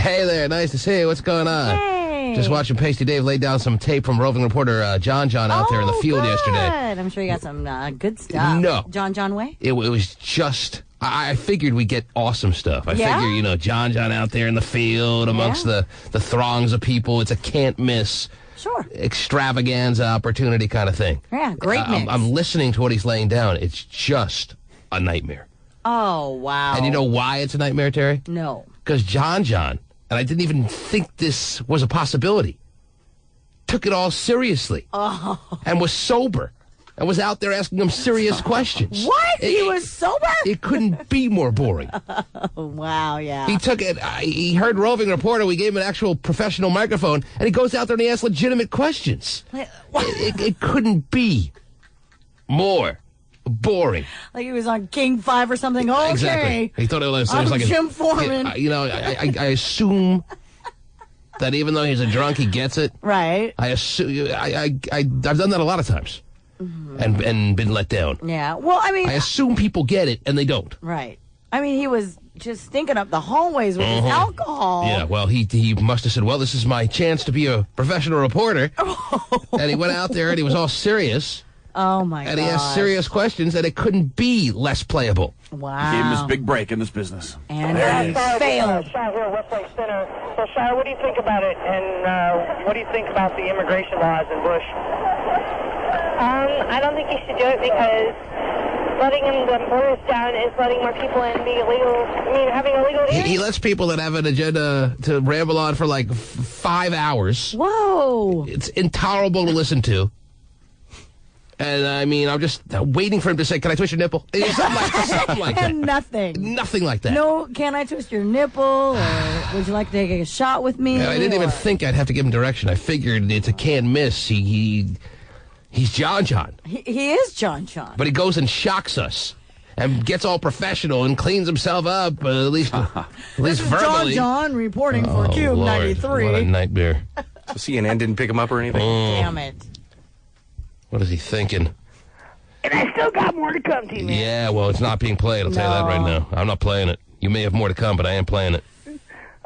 Hey there, nice to see you. What's going on? Hey. Just watching Pasty Dave lay down some tape from roving reporter John out there in the field yesterday. I'm sure you got some good stuff. No. John Way? It was just... I figured we'd get awesome stuff. I figure, John out there in the field amongst the throngs of people. It's a can't-miss... Sure. Extravaganza opportunity kind of thing. Yeah, great mix. I'm listening to what he's laying down. It's just a nightmare. Oh, wow. And you know why it's a nightmare, Terry? No. Because John, and I didn't even think this was a possibility, took it all seriously and was sober and was out there asking them serious questions. What? He was sober? It couldn't be more boring. Oh, wow, yeah. He took it. He heard Roving Reporter. We gave him an actual professional microphone, and he goes out there and he asks legitimate questions. It couldn't be more boring. Like he was on King 5 or something. Okay. Exactly. He thought it was like Jim Foreman. I assume that even though he's a drunk, he gets it. Right. I assume I've done that a lot of times, and been let down. Yeah. Well, I mean, I assume people get it and they don't. Right. I mean, he was just thinking up the hallways with his alcohol. Yeah. Well, he must have said, "Well, this is my chance to be a professional reporter," and he went out there and he was all serious. Oh, my God. And he asked serious questions, and it couldn't be less playable. Wow. Gave him his big break in this business. And he failed. Shah here, Westlake Center. So, Shah, what do you think about it, and what do you think about the immigration laws in Bush? I don't think you should do it because letting the borders down is letting more people in having illegal He lets people that have an agenda to ramble on for like 5 hours. Whoa. It's intolerable to listen to. And, I mean, I'm just waiting for him to say, "Can I twist your nipple?" Something like that. And nothing. Nothing like that. No, can I twist your nipple? Or would you like to take a shot with me? I didn't even think I'd have to give him direction. I figured it's a can't miss. He's John. He is John. But he goes and shocks us and gets all professional and cleans himself up, at least verbally. John reporting for Cube Lord, 93. What a nightmare. So CNN didn't pick him up or anything? Damn it. What is he thinking? And I still got more to come to you, man. Yeah, well, it's not being played. I'll tell you that right now. I'm not playing it. You may have more to come, but I am playing it.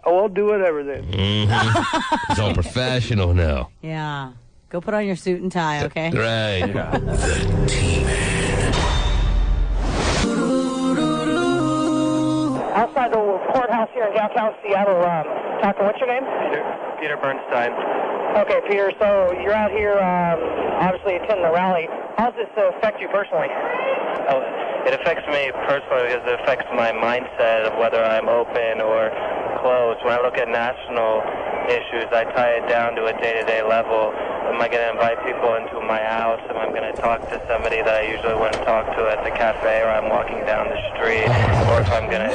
Oh, I'll do whatever then. He's all professional now. Yeah. Go put on your suit and tie, okay? Right. The T-Man. Outside the courthouse here in downtown Seattle, talking, what's your name? Peter Bernstein. Okay, Peter, so you're out here, obviously attending the rally. How does this affect you personally? Oh, it affects me personally because it affects my mindset of whether I'm open or closed. When I look at national issues, I tie it down to a day-to-day level. Am I going to invite people into my house? Am I going to talk to somebody that I usually wouldn't talk to at the cafe or I'm walking down the street? Or if I'm going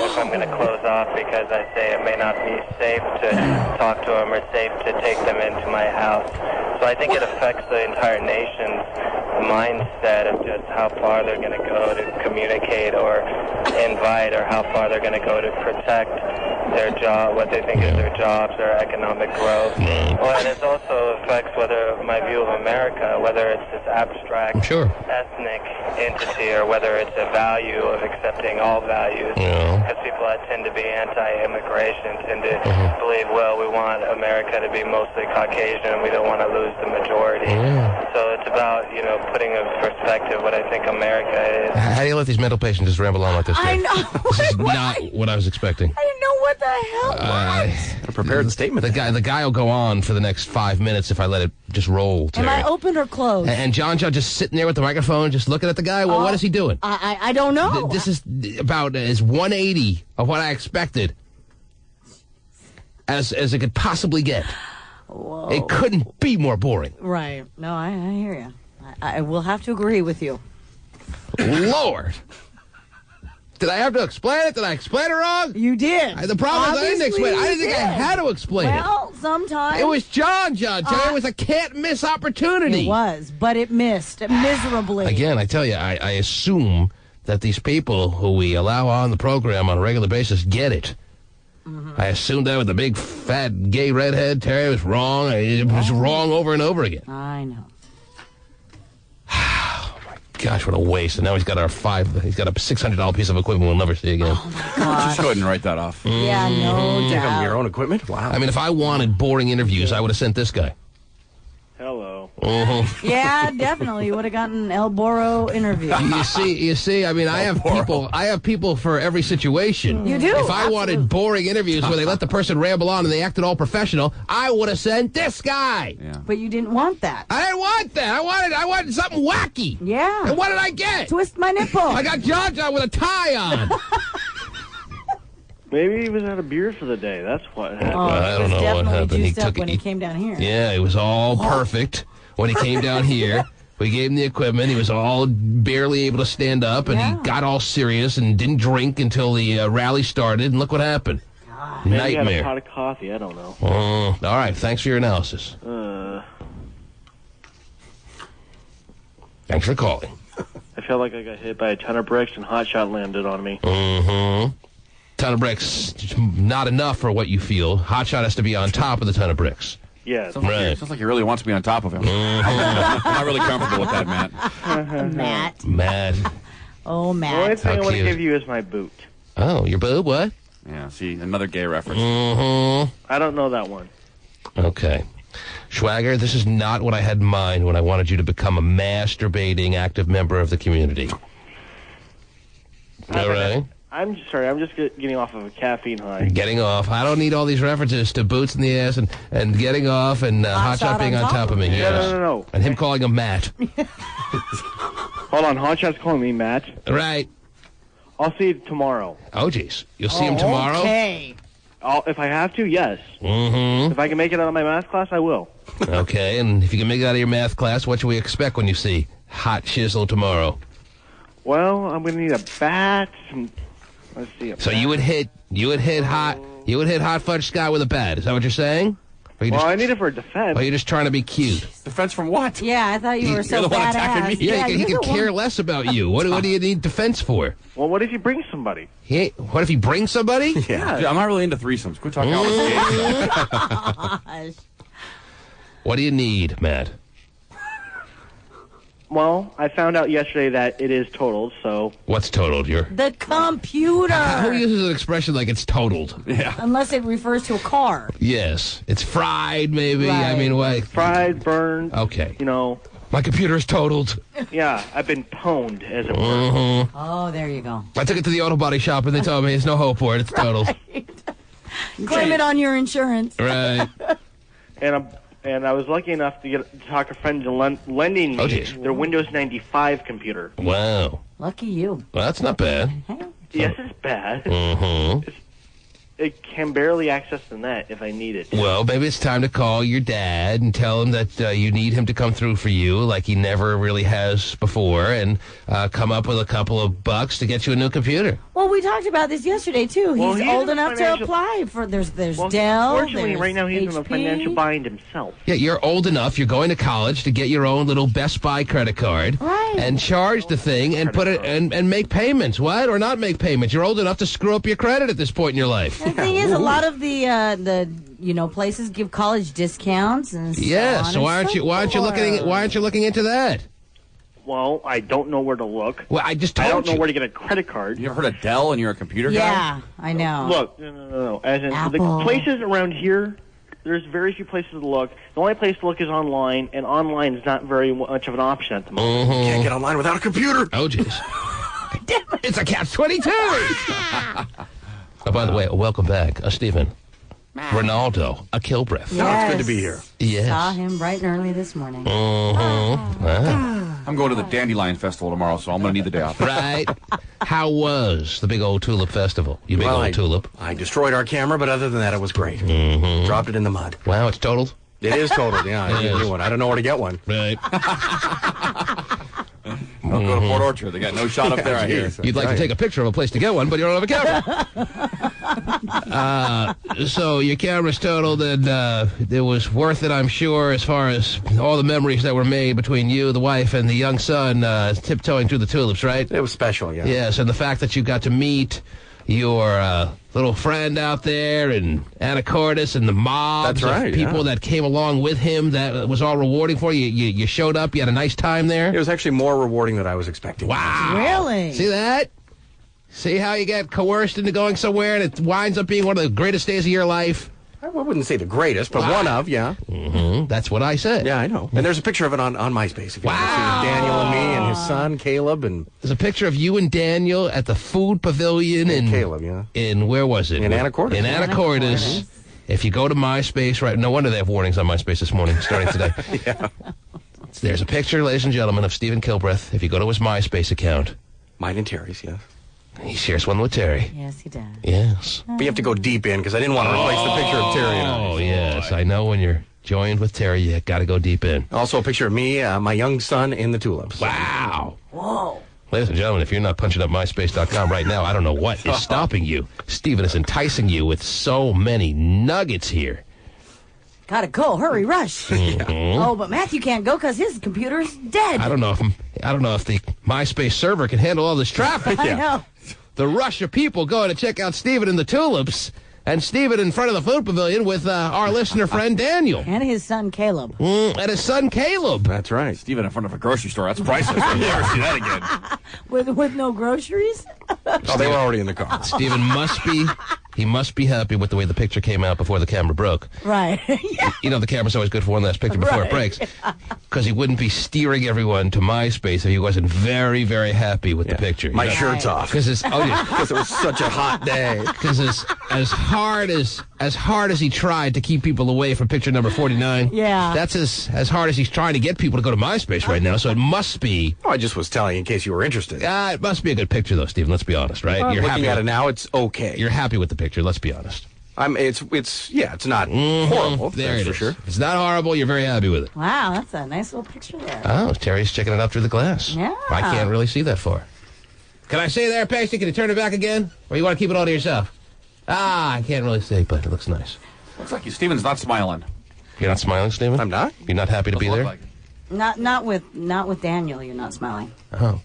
to close off because I say it may not be safe to talk to them or safe to take them into my house. So I think it affects the entire nation's mindset of just how far they're going to go to communicate or invite, or how far they're going to go to protect their job, what they think is their jobs or economic growth. Well, and it also affects my view of America, whether it's this abstract ethnic entity or whether it's a value of accepting all values. Because people that tend to be anti-immigration tend to believe, well, we want America to be mostly Caucasian and we don't want to lose the majority. So it's about, putting in perspective what I think America is. How do you let these mental patients just ramble on like this? I know. This is not what I was expecting. I didn't know what the hell Got a prepared statement. The guy will go on for the next 5 minutes if I let it just roll. Terry. Am I open or closed? And John just sitting there with the microphone, just looking at the guy. Well, what is he doing? I don't know. This is about as 180 of what I expected as it could possibly get. Whoa. It couldn't be more boring. Right. No, I hear you. I will have to agree with you. Lord. Did I have to explain it? Did I explain it wrong? You did. The problem is I didn't explain it. I didn't think I had to explain it. Well, sometimes. It was John. It was a can't-miss opportunity. It was, but it missed miserably. Again, I tell you, I assume that these people who we allow on the program on a regular basis get it. I assumed that with the big, fat, gay redhead. Terry was wrong. It was wrong over and over again. I know. Oh, my Gosh, what a waste. And now he's got a $600 piece of equipment we'll never see again. Oh, my God. Just go ahead and write that off. Yeah, no doubt. Your own equipment? Wow. I mean, if I wanted boring interviews, I would have sent this guy. Hello. Yeah, definitely. You would have gotten El Boro interview. You see, I mean, I have people for every situation. You do? If I Absolutely. wanted boring interviews where they let the person ramble on and they acted all professional, I would have sent this guy. Yeah. But you didn't want that. I didn't want that. I wanted something wacky. Yeah. And what did I get? Twist my nipple. I got John John with a tie on. Maybe he was out of beer for the day. That's what happened. I don't know what Definitely happened. juiced up when he came down here. Yeah, it was all perfect when he came down here. We gave him the equipment. He was all barely able to stand up, and he got all serious and didn't drink until the rally started. And look what happened. Maybe he had a Nightmare. pot of coffee. I don't know. All right, thanks for your analysis. Thanks for calling. I feel like I got hit by a ton of bricks and hot shot landed on me. Ton of bricks, not enough for what you feel. Hot shot has to be on top of the ton of bricks. Yeah. Right. Sounds like he really wants to be on top of him. I'm not really comfortable with that, Matt. Matt. Matt. Oh, The only Matt. thing I want to cute. give you is my boot. Oh, your boob? What? Yeah, see, another gay reference. I don't know that one. Okay. Schwager, this is not what I had in mind when I wanted you to become a masturbating active member of the community. All right? I'm sorry. I'm just getting off of a caffeine high. Getting off. I don't need all these references to boots in the ass and getting off and hot shot being on top of me. Yes. No. And him calling him Matt. Hold on. Hot shot's calling me Matt. Right. I'll see you tomorrow. Oh, jeez. You'll see him tomorrow? Okay. If I have to, yes. Mm-hmm. If I can make it out of my math class, I will. Okay, and if you can make it out of your math class, what should we expect when you see Hot Shizzle tomorrow? Well, I'm going to need a bat. Let's see. So you would hit hot fudge Scott with a bat. Is that what you're saying? Or you Well, just, I need it for defense. or you're just trying to be cute? Defense from what? Yeah, I thought you were so You're the one attacking badass. me. Yeah, he you're can the one- care less about you. What do you need defense for? Well, what if you bring somebody? What if he brings somebody? Yeah. Dude, I'm not really into threesomes. Quit talking all this game. Gosh. What do you need, Matt? Well, I found out yesterday that it is totaled, so... What's totaled? The computer. Who uses an expression like it's totaled? Yeah. Unless it refers to a car. Yes. It's fried, maybe. I Right. mean, what? Fried, burned, Okay. you know... My computer is totaled. Yeah, I've been pwned, as it were. Mm-hmm. Oh, there you go. I took it to the auto body shop, and they told me there's no hope for it. It's totaled. Claim it on your insurance. Right. And I was lucky enough to talk a friend into lending Oh, me geez. their Windows 95 computer. Wow. Lucky you. Well, that's not bad. Yes, it's bad. Mm-hmm. It can barely access the net if I need it. Well, maybe it's time to call your dad and tell him that you need him to come through for you like he never really has before and come up with a couple of bucks to get you a new computer. Well, we talked about this yesterday, too. Well, He's he's old in a enough to financial- apply for... There's Well, Dell, fortunately, there's right now he's in a HP. financial bind himself. Yeah, you're old enough. You're going to college to get your own little Best Buy credit card. Right. And charge the thing and put it and make payments. What? Or not make payments. You're old enough to screw up your credit at this point in your life. The thing is, a lot of the places give college discounts and Yeah, so on so why and aren't you looking into that? Well, I don't know where to look. Well, I just I told don't know where to get a credit card. You ever heard of Dell and you're a computer guy? Yeah, I know. Look, no. As in, the Apple. places around here, there's very few places to look. The only place to look is online, and online is not very much of an option at the moment. Can't get online without a computer. Oh, jeez. It's a catch-22. Oh, by the way, welcome back, Stephen. Ronaldo, a Kilbreath. Yes. It's good to be here. Yes. Saw him bright and early this morning. I'm going to the Dandelion Festival tomorrow, so I'm going to need the day off. Right. How was the big old tulip festival? You big old tulip. I destroyed our camera, but other than that, it was great. Dropped it in the mud. Wow, it's totaled. It is totaled, yeah. I need a new one. I don't know where to get one. Right. Don't go to Port Orchard. They got no shot up there, I hear. You'd like to take a picture of a place to get one, but you don't have a camera. So your camera's totaled, and it was worth it, I'm sure, as far as all the memories that were made between you, the wife, and the young son tiptoeing through the tulips, right? It was special, yeah. Yes, and the fact that you got to meet your little friend out there and Anacortes and the mob. That's right, people that came along with him that was all rewarding for you. You showed up. You had a nice time there. It was actually more rewarding than I was expecting. Wow. Really? See that? See how you get coerced into going somewhere and it winds up being one of the greatest days of your life? I wouldn't say the greatest, but one of, yeah. Mm-hmm. That's what I said. Yeah, I know. And there's a picture of it on MySpace. If you want to see Daniel and me and his son, Caleb, and... There's a picture of you and Daniel at the food pavilion in... Caleb, yeah. In, where was it? In Anacortes. In Anacortes. If you go to MySpace, right... No wonder they have warnings on MySpace this morning, starting today. Yeah. There's a picture, ladies and gentlemen, of Stephen Kilbreth. If you go to his MySpace account... Mine and Terry's, yes. He shares one with Terry. Yes, he does. Yes. But you have to go deep in, because I didn't want to replace the picture of Terry and I. Oh, yes. I know when you're joined with Terry, you got to go deep in. Also a picture of me, my young son, in the tulips. Wow. Whoa. Ladies and gentlemen, if you're not punching up MySpace.com right now, I don't know what is stopping you. Stephen is enticing you with so many nuggets here. Gotta go. Hurry, rush. Oh, but Matthew can't go because his computer's dead. I don't know if the MySpace server can handle all this traffic. I know. The rush of people going to check out Stephen in the tulips, and Stephen in front of the food pavilion with our listener friend Daniel. And his son, Caleb. And his son, Caleb. That's right. Steven in front of a grocery store. That's priceless. You'll never see that again. With no groceries? Oh, they were already in the car. Stephen must be happy with the way the picture came out before the camera broke. Right. Yeah. You know, the camera's always good for one last picture before it breaks. Because he wouldn't be steering everyone to MySpace if he wasn't very, very happy with the picture. My shirt's off. Because it was such a hot day. Because as hard as he tried to keep people away from picture number 49, that's as hard as he's trying to get people to go to MySpace right now. So it must be. Oh, I just was telling you in case you were interested. It must be a good picture, though, Stephen. Let's be honest, right? You're looking at it now, it's okay. You're happy with the picture. Let's be honest. It's not horrible. There it for is. sure. It's not horrible. You're very happy with it. Wow, that's a nice little picture there. Oh, Terry's checking it out through the glass. Yeah. I can't really see that far. Can I see there, Pasty? Can you turn it back again? Or you want to keep it all to yourself? I can't really see, but it looks nice. Looks like Steven's not smiling. You're not smiling, Stephen? I'm not. You're not happy to be there? Like Not with Daniel. You're not smiling. Oh.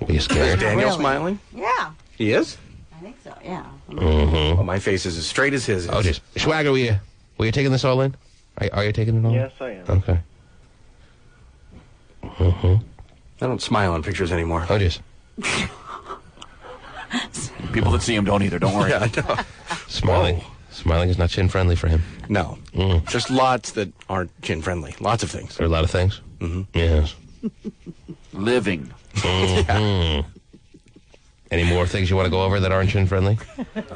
Are you scared? Is Daniel Really? smiling? Yeah, He is? I think so. Yeah. Mm-hmm. Well, my face is as straight as his is. Oh, just Swagger, were you taking this all in? Are you taking it all in? Yes, I am. Okay. Mm-hmm. I don't smile on pictures anymore. Oh, just people that see him don't either. Don't worry. Yeah, no. smiling. Whoa. Smiling is not chin-friendly for him. No. There's lots that aren't chin-friendly. Lots of things. There are a lot of things? Mm-hmm. Yes. Living. Mm-hmm. Any more things you want to go over that aren't chin-friendly?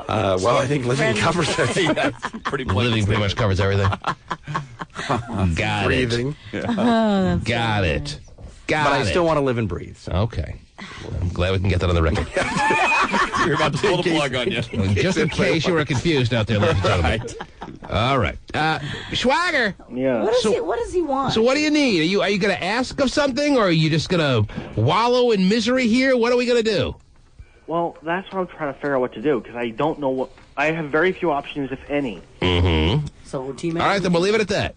Well, I think living covers it. Pretty Living pretty much covers everything. Got Breathing. it. Got it. Got But it. I still want to live and breathe. So. Okay. I'm glad we can get that on the record. You're about to pull the plug on you. Just in case you were confused out there, ladies and gentlemen. All right. Swagger. Yeah. What does he want? So what do you need? Are you going to ask of something, or are you just going to wallow in misery here? What are we going to do? Well, that's what I'm trying to figure out what to do, because I don't know what... I have very few options, if any. Mm-hmm. So, team. All right, then we'll leave it at that.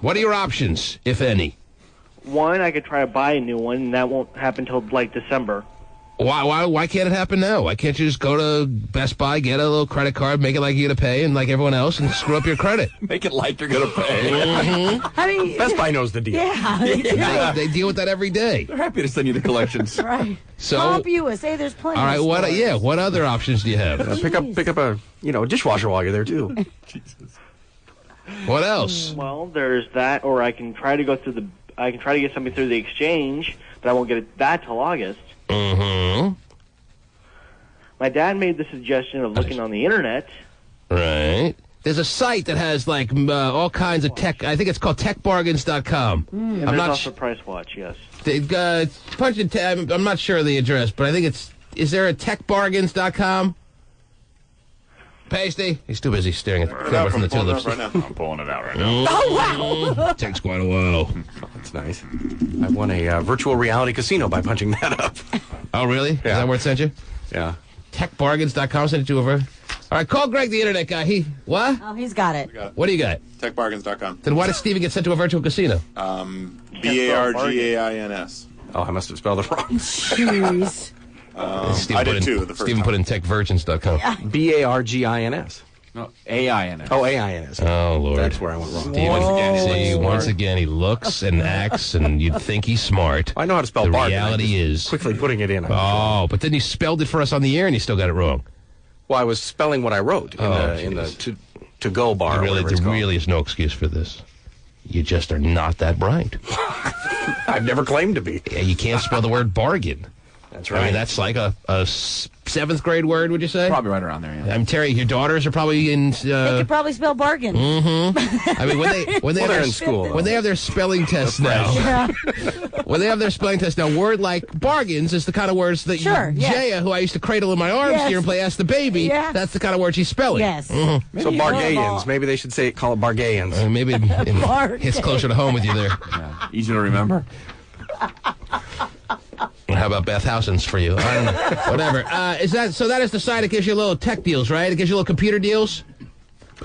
What are your options, if any? One, I could try to buy a new one, and that won't happen until, like, December. Why can't it happen now? Why can't you just go to Best Buy, get a little credit card, make it like you're going to pay, and like everyone else, and screw up your credit? Make it like you're going to pay. Mm-hmm. I mean, Best Buy knows the deal. Yeah. They deal with that every day. They're happy to send you the collections. Right. So, Comp USA, there's plenty. all right, of stores. what other options do you have? Pick up a dishwasher while you're there too. Jesus. What else? Well, there's that, or I can try to go through I can try to get something through the exchange, but I won't get that till August. Mm-hmm. My dad made the suggestion of looking on the internet. Right. There's a site that has like all kinds of tech. I think it's called techbargains.com. And there's also Price Watch, yes. Punch in I'm not sure of the address, but I think is there a techbargains.com? Pasty? He's too busy staring at the camera from the tulips. Right now. I'm pulling it out right now. Oh, wow. Takes quite a while. That's nice. I won a virtual reality casino by punching that up. Oh, really? Yeah. Is that where it sent you? Yeah. Techbargains.com sent it to over. All right, call Greg, the internet guy. What? Oh, he's got it. What do you got? Techbargains.com. Then why did Steven get sent to a virtual casino? Bargains. Oh, I must have spelled it wrong. Jeez. I did too. The first Stephen time. put in techvirgins.com. BARGINS. No, AINS. Oh, AINS. Oh, Lord. That's where I went wrong. Once again, he looks and acts, and you'd think he's smart. I know how to spell The bargain. reality is... Quickly putting it in. Oh, but then you spelled it for us on the air, and you still got it wrong. Well, I was spelling what I wrote in the to-go bar. There really is no excuse for this. You just are not that bright. I've never claimed to be. Yeah, you can't spell the word bargain. That's right. I mean, that's like a seventh grade word, would you say? Probably right around there, yeah. I'm Terry, your daughters are probably in... They could probably spell bargain. I mean, when they have they're their, in school. when they have their spelling tests now... When they have their spelling test now, word like bargains is the kind of words that Jaya, who I used to cradle in my arms here and play Ask the Baby, that's the kind of word she's spelling. Yes. So bargains. Maybe they should call it bargains. Maybe it hits closer to home with you there. Yeah. Easier to remember. How about Beth Housens for you? I don't know. Whatever. So that is the site that gives you little tech deals, right? It gives you little computer deals?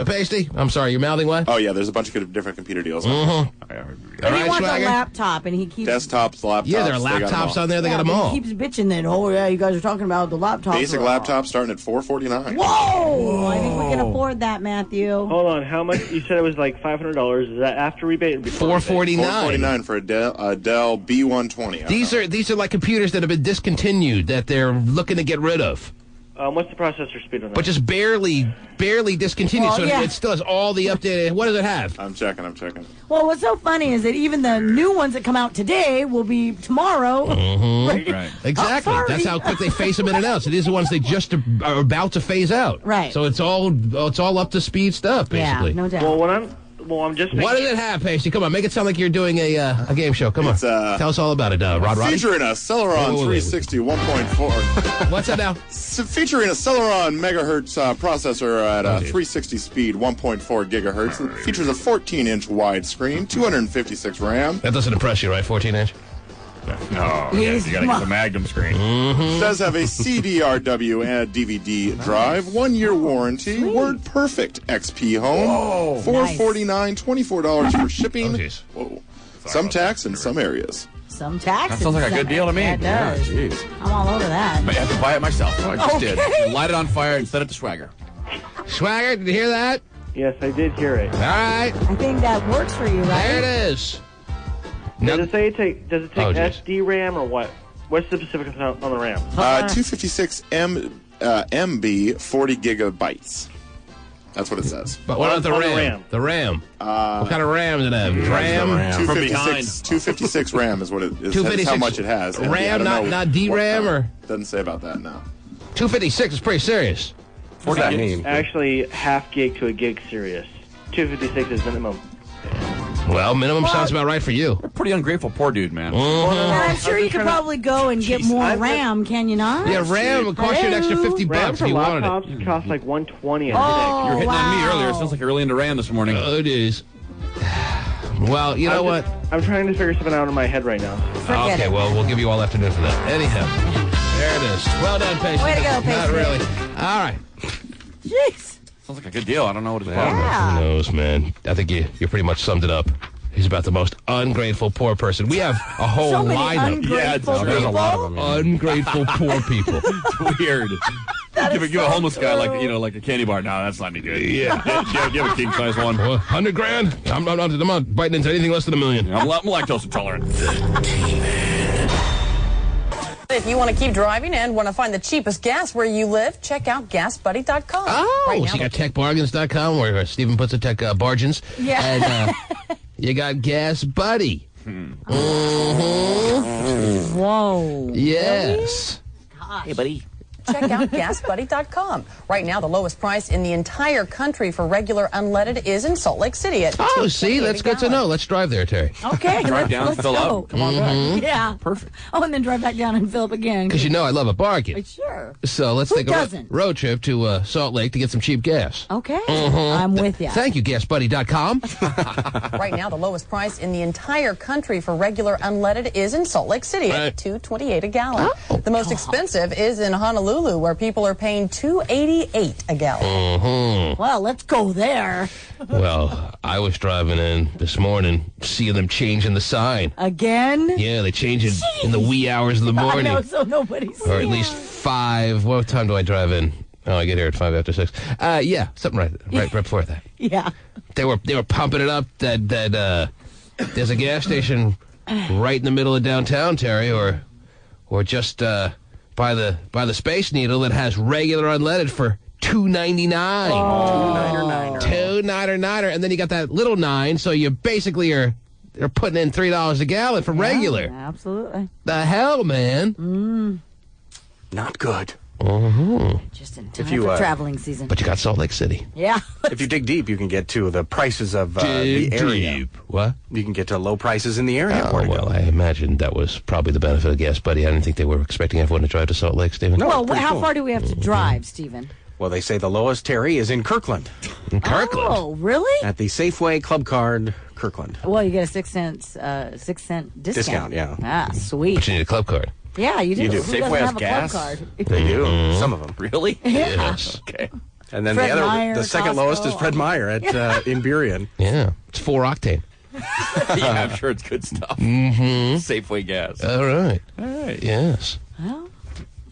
Pasty? I'm sorry, you're mouthing what? Oh, yeah, there's a bunch of different computer deals. And he wants a laptop, and he keeps... Desktops, laptops. Yeah, there are laptops on there. They got them all. He keeps bitching that, you guys are talking about the laptops. Basic laptops starting at $449. Whoa! I think we can afford that, Matthew. Hold on, how much? You said it was like $500. Is that after rebate or before rebate? $449 for a Dell B120. These are like computers that have been discontinued that they're looking to get rid of. What's the processor speed on that? But just barely discontinued, so it still has all the updated... What does it have? I'm checking. Well, what's so funny is that even the new ones that come out today will be tomorrow. Right. Exactly. That's how quick they phase them in and out. So these are the ones they just are about to phase out. Right. So it's all up to speed stuff, basically. Yeah, no doubt. Well, I'm just... What does it have, Pasty? Come on, make it sound like you're doing a game show. Come on. Tell us all about it, Rod Roddy. Featuring a Celeron 360 1.4. What's that now? Featuring a Celeron megahertz processor at 360 speed, 1.4 gigahertz. It features a 14-inch widescreen, 256 RAM. That doesn't impress you, right? 14-inch? No, you gotta get the Magnum screen. Does have a CDRW and a DVD drive, 1-year warranty, WordPerfect XP Home, $449, $24 for shipping. Whoa. Some tax in some areas. Some tax. That sounds like a good deal to me. Yeah, it does. Jeez. I'm all over that. But you have to buy it myself. I just did. Light it on fire and set it to Swagger. Swagger, did you hear that? Yes, I did hear it. All right. I think that works for you, right? There it is. Does it take SD RAM or what? What's the specifics on the RAM? 256 MB, 40 gigabytes. That's what it says. But what about the RAM? The RAM. What kind of RAM does it have? RAM? 256 RAM is what it is. 256 That's how much it has. And RAM, not DRAM, or? Doesn't say about that, no. 256 is pretty serious. What does that mean? Actually, half gig to a gig serious. 256 is minimum. Well, minimum sounds about right for you. You're a pretty ungrateful poor dude, man. And I'm sure you could probably go and get more RAM, can you not? Yeah, RAM would cost you an extra $50 if you wanted it. Laptops cost like $120 a You're hitting on me earlier. It sounds like you're really into RAM this morning. Oh, it is. Well, you know what? I'm trying to figure something out in my head right now. Okay, well, we'll give you all afternoon for that. Anyhow, there it is. Well done, Pacey. Way to go, Pacey. Not really. All right. Jeez. Sounds like a good deal. I don't know what it's about. Who knows, man? I think you pretty much summed it up. He's about the most ungrateful poor person. We have a whole So many lineup. ungrateful There's a lot of them. Ungrateful poor people. It's weird. Give a homeless guy like a candy bar. No, that's not any good. Yeah. Give a king size one. Well, $100,000? I'm not biting into anything less than $1 million. I'm lactose intolerant. If you want to keep driving and want to find the cheapest gas where you live, check out GasBuddy.com. Oh, so you got TechBargains.com where Stephen puts the tech bargains. Yeah. And you got Gas Buddy. Whoa. Yes. Hey, buddy. Check out GasBuddy.com. Right now, the lowest price in the entire country for regular unleaded is in Salt Lake City at Oh, see, that's good to know. Let's drive there, Terry. Okay. Drive down, let's fill go. up, come on back. Yeah. Perfect. Oh, and then drive back down and fill up again. Because you know I love a bargain. Sure. So let's Who take a doesn't? road trip to Salt Lake to get some cheap gas. Okay. I'm with you. Thank you, GasBuddy.com. Right now, the lowest price in the entire country for regular unleaded is in Salt Lake City at $2.28 a gallon. The most expensive is in Honolulu Honolulu, where people are paying $2.88 a gallon. Well, let's go there. Well, I was driving in this morning, seeing them changing the sign. Again? Yeah, they change it in the wee hours of the morning. I know, so nobody's Or at least 5. What time do I drive in? Oh, I get here at 5 after 6. Yeah, something right before that. Yeah. They were pumping it up that there's a gas station right in the middle of downtown, Terry, or just by the Space Needle that has regular unleaded for $2.99. $2.99. $2.99, and then you got that little 9, so you basically are putting in $3 a gallon for regular. Absolutely. The hell, man. Not good. Just in time If you, for traveling season. But you got Salt Lake City. Yeah. If you dig deep, you can get to the prices of the area. Deep. What? You can get to low prices in the area. Oh, well, I imagine that was probably the benefit of Gas Buddy. I didn't think they were expecting everyone to drive to Salt Lake, Stephen. No. Well, pretty how cool. far do we have to drive, Stephen? Well, they say the lowest, Terry, is in Kirkland. In Kirkland. Oh, really? At the Safeway Club Card, Kirkland. Well, you get a 6 cent discount. Discount, yeah. Ah, sweet. But you need a club card. Yeah, you do. You do. Who Safeway doesn't has have a gas? club card? They do. Some of them. Really? Yes. Okay. And then Fred the Meyer, second Costco. lowest is Fred Meyer at in Burien. Yeah. It's 4 octane. Yeah, I'm sure it's good stuff. Safeway gas. All right. All right. Yes. Well,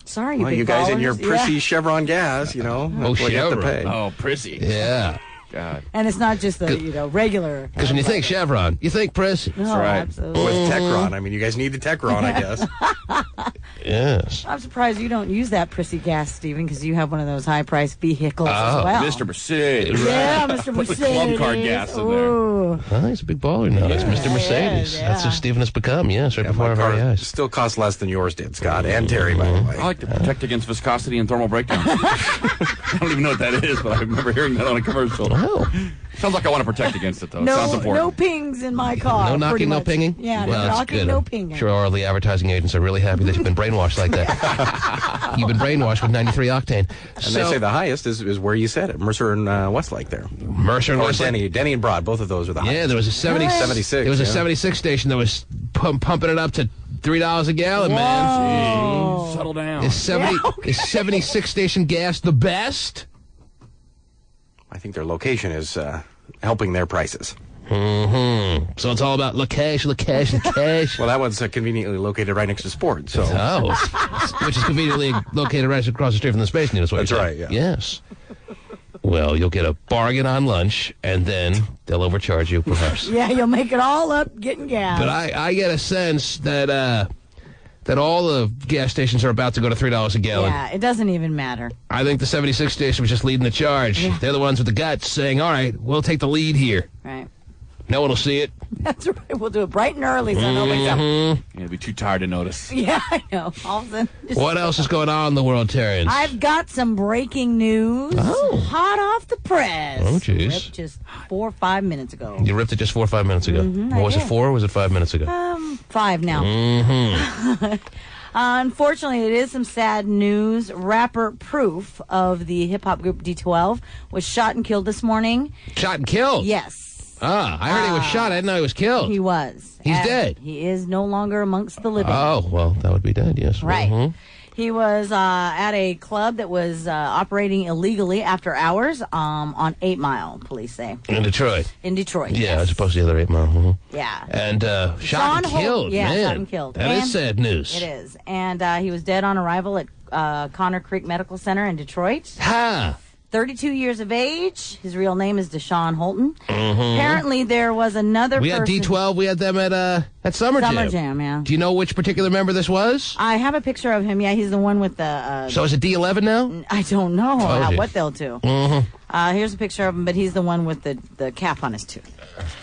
sorry, Well, big you guys in ballers. your prissy Yeah. Chevron gas, that's what you have to Chevron. pay. Oh, prissy. Yeah. God. And it's not just the regular. Because when you think Chevron, you think Prissy. No, right. absolutely. With Techron. I mean, you guys need the Techron, I guess. Yes. I'm surprised you don't use that prissy gas, Stephen, because you have one of those high-priced vehicles as well. Mr. Mercedes. Yeah, Mr. Put Mercedes. the club card gas in there. Ooh. Well, he's a big baller now. He's Mr. Mercedes. yeah. That's who Stephen has become. Yes, right before My our very car eyes. still costs less than yours did, Scott, and Terry, by the way. I like to protect against viscosity and thermal breakdown. I don't even know what that is, but I remember hearing that on a commercial. Oh. Sounds like I want to protect against it, though. Sounds No, important. no pings in my car. No knocking, pretty no much. pinging? Yeah, Well, no that's knocking, good. no I'm pinging. sure all the advertising agents are really happy that you've been brainwashed like that. You've been brainwashed with 93 octane. And they say the highest is where you said it, Mercer and Westlake there. Mercer and Or Westlake. Denny and Broad, both of those are the highest. Yeah, there was a 76. There was a yeah. 76 station that was pumping it up to $3 a gallon, man. Settle down. Is 76 station gas the best? I think their location is helping their prices. So it's all about la cash. Well, that one's conveniently located right next to Sport, so... Which is conveniently located right across the street from the Space Needle. That's right, yeah. Yes. Well, you'll get a bargain on lunch, and then they'll overcharge you, perhaps. Yeah, you'll make it all up getting gas. But I get a sense that all the gas stations are about to go to $3 a gallon. Yeah, it doesn't even matter. I think the 76 station was just leading the charge. Yeah. They're the ones with the guts saying, all right, we'll take the lead here. Right. No one will see it. That's right. We'll do it bright and early so nobody's up. You'll be too tired to notice. Yeah, I know. All of a sudden, just- What else is going on in the world, Terrence? I've got some breaking news. Oh. Hot off the press. Oh, jeez. Ripped just 4 or 5 minutes ago. You ripped it just 4 or 5 minutes ago. I Was it did. 4 or was it 5 minutes ago? 5 now. Unfortunately, it is some sad news. Rapper Proof of the hip-hop group D12 was shot and killed this morning. Shot and killed? Yes. Ah, I heard he was shot. I didn't know he was killed. He was. He's And dead. He is no longer amongst the living. Oh, well, that would be dead, yes. Right. Mhm. He was at a club that was operating illegally after hours on 8 Mile, police say. In Detroit. In Detroit. Yeah, yes. as opposed to the other 8 Mile. Mhm. Yeah. And shot Sean and Holt- killed. yeah, man. shot and killed. That is And sad news. It is. And he was dead on arrival at Connor Creek Medical Center in Detroit. Ha! 32 years of age. His real name is Deshaun Holton. Apparently, there was another We had person. D12. We had them at Summer Jam. Summer Jam, yeah. Do you know which particular member this was? I have a picture of him. Yeah, he's the one with the... So is it D11 now? I don't know geez. what they'll do. Here's a picture of him, but he's the one with the cap on his tooth.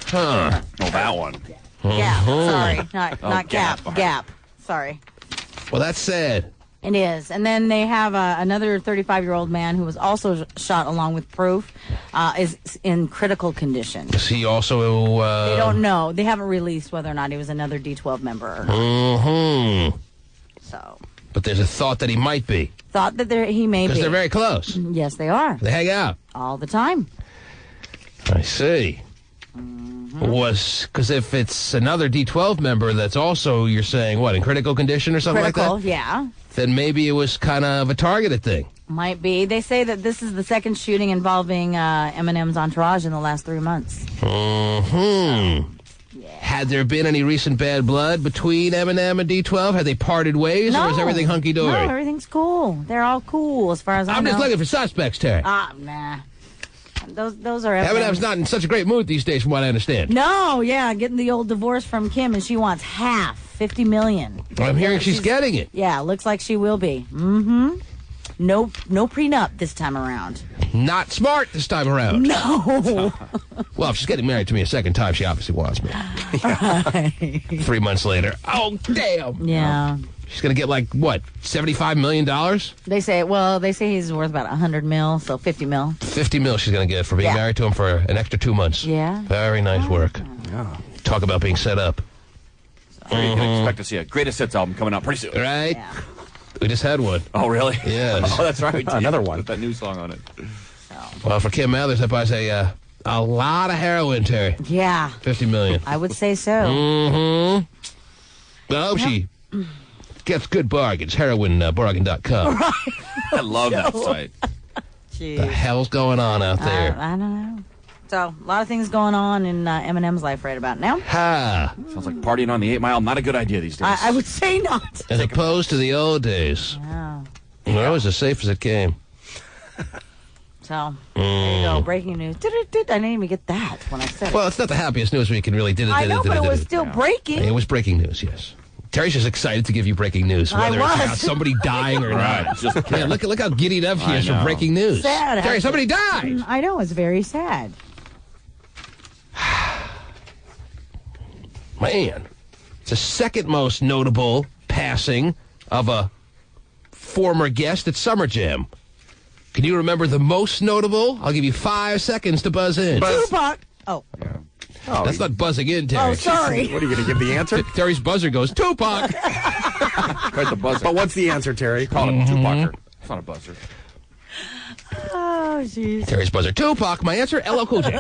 Huh. Oh, that one. Gap. Sorry. Not Gap. cap. Gap. Sorry. Well, that's sad. It is. And then they have another 35-year-old man who was also shot along with Proof, is in critical condition. Is he also... They don't know. They haven't released whether or not he was another D12 member or not. So, But there's a thought that he might be. thought that he may be. Because they're very close. Yes, they are. They hang out. All the time. I see. Because if it's another D12 member that's also, you're saying, what, in critical condition or something like Critical, that? yeah. then maybe it was kind of a targeted thing. Might be. They say that this is the second shooting involving Eminem's entourage in the last 3 months. Had there been any recent bad blood between Eminem and D12? Had they parted ways, or is everything hunky-dory? No, everything's cool. They're all cool as far as I know. I'm just looking for suspects, Terry. Nah. Those are Eminem's not in such a great mood these days, from what I understand. No, yeah, getting the old divorce from Kim, and she wants half, $50 million. I'm hearing she's getting it. Yeah, looks like she will be. No prenup this time around. Not smart this time around. No. Well, if she's getting married to me a second time, she obviously wants me. Right. 3 months later. Oh, damn. Yeah. She's going to get, like, what, $75 million? They say he's worth about $100 million, so $50 million. $50 million she's going to get for being married to him for an extra 2 months. Yeah. Very nice work. Yeah. Talk about being set up. You can expect to see a greatest hits album coming out pretty soon. Right? Yeah. We just had one. Oh, really? Yes. Oh, that's right. Another one. With that new song on it. Well, for Kim Mathers, that buys a lot of heroin, Terry. Yeah. $50 million. I would say so. Well, I hope she gets good bargains. Heroinbargain.com. Right. I love that site. Jeez. The hell's going on out there? I don't know. So, a lot of things going on in Eminem's life right about now. Ha! Sounds like partying on the 8 Mile. Not a good idea these days. I would say not. As opposed to the old days. Yeah. Well, it was as safe as it came. So, there you go. Breaking news. I didn't even get that when I said it. Well, it's not the happiest news we can really did it. I know, but it was still breaking. It was breaking news, yes. Terry's just excited to give you breaking news, whether it's about somebody dying or not. Right, just Yeah, look how giddied up he is for breaking news. Sad. Terry, somebody died. I know, it's very sad. Man, it's the second most notable passing of a former guest at Summer Jam. Can you remember the most notable? I'll give you 5 seconds to buzz in. Tupac. Oh. Yeah. Oh, That's not buzzing in, Terry. Oh, sorry. What are you going to give the answer? Terry's buzzer goes, Tupac! Quite the buzzer. But what's the answer, Terry? Call him a Tupacer. It's not a buzzer. Oh, jeez. Terry's buzzer, Tupac. My answer, LL Cool J.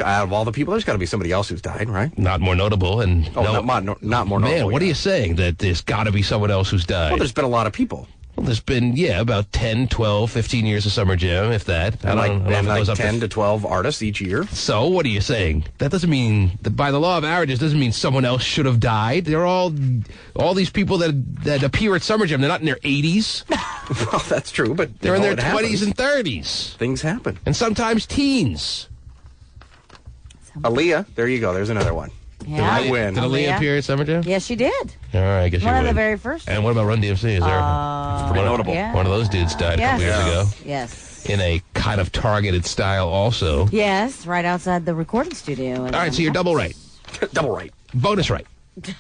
Out of all the people, there's got to be somebody else who's died, right? Not more notable. And not more notable. Man, what are you saying? That there's got to be someone else who's died? Well, there's been a lot of people. Well, there's been, about 10, 12, 15 years of Summer Jam, if that. And like 10 to 12 artists each year. So, what are you saying? That doesn't mean, by the law of averages, doesn't mean someone else should have died. They're all these people that appear at Summer Jam, they're not in their 80s. Well, that's true, but they're in their 20s and 30s. Things happen. And sometimes teens. Aaliyah, there you go. There's another one. Yeah. I win. Did Aaliyah appear at Summer Jam? Yes, she did. All right, I guess One you of the win. very first. And what about Run DMC? Is there Pretty notable. Yeah. one of those dudes died a couple years ago? Yes. In a kind of targeted style also. Yes, right outside the recording studio. All right, so you're double right. Double right. Bonus right.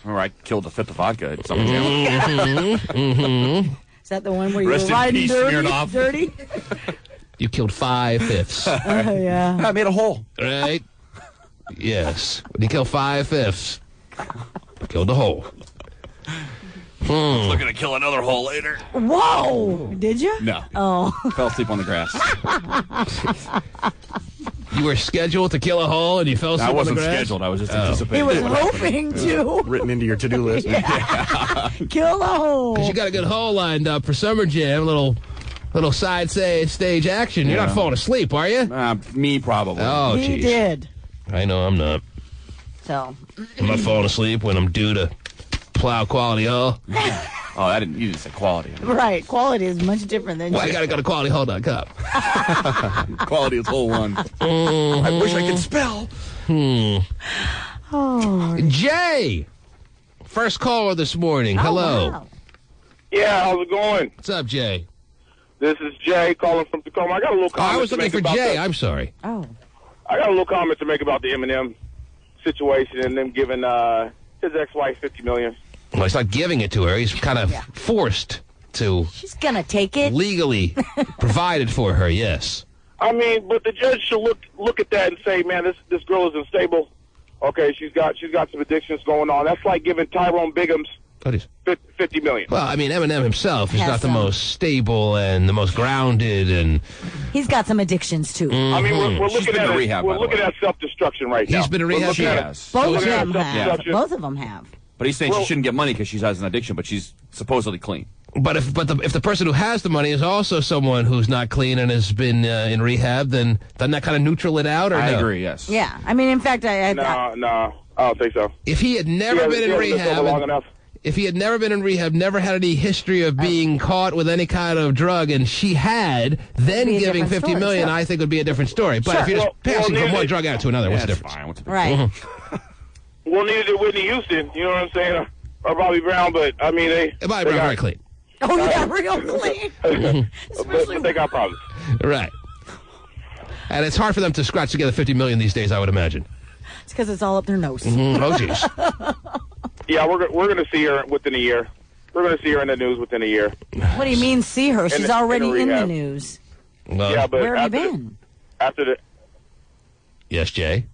All right, killed a fifth of vodka at Summer Jam. Is that the one where you Rest were in riding peace, dirty? Smirnoff. Dirty? You killed 5/5. Oh, yeah. I made a hole. Right? Yes. When you kill 5/5, you killed the whole. Looking to kill another hole later. Whoa! Did you? No. Oh. Fell asleep on the grass. You were scheduled to kill a hole and you fell asleep I on wasn't the grass? scheduled. I was just anticipating. He was what happened. hoping to. Written into your to-do list. Kill a hole. Because you got a good hole lined up for Summer Jam, little side stage action. You're not falling asleep, are you? Me, probably. Oh, He jeez. did. I know I'm not. So. I'm not falling asleep when I'm due to plow quality hull. Oh, you didn't say quality. Right. Quality is much different than Well, I got to go to qualityhull.com. Quality is hole one. I wish I could spell. Oh. Jay! First caller this morning. Hello. Wow. Yeah, how's it going? What's up, Jay? This is Jay calling from Tacoma. I got a little comment. I was to looking make for about Jay. I'm sorry. Oh. I got a little comment to make about the Eminem situation and them giving his ex-wife $50 million. Well, he's not giving it to her. He's kind of forced to She's gonna take it. legally provide it for her, yes. I mean, but the judge should look at that and say, man, this girl is unstable. Okay, she's got some addictions going on. That's like giving Tyrone Biggums $50 million. Well, I mean, Eminem himself is Has not the some. most stable and the most grounded, and He's got some addictions too. I mean, we're looking been at to rehab, we're by the looking way. at self-destruction right now. he's been to rehab. We're looking at Yes. Both of looking at them have. self-destruction. Both of them have. But he's saying she shouldn't get money because she has an addiction, but she's supposedly clean. But if the person who has the money is also someone who's not clean and has been in rehab, then doesn't that kind of neutral it out? Or I no? agree. Yes. Yeah. I mean, in fact, No, I don't think so. If he had never been in rehab, long enough. if he had never been in rehab, never had any history of being caught with any kind of drug, and she had, then giving $50 million, I think would be a different story. But if you're just passing from one drug out to another, what's the difference? Fine. What's the right. Well, neither did Whitney Houston. You know what I'm saying? Or Bobby Brown, but I mean Bobby Brown very clean. Oh yeah, real clean. but they got problems. Right. And it's hard for them to scratch together $50 million these days, I would imagine. It's because it's all up their nose. Oh, jeez. Yeah, we're going to see her within a year. We're going to see her in the news within a year. What do you mean, see her? She's already in the news. Well, yeah, but where have you been? Yes, Jay?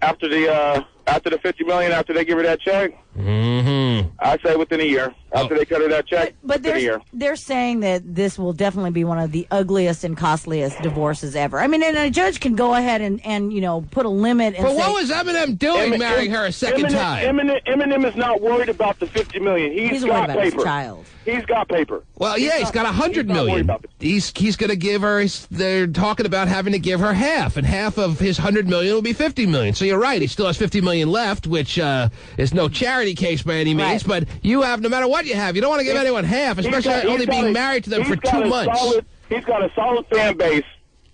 After the $50 million, after they give her that check, I say within a year. After they cut her that check, but within a year. They're saying that this will definitely be one of the ugliest and costliest divorces ever. I mean, and a judge can go ahead and put a limit. And but what was Eminem doing marrying her a second time? Eminem is not worried about the $50 million. He's got worried about paper. his child. He's got paper. Well, yeah, he's got $100 million. He's going to give her. They're talking about having to give her half, and half of his $100 million will be $50 million. So you're right. He still has $50 million left, which is no charity case by any means. Right. But you have, no matter what you have, you don't want to give anyone half, especially only being married to them for 2 months. He's got a solid fan base.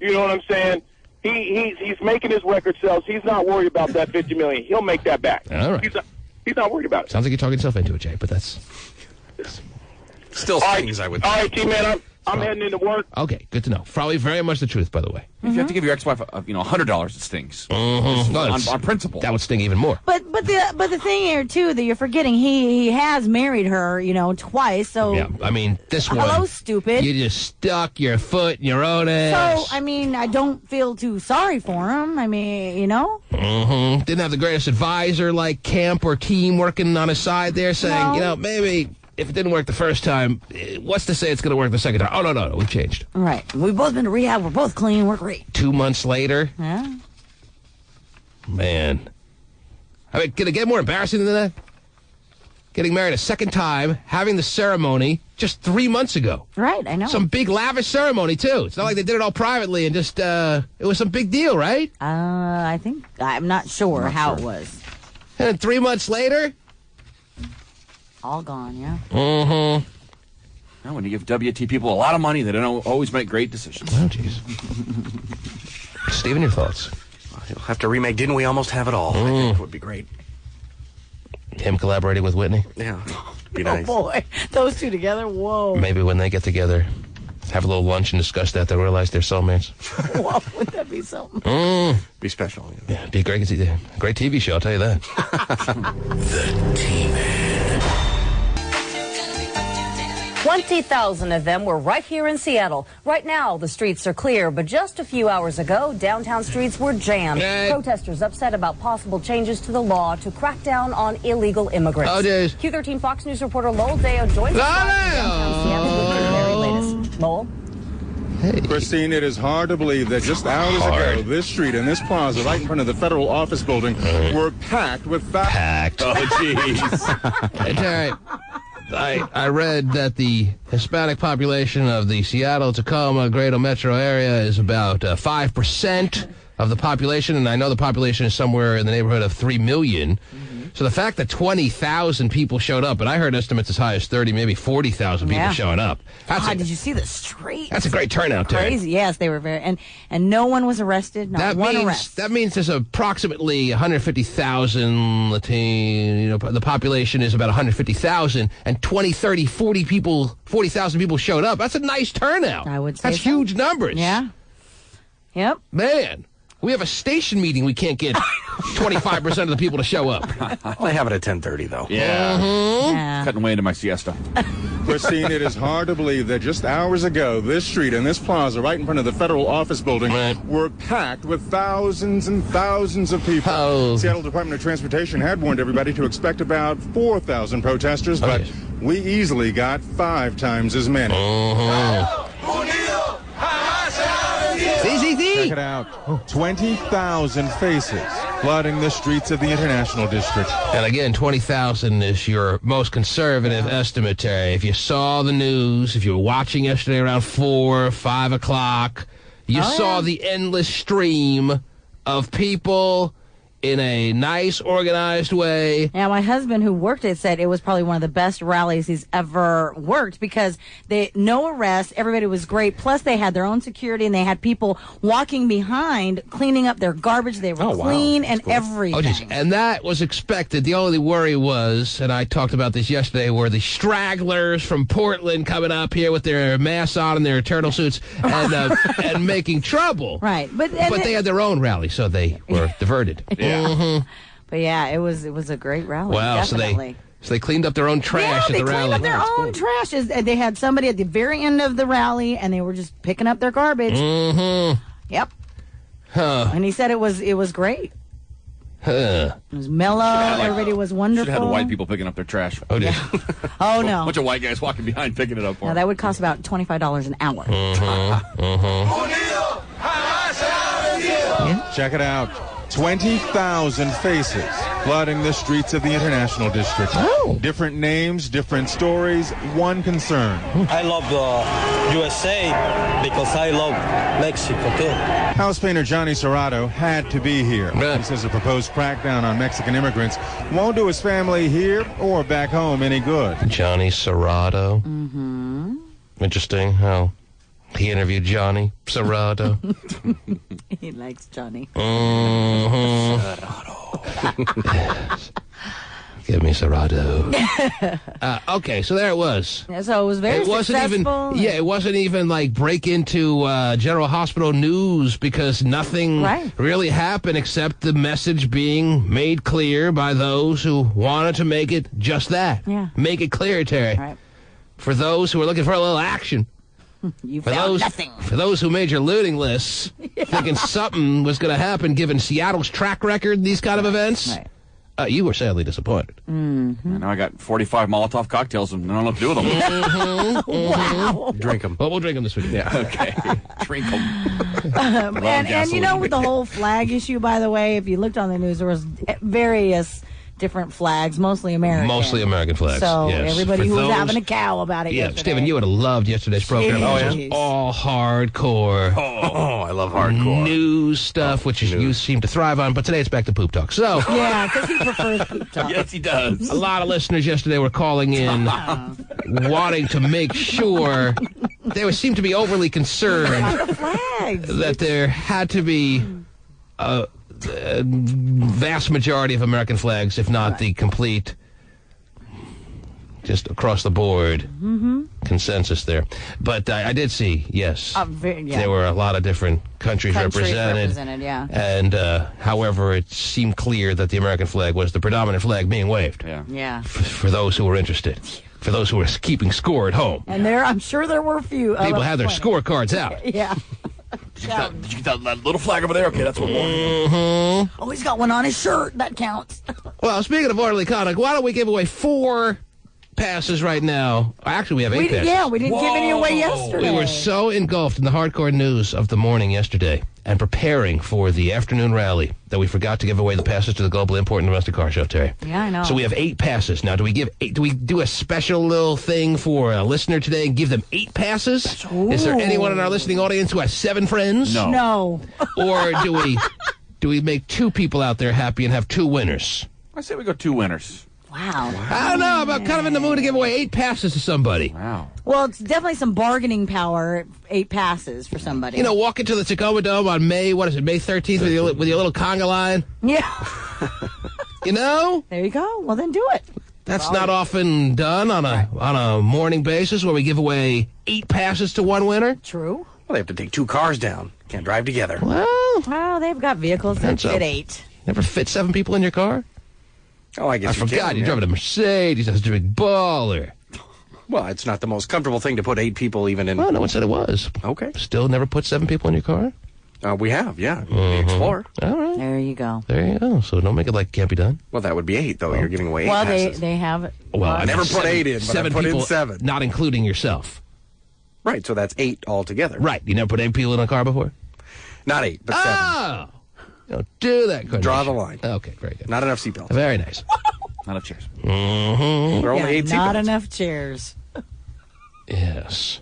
You know what I'm saying? He's making his record sales. He's not worried about that $50 million. He'll make that back. All right. He's not worried about it. Sounds like you're talking yourself into it, Jay, but that's still things I would think. All right, T-Man, I'm heading into work. Okay, good to know. Probably very much the truth, by the way. If you have to give your ex-wife, $100, it stings. On principle. That would sting even more. But the thing here too that you're forgetting, he has married her, twice. So yeah, I mean this one. Hello, stupid. You just stuck your foot in your own ass. So I mean, I don't feel too sorry for him. I mean, Didn't have the greatest advisor like camp or team working on his side there, saying, maybe. If it didn't work the first time, what's to say it's going to work the second time? Oh, no, we've changed. Right. We've both been to rehab. We're both clean. We're great. 2 months later? Yeah. Man. I mean, can it get more embarrassing than that? Getting married a second time, having the ceremony just 3 months ago. Right, I know. Some big lavish ceremony, too. It's not like they did it all privately and just, it was some big deal, right? I'm not sure how it was. And then 3 months later? All gone, yeah. Mm-hmm. Now, when you give WT people a lot of money, they don't always make great decisions. Oh, jeez. Steven, your thoughts? You'll have to remake Didn't We Almost Have It All? I think would be great. Him collaborating with Whitney? Yeah. Be nice. Oh, boy. Those two together? Whoa. Maybe when they get together, have a little lunch and discuss that, they'll realize they're soulmates. Wow, would that be something? Be special. Yeah, be a great TV show, I'll tell you that. The T-Man. 20,000 of them were right here in Seattle. Right now, the streets are clear, but just a few hours ago, downtown streets were jammed. Protesters upset about possible changes to the law to crack down on illegal immigrants. Oh, jeez. Q13 Fox News reporter Lowell Deo joins us live from downtown Seattle with the very latest. Lowell? Hey. Christine, it is hard to believe that just hours ago, this street and this plaza right in front of the federal office building were packed with Packed. Oh, jeez. It's all right. I read that the Hispanic population of the Seattle, Tacoma, Greater Metro area is about 5% of the population, and I know the population is somewhere in the neighborhood of 3 million. So the fact that 20,000 people showed up, and I heard estimates as high as 30, maybe 40,000 people showing up. Did you see the street? That's a great turnout, Terry. Crazy. Yes, they were very, and no one was arrested. Not one arrest. That means there's approximately 150,000 Latino. The population is about 150,000, and 20, 30, 40,000 people showed up. That's a nice turnout. I would say that's huge numbers. Yeah. Yep. Man. We have a station meeting. We can't get 25% of the people to show up. Well, I have it at 10:30, though. Yeah. Cutting way into my siesta. Christine, it is hard to believe that just hours ago, this street and this plaza right in front of the federal office building were packed with thousands and thousands of people. Oh. Seattle Department of Transportation had warned everybody to expect about 4,000 protesters, but we easily got 5 times as many. Check it out. 20,000 faces flooding the streets of the International District. And again, 20,000 is your most conservative estimate, Terry. If you saw the news, if you were watching yesterday around 4, 5 o'clock, you saw the endless stream of people in a nice, organized way. Yeah, my husband who worked it said it was probably one of the best rallies he's ever worked because no arrests, everybody was great. Plus, they had their own security and they had people walking behind, cleaning up their garbage. They were clean and everything. Oh, geez. And that was expected. The only worry was, and I talked about this yesterday, were the stragglers from Portland coming up here with their masks on and their turtle suits and making trouble. Right. But they had their own rally, so they were diverted. Yeah. Mm-hmm. But yeah, it was a great rally. Wow, definitely. So they cleaned up their own trash at the rally. They cleaned up their own trash. They had somebody at the very end of the rally, and they were just picking up their garbage. Mm-hmm. Yep. Huh. And he said it was great. Huh. It was mellow. Everybody was wonderful. Should have had white people picking up their trash. Oh, did Oh, no. A bunch of white guys walking behind picking it up for Now, them. that would cost about $25 an hour. Check it out. 20,000 faces flooding the streets of the International District. Different names, different stories, one concern. I love the USA because I love Mexico too. House painter Johnny Serrato had to be here. He says the proposed crackdown on Mexican immigrants won't do his family here or back home any good. Johnny Serrato. Mm-hmm. Interesting how he interviewed Johnny Serrato. He likes Johnny. Yes. Give me Serrato. Okay, so there it was. Yeah, so it was very successful. It wasn't even like break into General Hospital news because nothing really happened except the message being made clear by those who wanted to make it just that. Yeah. Make it clear, Terry. Right. For those who are looking for a little action. You found nothing. For those who made your looting lists, thinking something was going to happen given Seattle's track record in these kind of events, you were sadly disappointed. Mm-hmm. And now I got 45 Molotov cocktails and I don't know what to do with them. Wow. Drink them. Well, we'll drink them this week. Yeah. Okay. Drink them. And you know, with the whole flag issue, by the way, if you looked on the news, there was various different flags, mostly American. Mostly American flags. So yes. everybody For who was those- having a cow about it yesterday. Stephen, you would have loved yesterday's program. Jeez. It was all hardcore. Oh, I love hardcore. News stuff, which you seem to thrive on, but today it's back to poop talk. So, Yeah, because he prefers poop talk. Yes, he does. a lot of listeners yesterday were calling in wanting to make sure they seem to be overly concerned The flags. that there had to be a vast majority of American flags, if not the complete, just across the board consensus there. But I did see, yes, there were a lot of different countries represented. Yeah. And however, it seemed clear that the American flag was the predominant flag being waved. Yeah. For those who were interested, for those who were keeping score at home. And I'm sure there were a few. People had their scorecards out. Yeah. Did you get that little flag over there? Okay, that's what Oh, he's got one on his shirt. That counts. Well, speaking of orderly conduct, why don't we give away 4 passes right now? Actually, we have 8 passes. Yeah, we didn't give any away yesterday. We were so engulfed in the hardcore news of the morning yesterday and preparing for the afternoon rally that we forgot to give away the passes to the Global Import and Domestic Car Show, Terry. Yeah, I know. So we have 8 passes. Now, do we do a special little thing for a listener today and give them 8 passes? Ooh. Is there anyone in our listening audience who has 7 friends? No. Or do we make 2 people out there happy and have 2 winners? I say we go 2 winners. Wow. I don't know. I'm kind of in the mood to give away 8 passes to somebody. Wow. Well, it's definitely some bargaining power. 8 passes for somebody. You know, walk into the Tacoma Dome on May 13th with your little conga line. Yeah. You know? There you go. Well, then do it. That's not often done on a morning basis where we give away 8 passes to 1 winner. True. Well, they have to take 2 cars down. Can't drive together. Well, they've got vehicles that fit 8. Never fit 7 people in your car? Oh, I guess I forgot. You're driving a Mercedes. That's a big baller. Well, it's not the most comfortable thing to put 8 people even in. Well, no one said it was. Okay. Still never put 7 people in your car? We have, yeah. The Explorer. All right. There you go. There you go. So don't make it like it can't be done. Well, that would be 8, though. You're giving away 8 Well, passes. they have. Well, I never put 8 in, but I put in 7. Not including yourself. Right, so that's 8 altogether. Right. You never put 8 people in a car before? Not 8, but 7. Oh! Don't do that, Cornish. Draw the line. Okay, very good. Not enough seatbelts. Very nice. Not enough chairs. Mm-hmm. There are only 8 seatbelts. Not enough chairs. Yes.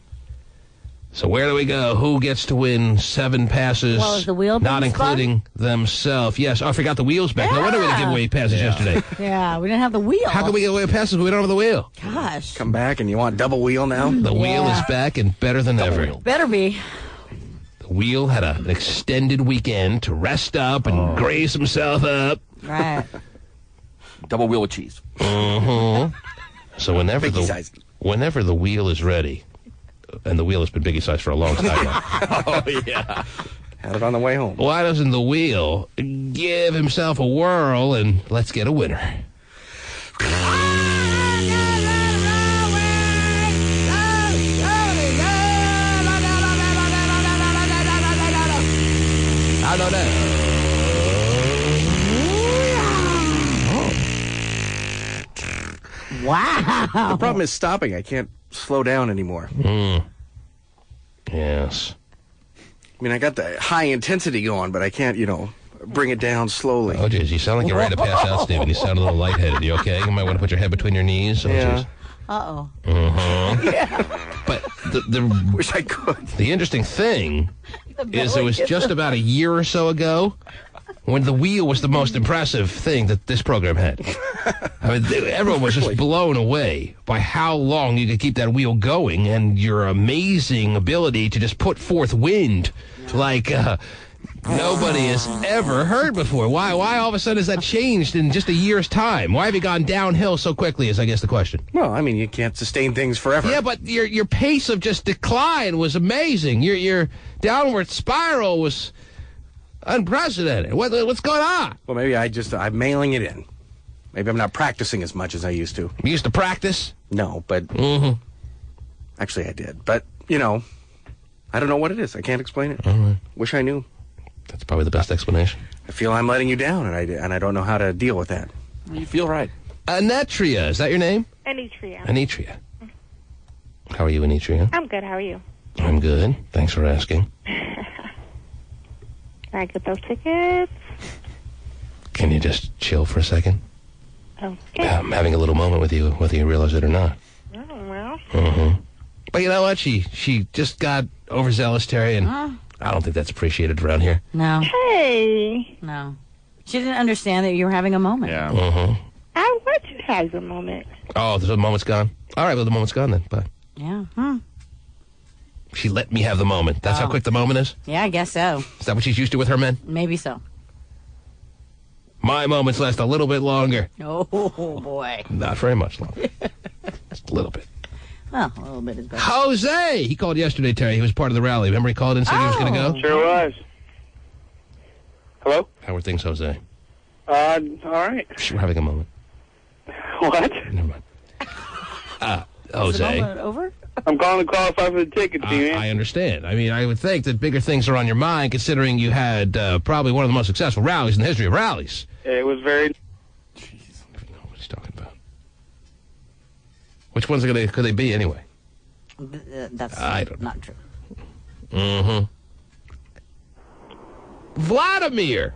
So where do we go? Who gets to win 7 passes? Well, is the wheel not being including themselves. Yes. Oh, I forgot the wheel's back. No wonder we didn't give away passes yesterday. Yeah, we didn't have the wheel. How can we give away passes if we don't have the wheel? Gosh. Come back and you want double wheel now? The wheel is back and better than ever. Better be. The wheel had an extended weekend to rest up and graze himself up. Right. Double wheel with cheese. Mm-hmm. So whenever Biggie the wheel is ready, and the wheel has been Biggie size for a long time now. Oh, yeah. Had it on the way home. Why doesn't the wheel give himself a whirl and let's get a winner? I don't know. Wow. The problem is stopping. I can't slow down anymore. Yes. I mean, I got the high intensity going, but I can't, bring it down slowly. Oh, geez, you sound like you're ready to pass out, Stephen. You sound a little lightheaded. You okay? You might want to put your head between your knees. Oh, Yeah. geez. Uh-oh. Uh-huh. But the Wish I could. The interesting thing is it was just about a year or so ago when the wheel was the most impressive thing that this program had. I mean, everyone was just blown away by how long you could keep that wheel going and your amazing ability to just put forth wind like nobody has ever heard before. Why all of a sudden has that changed in just a year's time? Why have you gone downhill so quickly is, I guess, the question. Well, I mean, you can't sustain things forever. Yeah, but your pace of just decline was amazing. Your downward spiral was unprecedented. What's going on? Well, maybe I'm mailing it in. Maybe I'm not practicing as much as I used to. You used to practice? No, but actually I did. But, I don't know what it is. I can't explain it. All right. Wish I knew. That's probably the best explanation. I feel I'm letting you down, and I don't know how to deal with that. You feel right. Anetria, is that your name? Anitria. Anetria. How are you, Anetria? I'm good. How are you? I'm good. Thanks for asking. Can I get those tickets? Can you just chill for a second? Okay. I'm having a little moment with you, whether you realize it or not. Oh, well. Mm-hmm. But you know what? She just got overzealous, Terry, and I don't think that's appreciated around here. No. Hey. No. She didn't understand that you were having a moment. Yeah. Mm-hmm. I want you to have a moment. Oh, the moment's gone? All right, well, the moment's gone then. Bye. Yeah. She let me have the moment. That's how quick the moment is? Yeah, I guess so. Is that what she's used to with her men? Maybe so. My moments last a little bit longer. Oh, boy. Not very much longer. Just a little bit. Well, a little bit is better. Jose! He called yesterday, Terry. He was part of the rally. Remember he called in and said he was going to go? Sure was. Hello? How are things, Jose? All right. We're having a moment. What? Never mind. Is the Jose. moment over? I'm calling to qualify for the tickets, man. I understand. I mean, I would think that bigger things are on your mind, considering you had probably one of the most successful rallies in the history of rallies. It was very... Jeez, I don't know what he's talking about. Which ones could they be, anyway? That's I don't know. not true. Mm-hmm. Vladimir!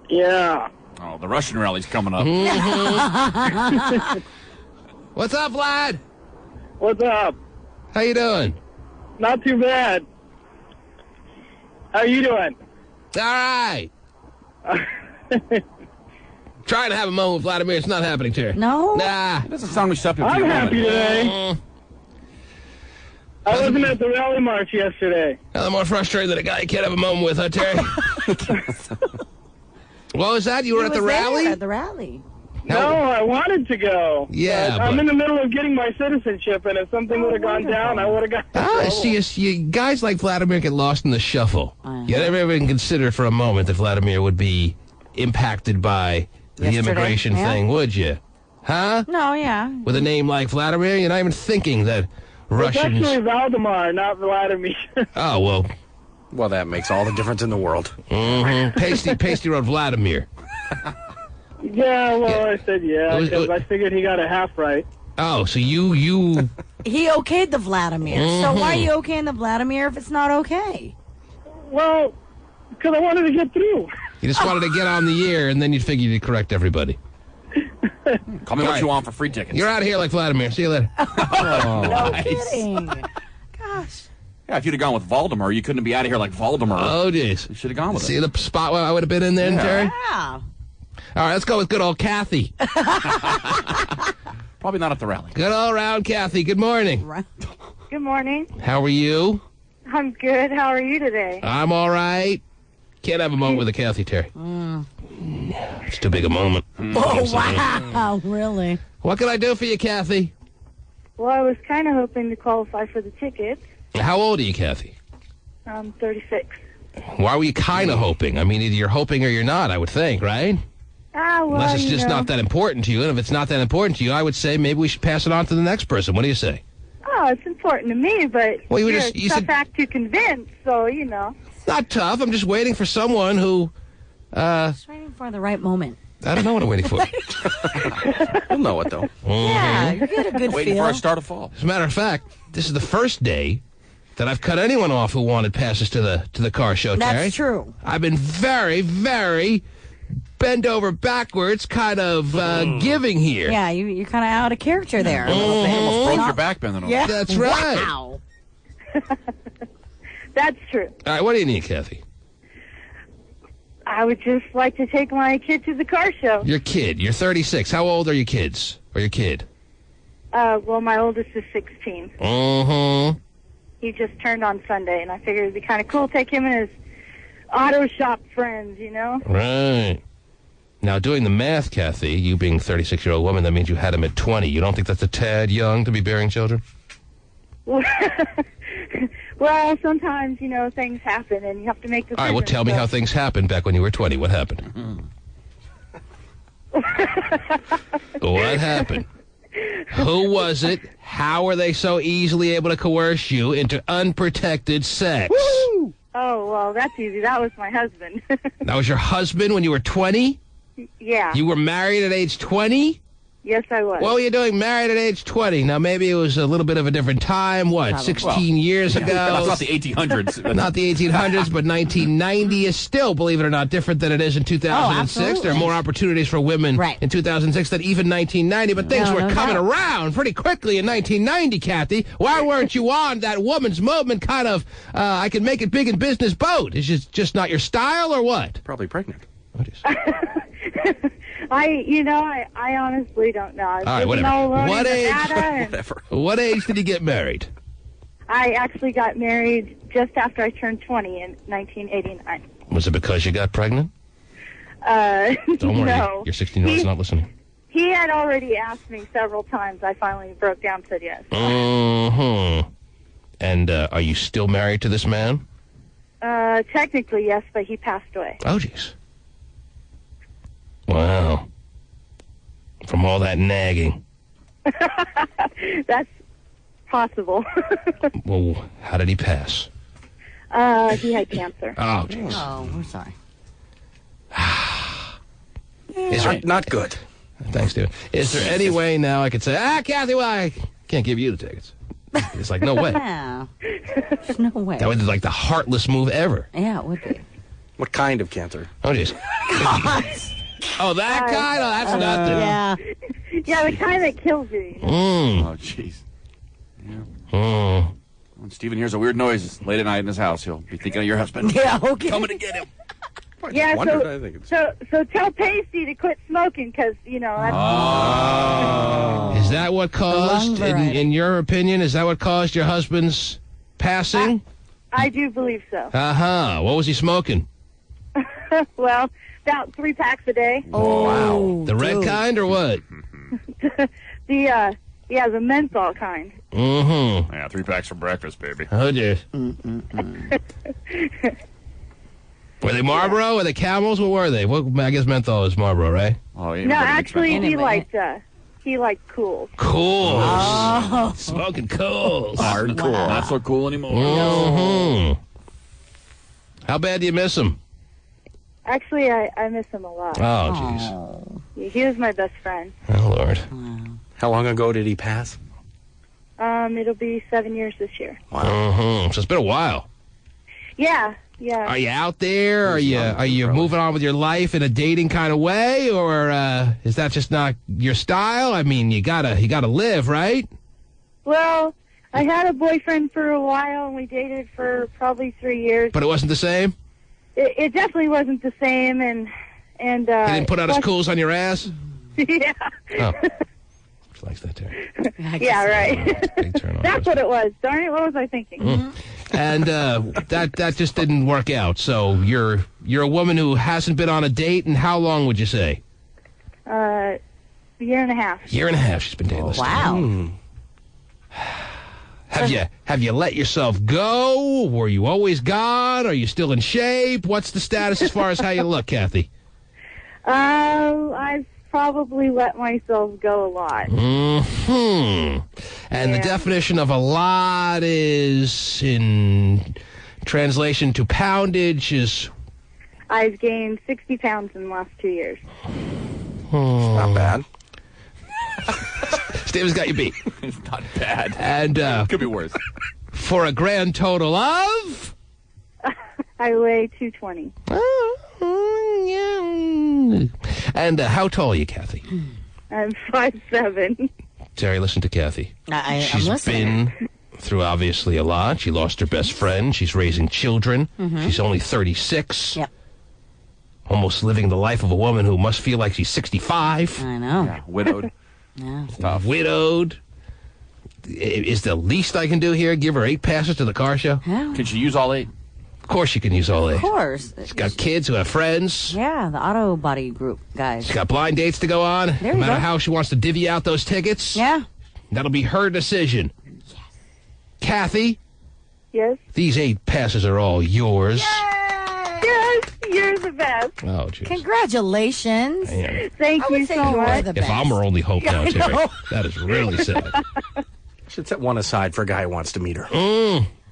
Yeah. Oh, the Russian rally's coming up. Mm-hmm. What's up, Vlad? What's up? How you doing? Not too bad. How are you doing? All right. Trying to have a moment with Vladimir. It's not happening, Terry. No? Nah. It doesn't sound receptive to I'm your happy moment. today. I wasn't at the rally march yesterday. Nothing more frustrating than a guy you can't have a moment with, huh, Terry? What was that? You were at the rally? At the rally. No, I wanted to go. Yeah, I'm but- in the middle of getting my citizenship, and if something would have gone down, I would have got... See, guys like Vladimir get lost in the shuffle. You never even consider for a moment that Vladimir would be impacted by the immigration thing, would you? Huh? No, yeah. With a name like Vladimir, you're not even thinking that Russians... It's actually Valdemar, not Vladimir. Oh, well... Well, that makes all the difference in the world. Mm-hmm. Pasty wrote Vladimir. Yeah, well, I said because I figured he got a half right. Oh, so you... He okayed the Vladimir. So why are you okaying the Vladimir if it's not okay? Well, because I wanted to get through. You just wanted to get on the air, and then you figured you'd correct everybody. Call me what you want for free tickets. You're out of here like Vladimir. See you later. No kidding. Gosh. Yeah, if you'd have gone with Voldemort, you couldn't be out of here like Voldemort. Oh, jeez. You should have gone with See it. the spot where I would have been in then, Terry? Yeah. All right, let's go with good old Kathy. Probably not at the rally. Good all around Kathy. Good morning. Good morning. How are you? I'm good. How are you today? I'm all right. Can't have a moment with a Kathy, Terry. It's too big a moment. Oh, wow. Really? What can I do for you, Kathy? Well, I was kind of hoping to qualify for the tickets. How old are you, Kathy? I'm 36. Why were you kind of hoping? I mean, either you're hoping or you're not, I would think, right? Well, Unless it's just not that important to you. And if it's not that important to you, I would say maybe we should pass it on to the next person. What do you say? Oh, it's important to me, but Well, you were you're just- you a tough said- act to convince, so, you know. It's not tough. I'm just waiting for someone who, Just waiting for the right moment. I don't know what I'm waiting for. You'll know it, though. Yeah, you get a good Waiting feel. for our start of fall. As a matter of fact, this is the first day that I've cut anyone off who wanted passes to the car show, Terry. That's true. I've been very, very bend over backwards kind of giving here. Yeah, you're kind of out of character there. You almost broke your back bending over. Yeah. That's right. Wow. That's true. All right, what do you need, Kathy? I would just like to take my kid to the car show. Your kid. You're 36. How old are your kids? Or your kid? Well, my oldest is 16. Mm-hmm. He just turned on Sunday, and I figured it'd be kind of cool to take him and his auto shop friends, you know? Right. Now, doing the math, Kathy, you being a 36-year-old woman, that means you had him at 20. You don't think that's a tad young to be bearing children? Well, sometimes, you know, things happen, and you have to make decisions. All right, well, tell me how things happened back when you were 20. What happened? What happened? Who was it? How were they so easily able to coerce you into unprotected sex? Oh, well, that's easy. That was my husband. That was your husband when you were 20? Yeah. You were married at age 20? Yes, I was. What were you doing married at age 20? Now, maybe it was a little bit of a different time. What, 16 years ago? That's not the 1800s. Not the 1800s, but 1990 is still, believe it or not, different than it is in 2006. There are more opportunities for women in 2006 than even 1990, but things were coming around pretty quickly in 1990, Kathy. Why weren't you on that woman's movement kind of, I can make it big in business boat? Is it just not your style or what? Probably pregnant. I honestly don't know. All right, whatever. What age? Whatever. What age did you get married? I actually got married just after I turned 20 in 1989. Was it because you got pregnant? Don't worry, no. your 16-year-old's not listening. He had already asked me several times. I finally broke down and said yes. Mm-hmm. And are you still married to this man? Technically, yes, but he passed away. Oh, jeez. Wow. From all that nagging. That's possible. Well, how did he pass? He had cancer. Oh, jeez. Oh, we're sorry. Is there, Not good. thanks, dude. Is there any way now I could say, Kathy, well, I can't give you the tickets? It's like, no way. Yeah. There's no way. That would be like the heartless move ever. Yeah, it would be. What kind of cancer? Oh, jeez. Oh, that kind? Oh, that's nothing. Yeah. Yeah, the kind that kills you. Oh, jeez. Yeah. When Stephen hears a weird noise late at night in his house, he'll be thinking of your husband. Yeah, okay. Coming to get him. Yeah, wondered, I think so tell Pasty to quit smoking because, you know, that's... Is that what caused, in your opinion, is that what caused your husband's passing? I do believe so. Uh-huh. What was he smoking? Well, about 3 packs a day. Oh, wow. The red kind or what? The menthol kind. Mm-hmm. Yeah, 3 packs for breakfast, baby. Oh, dear. Were they Marlboro? Were they Camels? What were they? What, I guess menthol is Marlboro, right? Oh, yeah. No, actually, he liked Cools. Cools. Oh. Smoking Cools. Hardcore. Wow. Not so cool anymore. Mm-hmm. How bad do you miss him? Actually, I miss him a lot. Oh, jeez. He was my best friend. Oh, Lord. How long ago did he pass? It'll be 7 years this year. Wow. Mm-hmm. So it's been a while. Yeah. Yeah. Are you out there? Are you moving on with your life in a dating kind of way, or is that just not your style? I mean, you gotta live, right? Well, I had a boyfriend for a while, and we dated for probably 3 years. But it wasn't the same? It definitely wasn't the same, and he didn't put out his cools on your ass? Yeah. Oh. She likes that term. Yeah, right. Big turn on. That's what it was. Darn it, what was I thinking? And that just didn't work out. So you're a woman who hasn't been on a date in how long would you say? A year and a half. Year and a half she's been dating. Wow. Have you let yourself go? Were you always gone? Are you still in shape? What's the status as far as how you look, Kathy? I've probably let myself go a lot. And the definition of a lot is, in translation to poundage, is... I've gained 60 pounds in the last 2 years. Not bad. Steven's got you beat. It's not bad. And could be worse. For a grand total of... I weigh 220. And how tall are you, Kathy? I'm 5'7". Terry, listen to Kathy. I'm She's listening. been through obviously a lot. She lost her best friend. She's raising children. She's only 36. Yep. Almost living the life of a woman who must feel like she's 65. I know. Yeah, widowed. Yeah. Tough. Widowed. Is the least I can do here give her 8 passes to the car show? Yeah. Can she use all 8? Of course you can use all 8. Of course. She's got kids who have friends. Yeah, the auto body group guys. She's got blind dates to go on. There no you matter go. how she wants to divvy out those tickets. Yeah. That'll be her decision. Yes. Kathy? Yes? These 8 passes are all yours. Yes, you're the best. Oh, jeez. Congratulations. Man. Thank you so much. If I'm her only hope now, I Terry, know. that is really sad. Should set one aside for a guy who wants to meet her.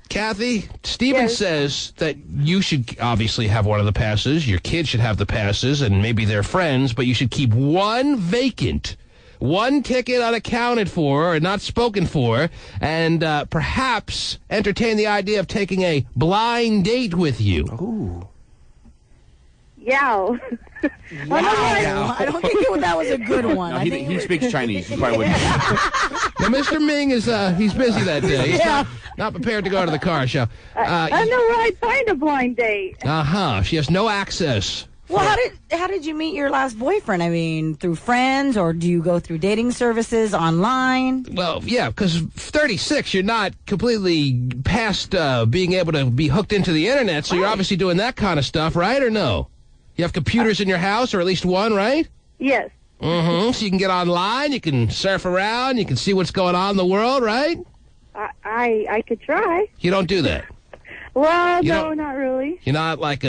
Kathy, Steven Yes. says that you should obviously have one of the passes. Your kids should have the passes, and maybe they're friends, but you should keep one vacant. One ticket unaccounted for or not spoken for, and perhaps entertain the idea of taking a blind date with you. Ooh. Yow. I don't think that was a good one. No, I think he speaks Chinese. He probably wouldn't. Now, Mr. Ming is he's busy that day. He's not prepared to go to the car show. I don't know where I'd find a blind date. She has no access. Well, how did you meet your last boyfriend? I mean, through friends, or do you go through dating services online? Well, yeah, because 36, you're not completely past being able to be hooked into the internet, so you're obviously doing that kind of stuff, right, or no? You have computers in your house, or at least one, right? Yes. So you can get online, you can surf around, you can see what's going on in the world, right? I could try. You don't do that. Well, You no, don't- not really. You're not like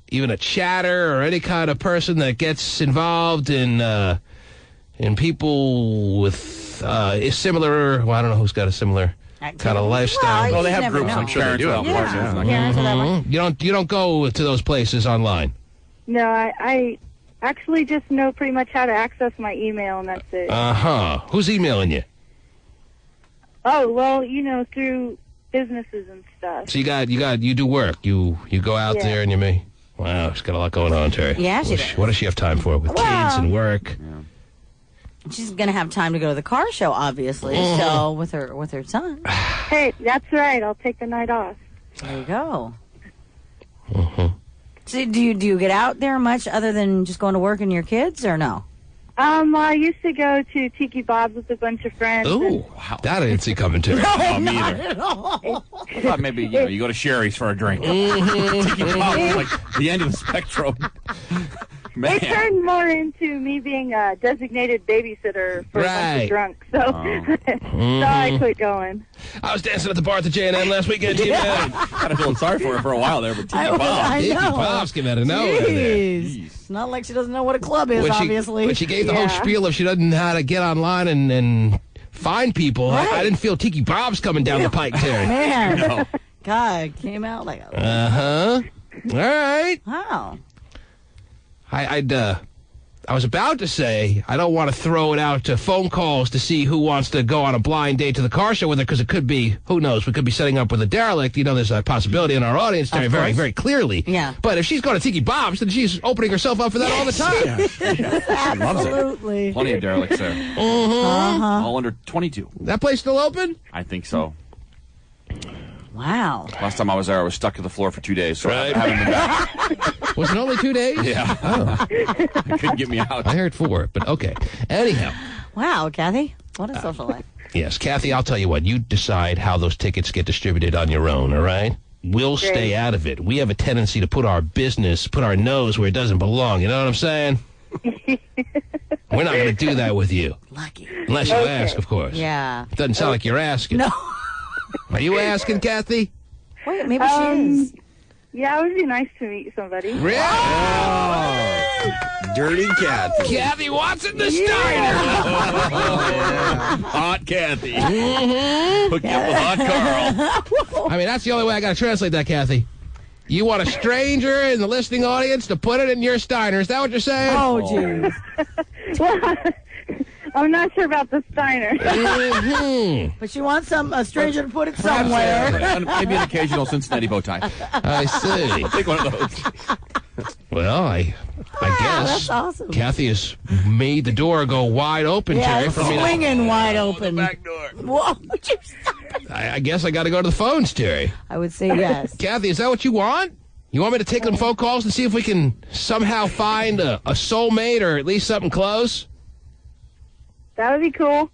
even a chatter or any kind of person that gets involved in people with similar. Well, I don't know who's got a similar kind of lifestyle. Well, they have groups. I'm sure they do have Yeah. parties. Parents or that way. You don't go to those places online. No, I actually just know pretty much how to access my email, and that's it. Who's emailing you? Oh, well, through businesses and stuff. So you do work. You go out Yeah. there and you may. Wow, she's got a lot going on, Terry. Yeah, she does. What does she have time for with kids and work? She's gonna have time to go to the car show, obviously. So with her son. Hey, that's right. I'll take the night off. There you go. So do you get out there much other than just going to work and your kids, or no? I used to go to Tiki Bob's with a bunch of friends. Oh, wow. That I didn't see coming, Terry. Oh, me Not either. at all. I thought maybe you go to Sherry's for a drink. Tiki Bob is like the end of the spectrum. Man. It turned more into me being a designated babysitter for a bunch Right. of drunks, so so I quit going. I was dancing at the bar at the J&M last weekend. Kind of feeling sorry for her for a while there, but Tiki Bob. I Tiki know. Bob's came out of nowhere there. Jeez. It's not like she doesn't know what a club is, obviously. When she gave the whole spiel of she doesn't know how to get online and find people, Right. I didn't feel Tiki Bob's coming down the pike, Terry. Man, No. God, came out like a... All right. Wow. I'd I was about to say I don't want to throw it out to phone calls to see who wants to go on a blind date to the car show with her, because it could be, who knows, we could be setting up with a derelict. You know, there's a possibility in our audience, Terry, very, very clearly. Yeah. But if she's going to Tiki Bob's, then she's opening herself up for that all the time. Absolutely. Plenty of derelicts there. All under 22. That place still open? I think so. Wow. Last time I was there, I was stuck to the floor for 2 days, so Right. I haven't been back. Was it only 2 days? Yeah. Oh. They couldn't get me out. I heard 4, but okay. Anyhow. Wow, Kathy. What a social life. Yes, Kathy, I'll tell you what. You decide how those tickets get distributed on your own, all right? We'll stay out of it. We have a tendency to put our nose where it doesn't belong. You know what I'm saying? We're not going to do that with you. Lucky. Unless you ask, of course. Yeah. It doesn't sound like you're asking. No. Are you asking, Kathy? Wait, maybe she is. Yeah, it would be nice to meet somebody. Really? Dirty Kathy. Kathy Watson, the Steiner. Hot Kathy. Hook you up with Hot Carl. I mean, that's the only way I got to translate that, Kathy. You want a stranger in the listening audience to put it in your Steiner. Is that what you're saying? Oh, jeez. Well, I'm not sure about the Steiner. But she wants a stranger to put it somewhere. Maybe an occasional Cincinnati bow tie. I see. I'll take one of those. Well, I guess That's awesome. Kathy has made the door go wide open, Yeah, Terry. it's For me to- swinging wide open. Back door. Whoa, would you stop it? I guess I got to go to the phones, Terry. I would say yes. Kathy, is that what you want? You want me to take some phone calls and see if we can somehow find a soulmate or at least something close? That would be cool.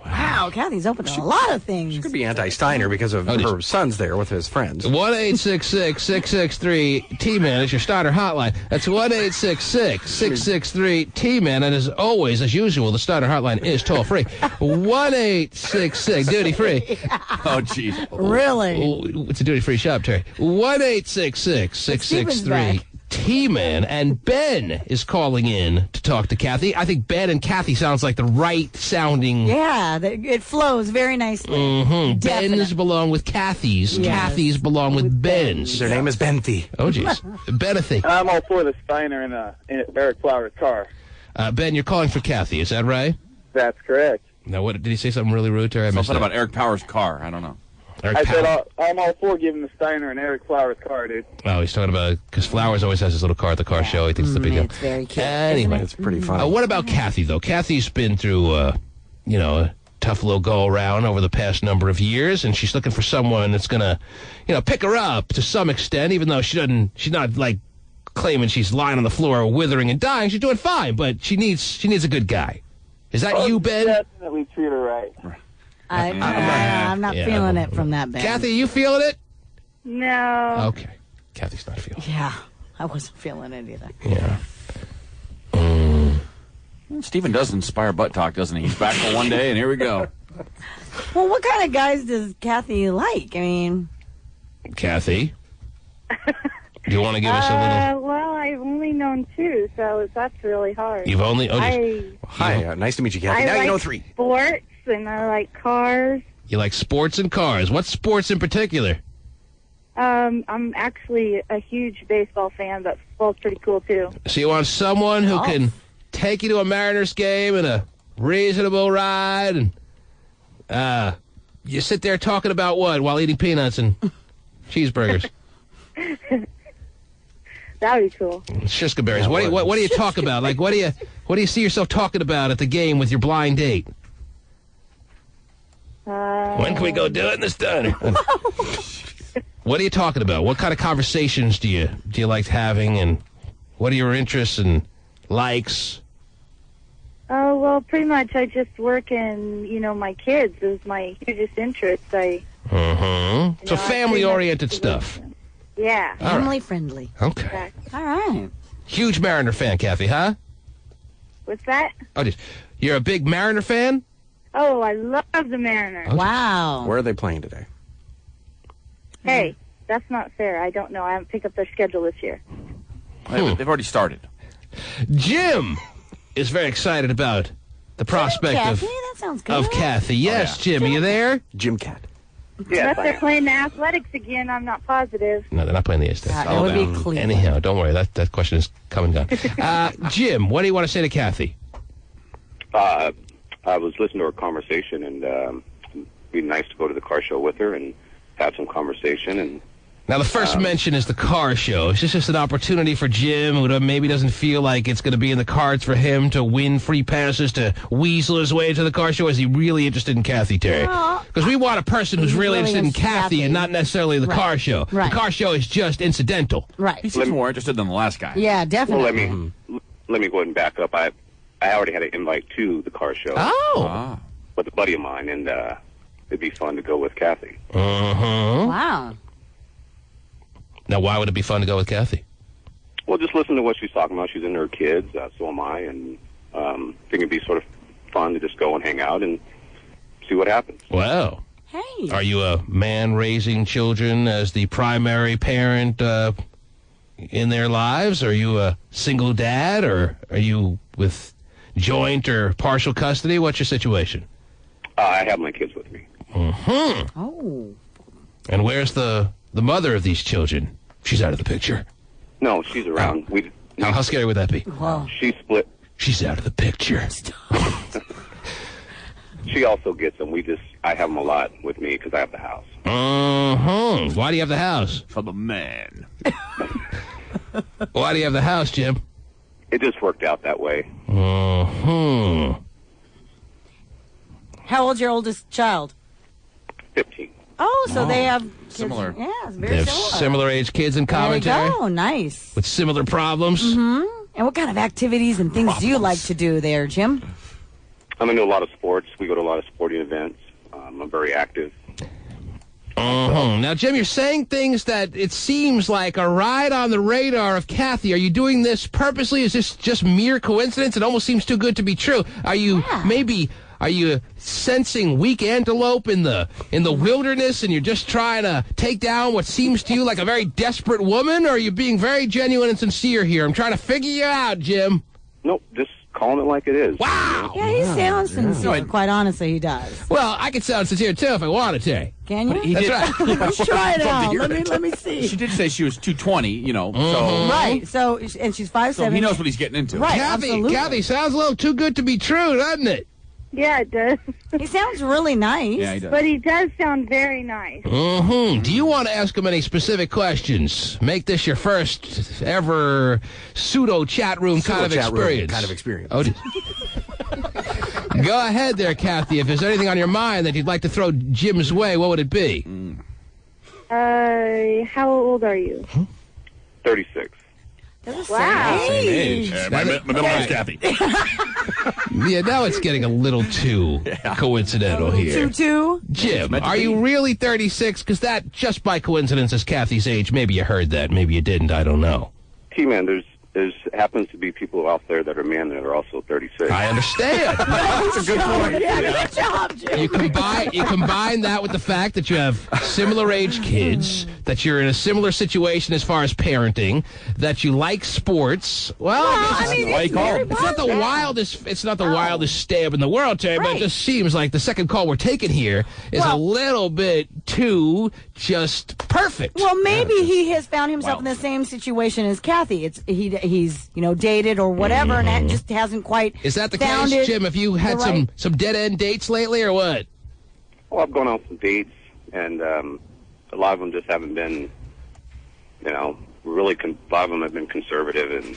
Wow, Kathy's open to a lot of things. She could be anti-Steiner because of her son's there with his friends. 1-866-663-T-Man is your Steiner hotline. That's 1-866-663-T-Man. And as always, as usual, the Steiner hotline is toll-free. 1-866, duty-free. Oh, jeez. Really? It's a duty-free shop, Terry. 1-866-663-T-Man. And Ben is calling in to talk to Kathy. I think Ben and Kathy sounds like the right sounding. Yeah, it flows very nicely. Mm-hmm. Definite. Ben's belong with Kathy's. Yes. Kathy's belong with Ben's. Their name is Benthy. Oh, jeez. Benathy. I'm all for the Steiner in Eric Flowers' car. Ben, you're calling for Kathy. Is that right? That's correct. Now, what did he say? Something really rude, Terry? I missed Something that. about Eric Power's car. I don't know. I said I'm all for giving the Steiner in Eric Flowers' car, dude. Oh, he's talking about, because Flowers always has his little car at the car show. He thinks it's a big deal. It's very cute. Anyway, It's pretty funny. what about Kathy, though? Kathy's been through, a tough little go-around over the past number of years, and she's looking for someone that's going to, pick her up to some extent, even though she's not, like, claiming she's lying on the floor withering and dying. She's doing fine, but she needs a good guy. Is that you, Ben? Definitely treat her right. I'm not feeling it from that, Ben. Kathy, you feeling it? No. Okay. Kathy's not feeling it. Yeah, I wasn't feeling it either. Yeah. Steven does inspire butt talk, doesn't he? He's back for one day, and here we go. Well, what kind of guys does Kathy like? I mean... Kathy? Do you want to give us a little... Well, I've only known two, so that's really hard. You've only... Hi, nice to meet you, Kathy. Now you know three. Sports, and I like cars. You like sports and cars. What sports in particular? I'm actually a huge baseball fan, but football's pretty cool, too. So you want someone who can take you to a Mariners game in a reasonable ride, and you sit there talking about what while eating peanuts and cheeseburgers? That would be cool. Shiska berries. What do you talk about? Like, what do you see yourself talking about at the game with your blind date? When can we go do it in this diner? What are you talking about? What kind of conversations do you like having, and what are your interests and likes? Oh, well, pretty much I just work in, my kids is my hugest interest. So family-oriented stuff. Yeah. Family-friendly. Okay. All right. Huge Mariner fan, Kathy, huh? What's that? Oh, you're a big Mariner fan? Oh, I love the Mariners. Okay. Wow. Where are they playing today? Hey, that's not fair. I don't know. I haven't picked up their schedule this year. They've already started. Jim is very excited about the prospect Kathy, that sounds good. of Kathy. Yes, Jim, are you there? Jim Cat. Unless they're playing the Athletics again, I'm not positive. No, they're not playing the Aztecs. That would be Cleveland. Anyhow, don't worry. That question is come and gone. Jim, what do you want to say to Kathy? I was listening to her conversation, and it'd be nice to go to the car show with her and have some conversation. And now, the first mention is the car show. Is this just an opportunity for Jim, who maybe doesn't feel like it's going to be in the cards for him to win free passes to weasel his way to the car show? Is he really interested in Kathy, Terry? Because we want a person who's really interested in Kathy and not necessarily the car show. Right. The car show is just incidental. Right. He seems more interested than the last guy. Yeah, definitely. Well, let me go ahead and back up. I already had an invite to the car show. Oh. With a buddy of mine, and it'd be fun to go with Kathy. Wow. Now, why would it be fun to go with Kathy? Well, just listen to what she's talking about. She's into her kids, so am I, and I think it'd be sort of fun to just go and hang out and see what happens. Wow. Hey. Are you a man raising children as the primary parent in their lives? Are you a single dad, or are you with joint or partial custody? What's your situation? I have my kids with me. Oh. And where's the mother of these children? She's out of the picture. No, she's around. How scary would that be? Wow. She split. She's out of the picture. She also gets them. I have them a lot with me because I have the house. Why do you have the house? For the man. Why do you have the house, Jim? It just worked out that way. How old's your oldest child? 15. Oh, so they have kids. Similar. Yeah, it's They very have similar. similar age kids in common, There you Terry? go. Nice. With similar problems? And what kind of activities and things do you like to do there, Jim? I'm into a lot of sports. We go to a lot of sporting events. I'm very active. Now, Jim, you're saying things that it seems like are right on the radar of Kathy. Are you doing this purposely? Is this just mere coincidence? It almost seems too good to be true. Are you Are you sensing weak antelope in the wilderness, and you're just trying to take down what seems to you like a very desperate woman? Or are you being very genuine and sincere here? I'm trying to figure you out, Jim. Nope, just calling it like it is. Wow. Yeah, he sounds sincere. Quite honestly, he does. Well, I could sound sincere too if I wanted to. Can you? That's right. Let's try it out. hear Let me see. She did say she was 220, so... Right. So, and she's 5'7". So he knows what he's getting into. Right. Absolutely. Kathy, sounds a little too good to be true, doesn't it? Yeah, it does. He sounds really nice. Yeah, he does. But he does sound very nice. Do you want to ask him any specific questions? Make this your first ever pseudo chat room kind of experience. Oh, go ahead there, Kathy. If there's anything on your mind that you'd like to throw Jim's way, what would it be? How old are you? 36. Wow. Same age. My middle name's Kathy. Yeah, now it's getting a little too coincidental here. Jim, are you really 36? Because that, just by coincidence, is Kathy's age. Maybe you heard that. Maybe you didn't. I don't know. T-Man, there's happens to be people out there that are men that are also 36. I understand. That's a good point. Yeah, good job, Jim. You combine that with the fact that you have similar age kids, that you're in a similar situation as far as parenting, that you like sports. Well, it's not the wildest. It's not the wildest stab in the world, Terry. But it just seems like the second call we're taking here is a little bit too just perfect. Well, maybe he has found himself in the same situation as Kathy. He's dated or whatever, and that just hasn't quite. Is that the found case, it Jim? Have you had some dead end dates lately, or what? Well, I've gone on some dates, and a lot of them just haven't been, really. A lot of them have been conservative and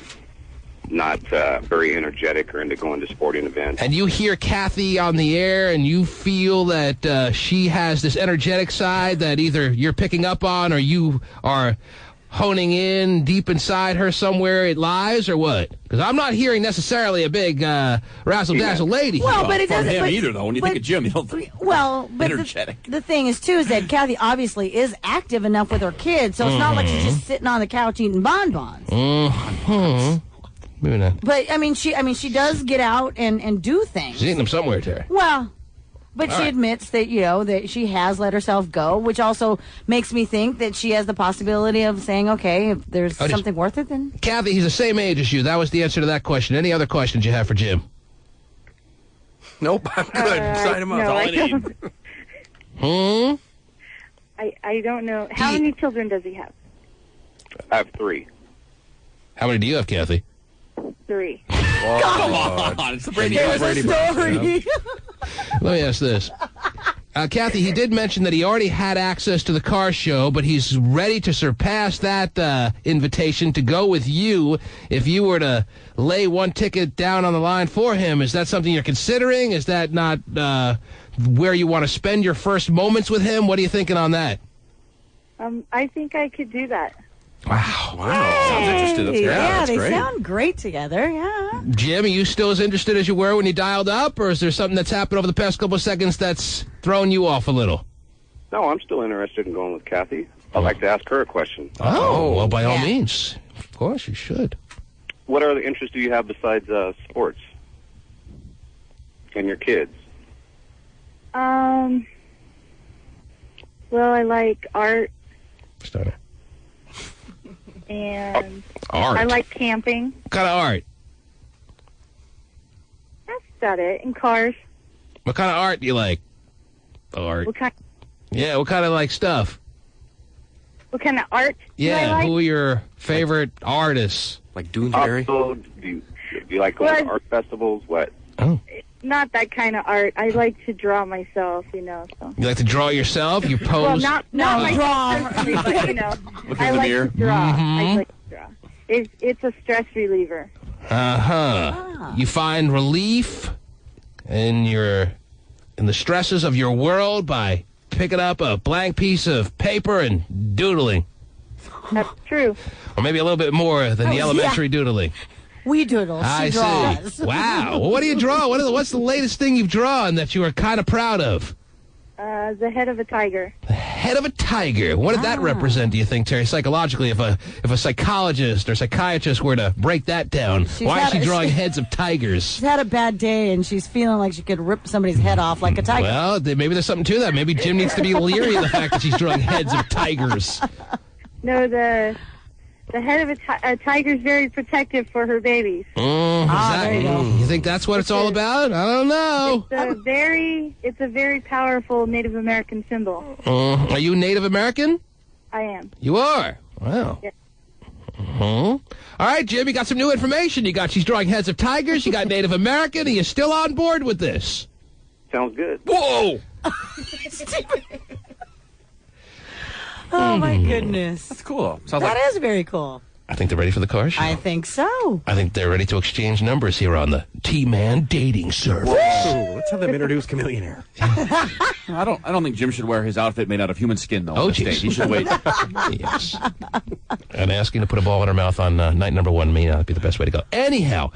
not very energetic or into going to sporting events. And you hear Kathy on the air, and you feel that she has this energetic side that either you're picking up on or you are honing in deep inside her somewhere it lies, or what? Because I'm not hearing necessarily a big razzle-dazzle lady. Well, but it doesn't. him either, though. When you think of Jim, you don't think but energetic. The thing is, too, is that Kathy obviously is active enough with her kids, so it's not like she's just sitting on the couch eating bonbons. Maybe not. But she does get out and do things. She's eating them somewhere, Terry. Well, but she admits that that she has let herself go, which also makes me think that she has the possibility of saying, okay, if there's something worth it, then. Kathy, he's the same age as you. That was the answer to that question. Any other questions you have for Jim? Nope, I'm good. Sign him up. No, All I I need. I don't know. How many children does he have? I have 3. How many do you have, Kathy? 3. Come on. It's the Brady story. Let me ask this. Kathy, he did mention that he already had access to the car show, but he's ready to surpass that invitation to go with you if you were to lay one ticket down on the line for him. Is that something you're considering? Is that not where you want to spend your first moments with him? What are you thinking on that? I think I could do that. Wow. Sounds interesting. That's great. They sound great together, yeah. Jim, are you still as interested as you were when you dialed up, or is there something that's happened over the past couple of seconds that's thrown you off a little? No, I'm still interested in going with Kathy. I'd like to ask her a question. Oh, well, by all means. Of course, you should. What other interests do you have besides sports and your kids? Well, I like art. Starter. And Art? I like camping. What kind of art? That's about it. And cars. What kind of art do you like? Art. What kind of stuff? What kind of art do I Yeah, like? who are your favorite artists? Like Doonesbury? Also, do you like going to art festivals? What? Oh. Not that kind of art. I like to draw myself, So. You like to draw yourself? You pose? Well, not myself, personally, but Look I in the like mirror. to draw. Mm-hmm. I like to draw. It's a stress reliever. Uh-huh. You find relief in the stresses of your world by picking up a blank piece of paper and doodling. That's true. Or maybe a little bit more than the elementary doodling. We doodle. She draws. See. Wow. Well, what do you draw? What's the latest thing you've drawn that you are kind of proud of? The head of a tiger. The head of a tiger. What did that represent, do you think, Terry, psychologically, if a psychologist or psychiatrist were to break that down? Why is she drawing heads of tigers? She's had a bad day, and she's feeling like she could rip somebody's head off like a tiger. Well, maybe there's something to that. Maybe Jim needs to be leery of the fact that she's drawing heads of tigers. No, the head of a tiger's very protective for her babies. There you go. You think that's what it's all about? I don't know. It's a very powerful Native American symbol. Are you Native American? I am. You are? Wow. Yes. All right, Jim, you got some new information. She's drawing heads of tigers. You got Native American. Are you still on board with this? Sounds good. Whoa! Oh, my goodness. That's cool. That is very cool. I think they're ready for the car show. I think so. I think they're ready to exchange numbers here on the T-Man dating service. Whoa, let's have them introduce Chameleonaire. I don't think Jim should wear his outfit made out of human skin, though. Oh, on the jeez. stage. He should wait. Yes. And asking to put a ball in her mouth on night number 1 may not be the best way to go. Anyhow,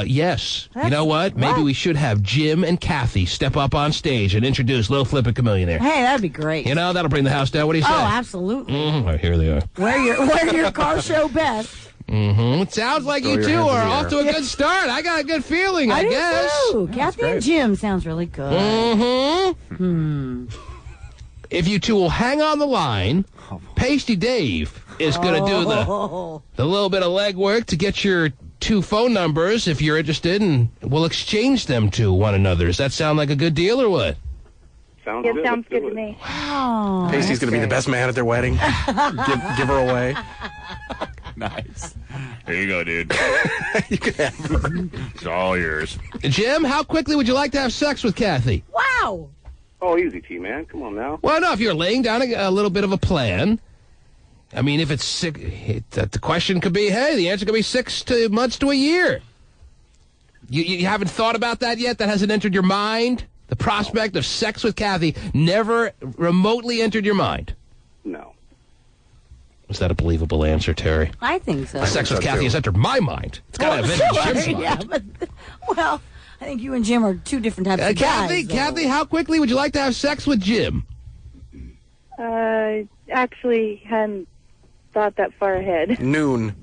yes. You know what? Maybe we should have Jim and Kathy step up on stage and introduce Lil Flippin' Chameleonaire. Hey, that'd be great. That'll bring the house down. What do you say? Oh, absolutely. All right, here they are. Wear your car show best. It sounds like you two are off to a good start. I got a good feeling, I guess. Do too. Kathy and Jim sounds really good. If you two will hang on the line, Pasty Dave is going to do the little bit of legwork to get your 2 phone numbers if you're interested, and we'll exchange them to one another. Does that sound like a good deal or what? Sounds good. Sounds good to me. Oh, Pasty's going to be the best man at their wedding. give her away. Nice. Here you go, dude. You can have her. It's all yours. Jim, how quickly would you like to have sex with Kathy? Wow. Oh, easy, T-Man. Come on now. Well, no, if you're laying down a little bit of a plan. I mean, if it's the question could be, hey, the answer could be 6 months to a year. You haven't thought about that yet? That hasn't entered your mind? The prospect of sex with Kathy never remotely entered your mind? No. Is that a believable answer, Terry? I think so. Sex with Kathy has entered my mind. It's got to have entered Jim's mind. Yeah, but, well, I think you and Jim are 2 different types of guys. Kathy, how quickly would you like to have sex with Jim? Actually, hadn't thought that far ahead. Noon.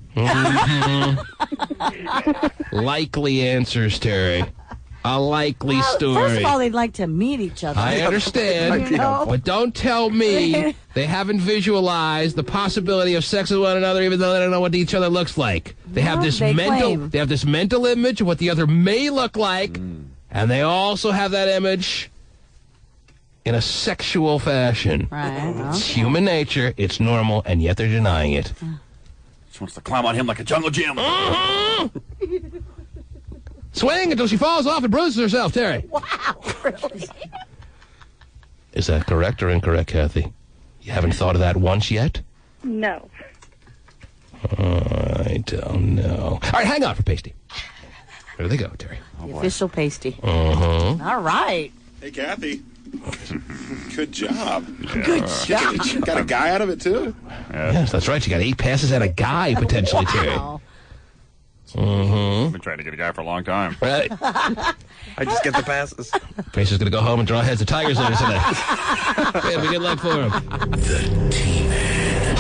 Likely answers, Terry. A likely story. First of all, they'd like to meet each other. I understand, but don't tell me they haven't visualized the possibility of sex with one another, even though they don't know what each other looks like. They have this mental image of what the other may look like, and they also have that image in a sexual fashion. Right. It's human nature, it's normal, and yet they're denying it. She wants to climb on him like a jungle gym. Swing until she falls off and bruises herself, Terry. Wow, really? Is that correct or incorrect, Kathy? You haven't thought of that once yet? No. I don't know. All right, hang on for Pasty. There they go, Terry. The official Pasty. Uh-huh. All right. Hey, Kathy. Good job. Good job. You got a guy out of it, too? Yes, that's right. You got 8 passes and a guy, potentially, Terry. Wow. I've been trying to get a guy for a long time. Right. I just get the passes. Pace is going to go home and draw heads of tigers later tonight. Man, we good luck for him. The T-Man.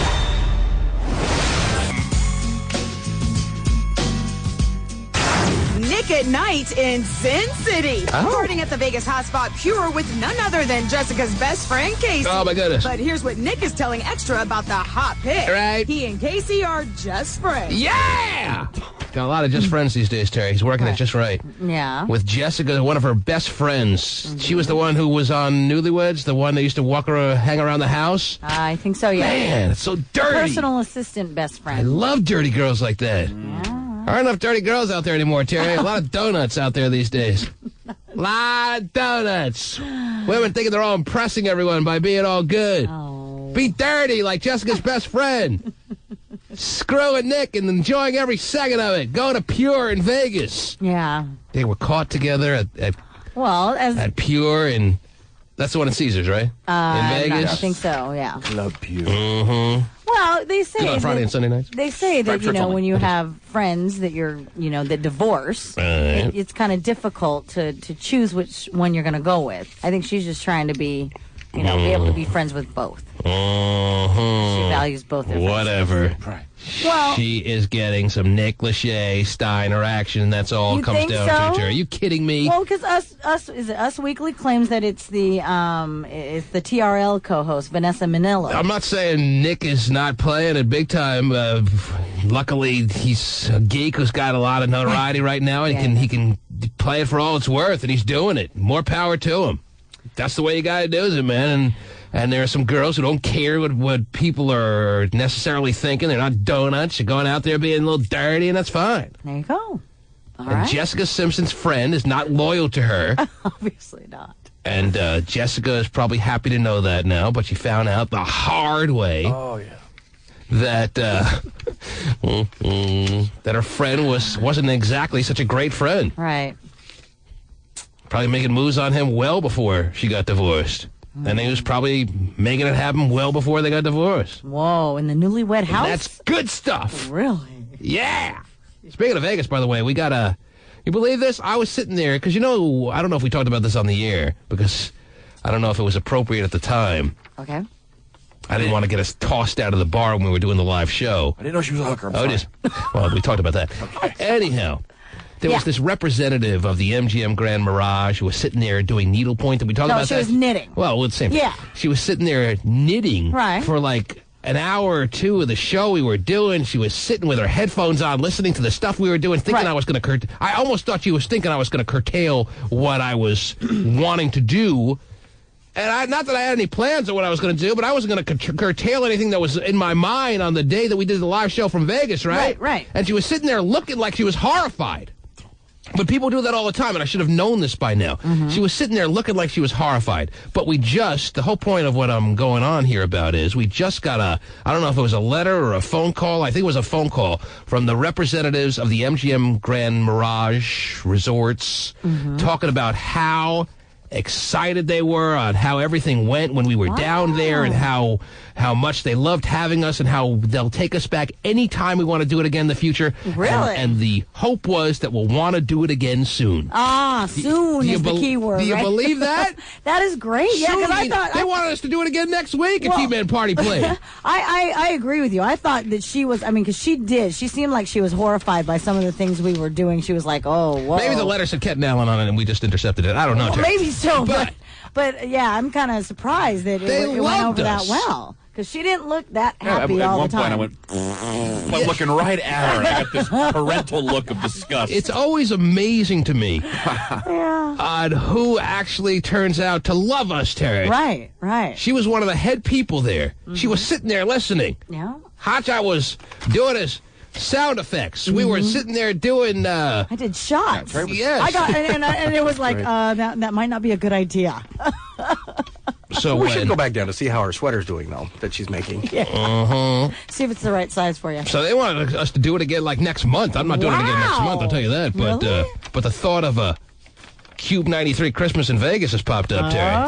Nick at Night in Sin City. Partying at the Vegas hotspot Pure with none other than Jessica's best friend, Casey. Oh, my goodness. But here's what Nick is telling Extra about the hot pick. Right. He and Casey are just friends. Yeah! Got a lot of just friends these days, Terry. He's working it just right. Yeah. With Jessica, one of her best friends. She was the one who was on Newlyweds, the one that used to hang around the house. I think so, yeah. Man, it's so dirty. Personal assistant best I friend. love dirty girls like that. There aren't enough dirty girls out there anymore, Terry. A lot of donuts out there these days. A lot of donuts. Women thinking they're all impressing everyone by being all good. Oh. Be dirty like Jessica's best friend. Screwing Nick and enjoying every second of it. Going to Pure in Vegas. Yeah. They were caught together at Pure, and that's the one in Caesars, right? In Vegas. I think so, yeah. Love Pure. Mm-hmm. Well, they say On Friday and Sunday nights. They say that, Right, when you have friends that that divorce, Right. it's kind of difficult to choose which one you're going to go with. I think she's just trying to be, be able to be friends with both. She values both their Whatever. Right. Well, She is getting some Nick Lachey Steiner action. That's all You it comes think down so? to, Terry. Are you kidding me? Well, because Us Weekly claims that it's the TRL co-host Vanessa Manillo. I'm not saying Nick is not playing it big time. Luckily, he's a geek who's got a lot of notoriety right now, and he can play it for all it's worth, and he's doing it. More power to him. That's the way you got to do it, man. And there are some girls who don't care what people are necessarily thinking. They're not donuts. They're going out there being a little dirty, and that's fine. There you go. All And right. Jessica Simpson's friend is not loyal to her. Obviously not. And Jessica is probably happy to know that now, but she found out the hard way. Oh, yeah. That that her friend wasn't exactly such a great friend. Right. Probably making moves on him well before she got divorced. And he was probably making it happen well before they got divorced. Whoa, in the newlywed house? That's good stuff. Really? Yeah. Speaking of Vegas, by the way, we got you believe this? I was sitting there, because I don't know if we talked about this on the air, because I don't know if it was appropriate at the time. Okay. I didn't want to get us tossed out of the bar when we were doing the live show. I didn't know she was a hooker. Well, we talked about that. Anyhow, there was this representative of the MGM Grand Mirage who was sitting there doing needlepoint. Did we talk about that? No, she was knitting. Well, it's the same. Yeah. She was sitting there knitting for like an hour or two of the show we were doing. She was sitting with her headphones on, listening to the stuff we were doing, thinking I was going to I almost thought she was thinking I was going to curtail what I was wanting to do. And not that I had any plans of what I was going to do, but I wasn't going to curtail anything that was in my mind on the day that we did the live show from Vegas, right? Right. And she was sitting there looking like she was horrified. But people do that all the time, and I should have known this by now. She was sitting there looking like she was horrified. But the whole point of what I'm going on here about is we just got I don't know if it was a letter or a phone call. I think it was a phone call from the representatives of the MGM Grand Mirage Resorts talking about how excited they were on how everything went when we were down there, and how much they loved having us, and how they'll take us back anytime we want to do it again in the future. Really? And the hope was that we'll want to do it again soon. Soon is the key word. Do you believe that? That is great. Yeah, because I thought they wanted us to do it again next week if T-Man Party played. I agree with you. I thought that she was, because she seemed like she was horrified by some of the things we were doing. She was like, oh, whoa. Maybe the letter said Ken Allen on it and we just intercepted it. I don't know, Terry. Maybe so, but yeah, I'm kind of surprised that it went over that well. Because she didn't look that happy all the time. At one point, I went looking right at her, and I got this parental look of disgust. It's always amazing to me on who actually turns out to love us, Terry. Right. She was one of the head people there. She was sitting there listening. Yeah. Hotshot was doing his sound effects. We were sitting there doing... I did shots. Yes. I got, and it was like, that might not be a good idea. So we should go back down to see how her sweater's doing, though, that she's making. Yeah. See if it's the right size for you. So they wanted us to do it again like next month. I'm not doing it again next month, I'll tell you that. But Really? but the thought of a Cube 93 Christmas in Vegas has popped up, Terry.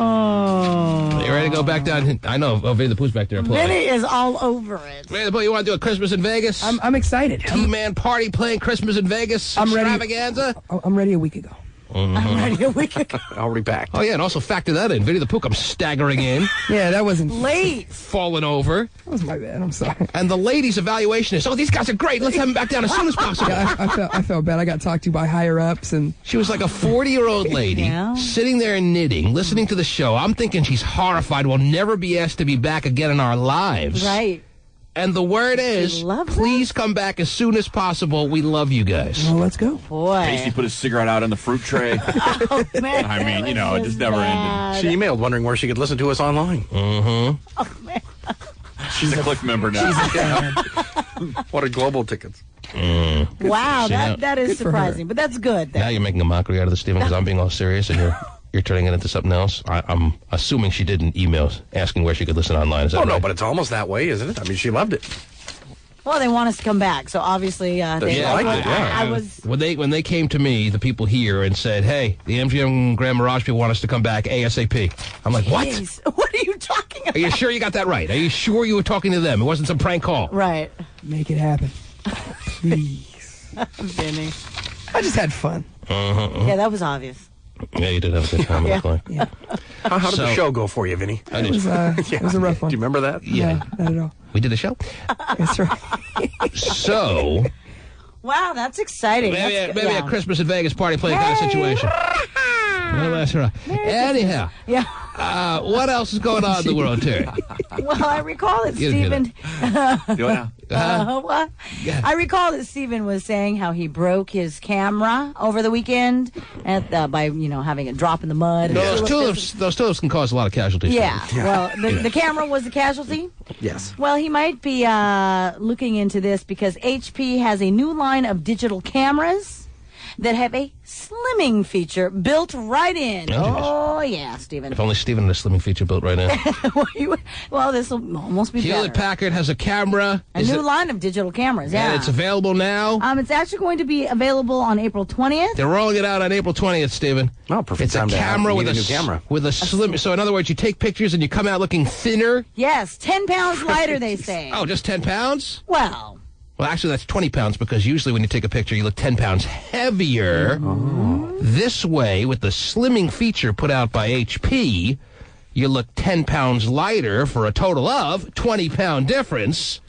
Oh. You ready to go back down? I know. Oh, Vinny the Pooh's back there applauding. Vinny is all over it. Vinny the Pooh, you want to do a Christmas in Vegas? I'm excited. T-Man party playing Christmas in Vegas? I'm ready. Extravaganza? I'm ready a week ago. I'm ready a week ago. Already back. Oh, yeah, and also factor that in. Vinny the Pooh comes staggering in. Yeah, that wasn't... Late. Falling over. That was my bad. I'm sorry. And the lady's evaluation is, these guys are great. Let's have them back down as soon as possible. Yeah, I felt bad. I got talked to by higher-ups, and... She was like a 40-year-old lady sitting there knitting, listening to the show. I'm thinking she's horrified. We'll never be asked to be back again in our lives. Right. And the word is, please come back as soon as possible. We love you guys. Well, let's go. Boy. Casey put his cigarette out in the fruit tray. Oh, man. I mean, it just never ended. She emailed wondering where she could listen to us online. Oh, man. She's a Click member now. What are global tickets? Wow, that is Good for surprising, but that's good. Now you're making a mockery out of this, Stephen, because I'm being all serious, and you're turning it into something else. I'm assuming she didn't email asking where she could listen online. Is that right? No, but it's almost that way, isn't it? I mean, she loved it. Well, they want us to come back, so obviously they liked it. Yeah. I was when they came to me, the people here, and said, "Hey, the MGM Grand Mirage people want us to come back ASAP." I'm like, "What? Jeez, what are you talking about? Are you sure you got that right? Are you sure you were talking to them? It wasn't some prank call?" Right. Make it happen. Please. Vinny. I just had fun. Yeah, that was obvious. Yeah, you did have a good time. Yeah. How did the show go for you, Vinny? It was a rough one. Do you remember that? Yeah. No, not at all. We did the show. That's right. So Wow, that's exciting. maybe a Christmas in Vegas party playing kind of situation. Well, that's right. Anyhow, what else is going on in the world, Terry? Well, I recall that Stephen. What? I recall that Stephen was saying how he broke his camera over the weekend by having it drop in the mud. Those tulips can cause a lot of casualties. Yeah. Well, the camera was the casualty. Yes. Well, he might be looking into this because HP has a new line of digital cameras that have a slimming feature built right in. Oh yeah, Stephen. If only Stephen had a slimming feature built right in. Well, this will almost be Hewlett better. Packard has a camera. A new line of digital cameras, And it's available now? It's actually going to be available on April 20th. They're rolling it out on April 20th, Stephen. Oh, perfect. It's a time to camera with need a new camera. with a slim. So in other words, you take pictures and you come out looking thinner. Yes, 10 pounds lighter, they say. Oh, just 10 pounds? Well, actually, that's 20 pounds because usually when you take a picture, you look 10 pounds heavier. Oh. This way, with the slimming feature put out by HP, you look 10 pounds lighter for a total of 20-pound difference.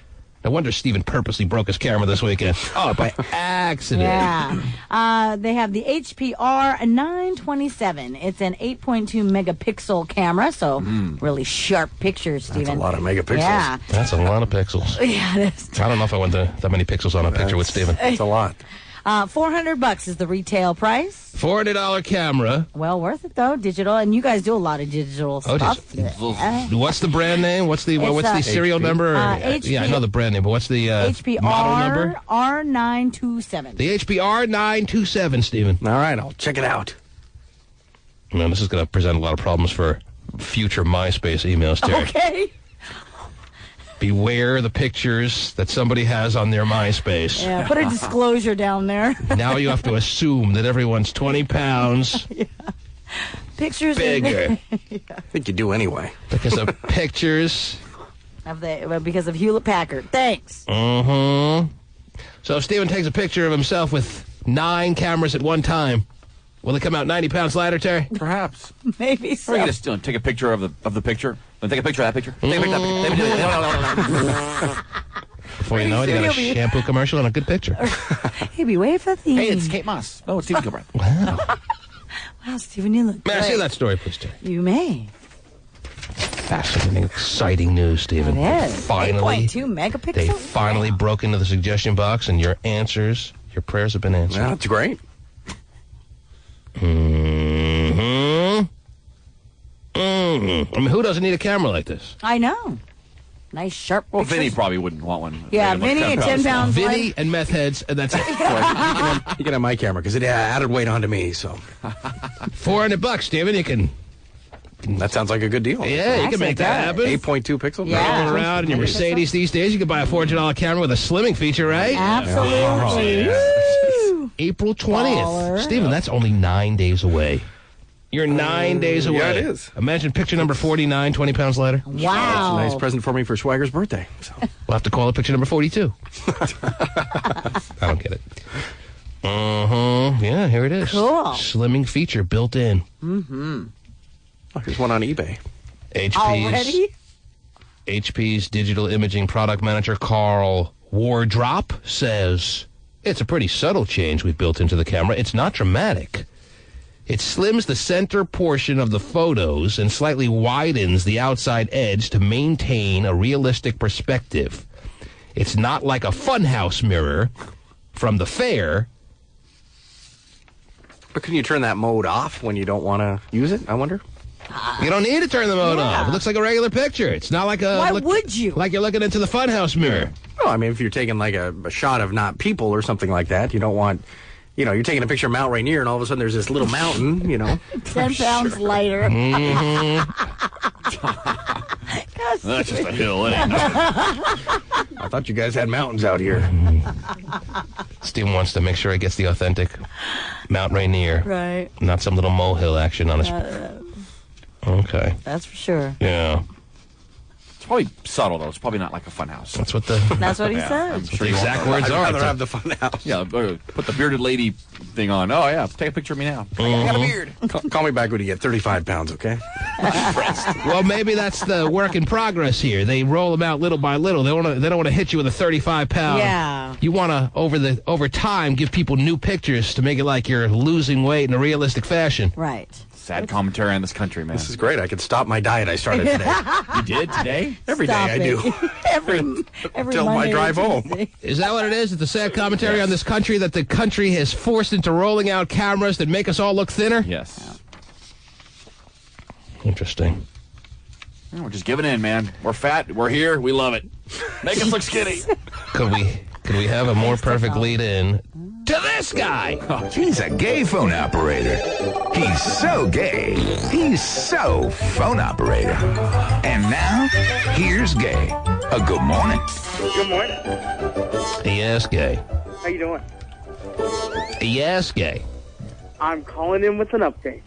No wonder Stephen purposely broke his camera this weekend. Oh, by accident. Yeah. They have the HP R927. It's an 8.2 megapixel camera, so really sharp pictures, Stephen. That's a lot of megapixels. Yeah. That's a lot of pixels. Yeah, it is. I don't know if I want that many pixels on a picture with Stephen. It's a lot. $400 is the retail price. $400 camera. Well, worth it though, digital, and you guys do a lot of digital stuff. What's the brand name? What's the serial HP. number? HP, yeah, I know the brand name, but what's the HP model number? R927. The HP R927, Stephen. All right, I'll check it out. Man, this is going to present a lot of problems for future MySpace emails, Terry. Okay. Beware the pictures that somebody has on their MySpace. Yeah, put a disclosure down there. Now you have to assume that everyone's 20 pounds pictures bigger. I think you do anyway. Because of pictures. Because of Hewlett Packard. Thanks. So if Stephen takes a picture of himself with 9 cameras at one time, will it come out 90 pounds lighter, Terry? Perhaps. Maybe so. Or you just take a picture of the picture. Then take a picture of that picture. Take a picture of that picture. Before you know it, you got a shampoo commercial and a good picture. Hey, be wait for the. Hey, it's Kate Moss. Oh, it's Stephen Gilbreth. Wow. Wow, Stephen, you look May I great. say that story, please, Terry? You may. fascinating, exciting news, Stephen. It is. Finally, 8.2 megapixels? they finally broke into the suggestion box, and your prayers have been answered. Yeah, that's great. I mean, who doesn't need a camera like this? I know. Nice, sharp Well, pictures. Vinny probably wouldn't want one. Yeah, Vinny at 10 pounds. Vinny and meth heads, and that's it. You can have my camera because it added weight onto me. So $400, Stephen. You can. That sounds like a good deal. Yeah, you can make that happen. 8.2 pixels. Rolling around in your Mercedes these days, you can buy a $400 camera with a slimming feature, right? Absolutely. Woo! April 20th. Baller. Stephen, that's only 9 days away. You're 9 days away. Yeah, it is. Imagine picture number 49, 20 pounds lighter. Wow. That's a nice present for me for Swagger's birthday. So. We'll have to call it picture number 42. I don't get it. Yeah, here it is. Cool. Slimming feature built in. Mm-hmm. Oh, here's one on eBay. HP's digital imaging product manager, Carl Wardrop, says, it's a pretty subtle change we've built into the camera. It's not dramatic. It slims the center portion of the photos and slightly widens the outside edge to maintain a realistic perspective. It's not like a funhouse mirror from the fair. But can you turn that mode off when you don't want to use it, I wonder? You don't need to turn the mode off. It looks like a regular picture. It's not like a... Why would you? Like you're looking into the funhouse mirror. Well, I mean, if you're taking like a shot of not people or something like that, you don't want... You know, you're taking a picture of Mount Rainier, and all of a sudden there's this little mountain, you know. 10 pounds lighter. That's just a hill. It ain't nothing. I thought you guys had mountains out here. Steve wants to make sure he gets the authentic Mount Rainier. Right. Not some little molehill action on his... Okay. That's for sure. Yeah. It's probably subtle, though. It's probably not like a funhouse. That's what the... That's what he said. I'm That's sure the exact words I'd are. rather have the funhouse. Yeah, put the bearded lady thing on. Oh, yeah, take a picture of me now. I got a beard. Call me back when you get 35 pounds, okay? Well, maybe that's the work in progress here. They roll them out little by little. They don't want to hit you with a 35-pound. Yeah. You want to over time give people new pictures to make it like you're losing weight in a realistic fashion. Right. Sad commentary on this country, man. This is great. I could stop my diet I started today. You did today? Every day I do. every Till my Monday drive and home. Tuesday. Is that what it is? It's a sad commentary on this country that the country has forced into rolling out cameras that make us all look thinner? Yes. Interesting. We're just giving in, man. We're fat. We're here. We love it. Make us look skinny. Could we have a more perfect lead-in to this guy? He's a gay phone operator. He's so gay. He's so phone operator. And now, here's Gay. A good morning. Good morning. Yes, gay. How you doing? Yes, gay. I'm calling in with an update.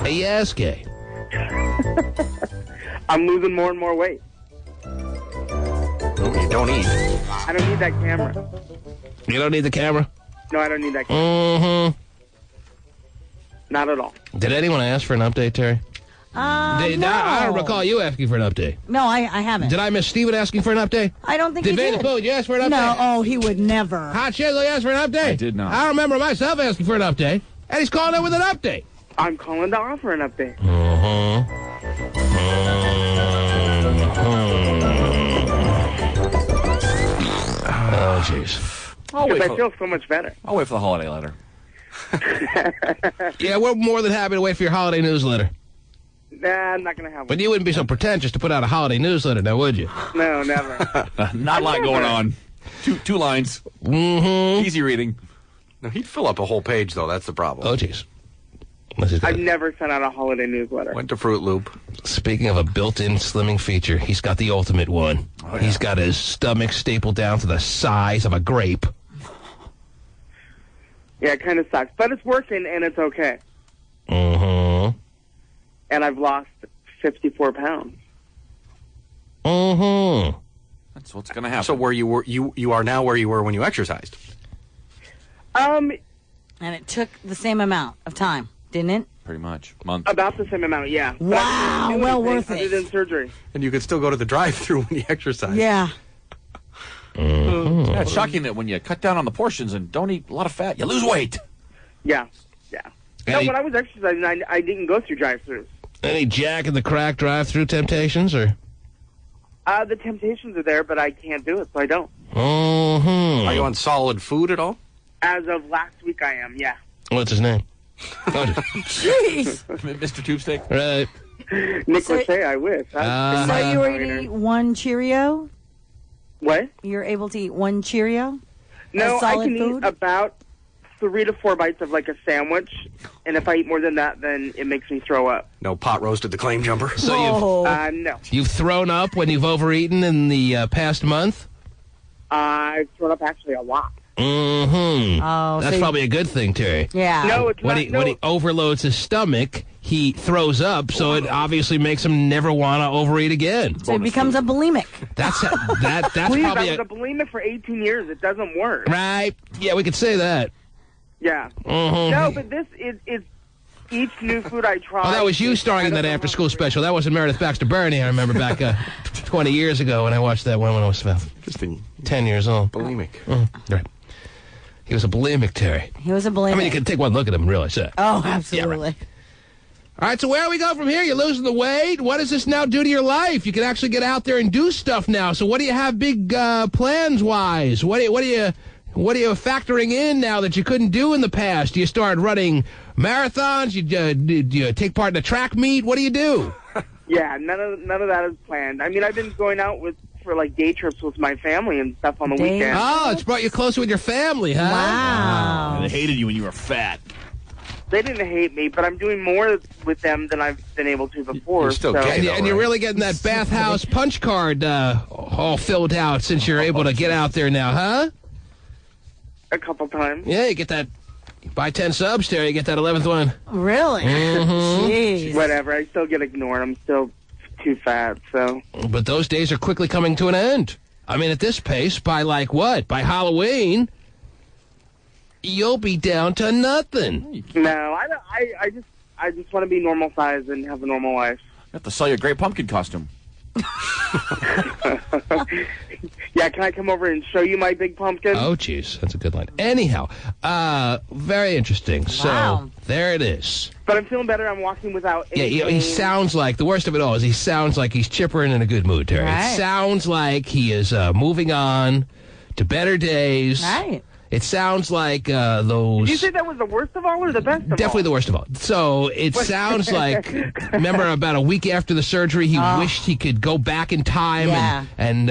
Yes, gay. I'm losing more and more weight. You don't eat. I don't need that camera. You don't need the camera? No, I don't need that camera. Not at all. Did anyone ask for an update, Terry? No. I don't recall you asking for an update. No, I haven't. Did I miss Steven asking for an update? I don't think Did he Vanna did. Boo, you ask for an update? No, oh, he would never. Hot Chisel, you asked for an update? I did not. I don't remember myself asking for an update. And he's calling in with an update. I'm calling to offer an update. Oh, jeez. Because I feel so much better. I'll wait for the holiday letter. Yeah, we're more than happy to wait for your holiday newsletter. Nah, I'm not going to have one. But you wouldn't be so pretentious to put out a holiday newsletter now, would you? No, never. Not a lot going on. Two lines. Easy reading. No, he'd fill up a whole page, though. That's the problem. Oh, jeez. I've never sent out a holiday newsletter. Went to Fruit Loop. Speaking of a built-in slimming feature, he's got the ultimate one. Oh, yeah. He's got his stomach stapled down to the size of a grape. Yeah, it kind of sucks. But it's working, and it's okay. And I've lost 54 pounds. That's what's going to happen. So where you were, you are now where you were when you exercised. And it took the same amount of time, didn't it? Pretty much. Month. About the same amount, yeah. Wow, well worth it. Other than surgery. And you could still go to the drive-thru when you exercise. Yeah. Yeah, it's shocking that when you cut down on the portions and don't eat a lot of fat, you lose weight. Yeah. No, when I was exercising, I didn't go through drive-thrus. Any Jack in the Crack drive-through temptations, or? The temptations are there, but I can't do it, so I don't. Are you on solid food at all? As of last week, I am, yeah. What's his name? Jeez. Mr. Tubesteak? Right. Nick would say, I wish. So you were to eat one Cheerio? What? You're able to eat one Cheerio? No, As I solid can food? eat about 3 to 4 bites of like a sandwich, and if I eat more than that, then it makes me throw up. No pot roast at the claim jumper? So no. You've thrown up when you've overeaten in the past month? I've thrown up actually a lot. Mm-hmm. Oh, That's so probably a good thing, Terry. Yeah. No, it's when not. When he overloads his stomach, he throws up, so it obviously makes him never want to overeat again. So it becomes a bulimic. That's Please, probably I was a bulimic for 18 years. It doesn't work. Right. Yeah, we could say that. Yeah. Mhm. No, but this is each new food I try. Oh, that was you starring in that after-school special. That wasn't Meredith Baxter Burney. I remember back 20 years ago when I watched that one when I was about 10 years old. Bulimic. Right. He was a bulimic, Terry. He was a bulimic. I mean, you can take one look at him and realize that. Oh, absolutely. Yeah, right. All right, so where do we go from here? You're losing the weight. What does this now do to your life? You can actually get out there and do stuff now. So what do you have big plans-wise? What are you factoring in now that you couldn't do in the past? Do you start running marathons? Do you take part in a track meet? What do you do? Yeah, none of that is planned. I mean, I've been going out for like day trips with my family and stuff on the weekend. Oh, it's brought you closer with your family, huh? Wow. And they hated you when you were fat. They didn't hate me, but I'm doing more with them than I've been able to before. You're still so. gay, And you're really getting that bathhouse punch card all filled out since you're able to get out there now, huh? A couple times. Yeah, you get that. You buy 10 subs, Terry, you get that 11th one. Really? Mhm. Jeez. Whatever. I still get ignored. I'm still too fat, so. But those days are quickly coming to an end. I mean, at this pace, by like what? By Halloween, you'll be down to nothing. No, I just want to be normal size and have a normal life. You have to sell your Great Pumpkin costume. Yeah, can I come over and show you my big pumpkin? Oh, jeez, that's a good line. Anyhow, very interesting. So, Wow. there it is. But I'm feeling better. I'm walking without any Yeah, he pain. sounds like, the worst of it all is he sounds like he's chipper and in a good mood, Terry. Right. It sounds like he is moving on to better days. Right. It sounds like those... Did you say that was the worst of all or the best of all? Definitely the worst of all. So it sounds like, remember about a week after the surgery, he wished he could go back in time and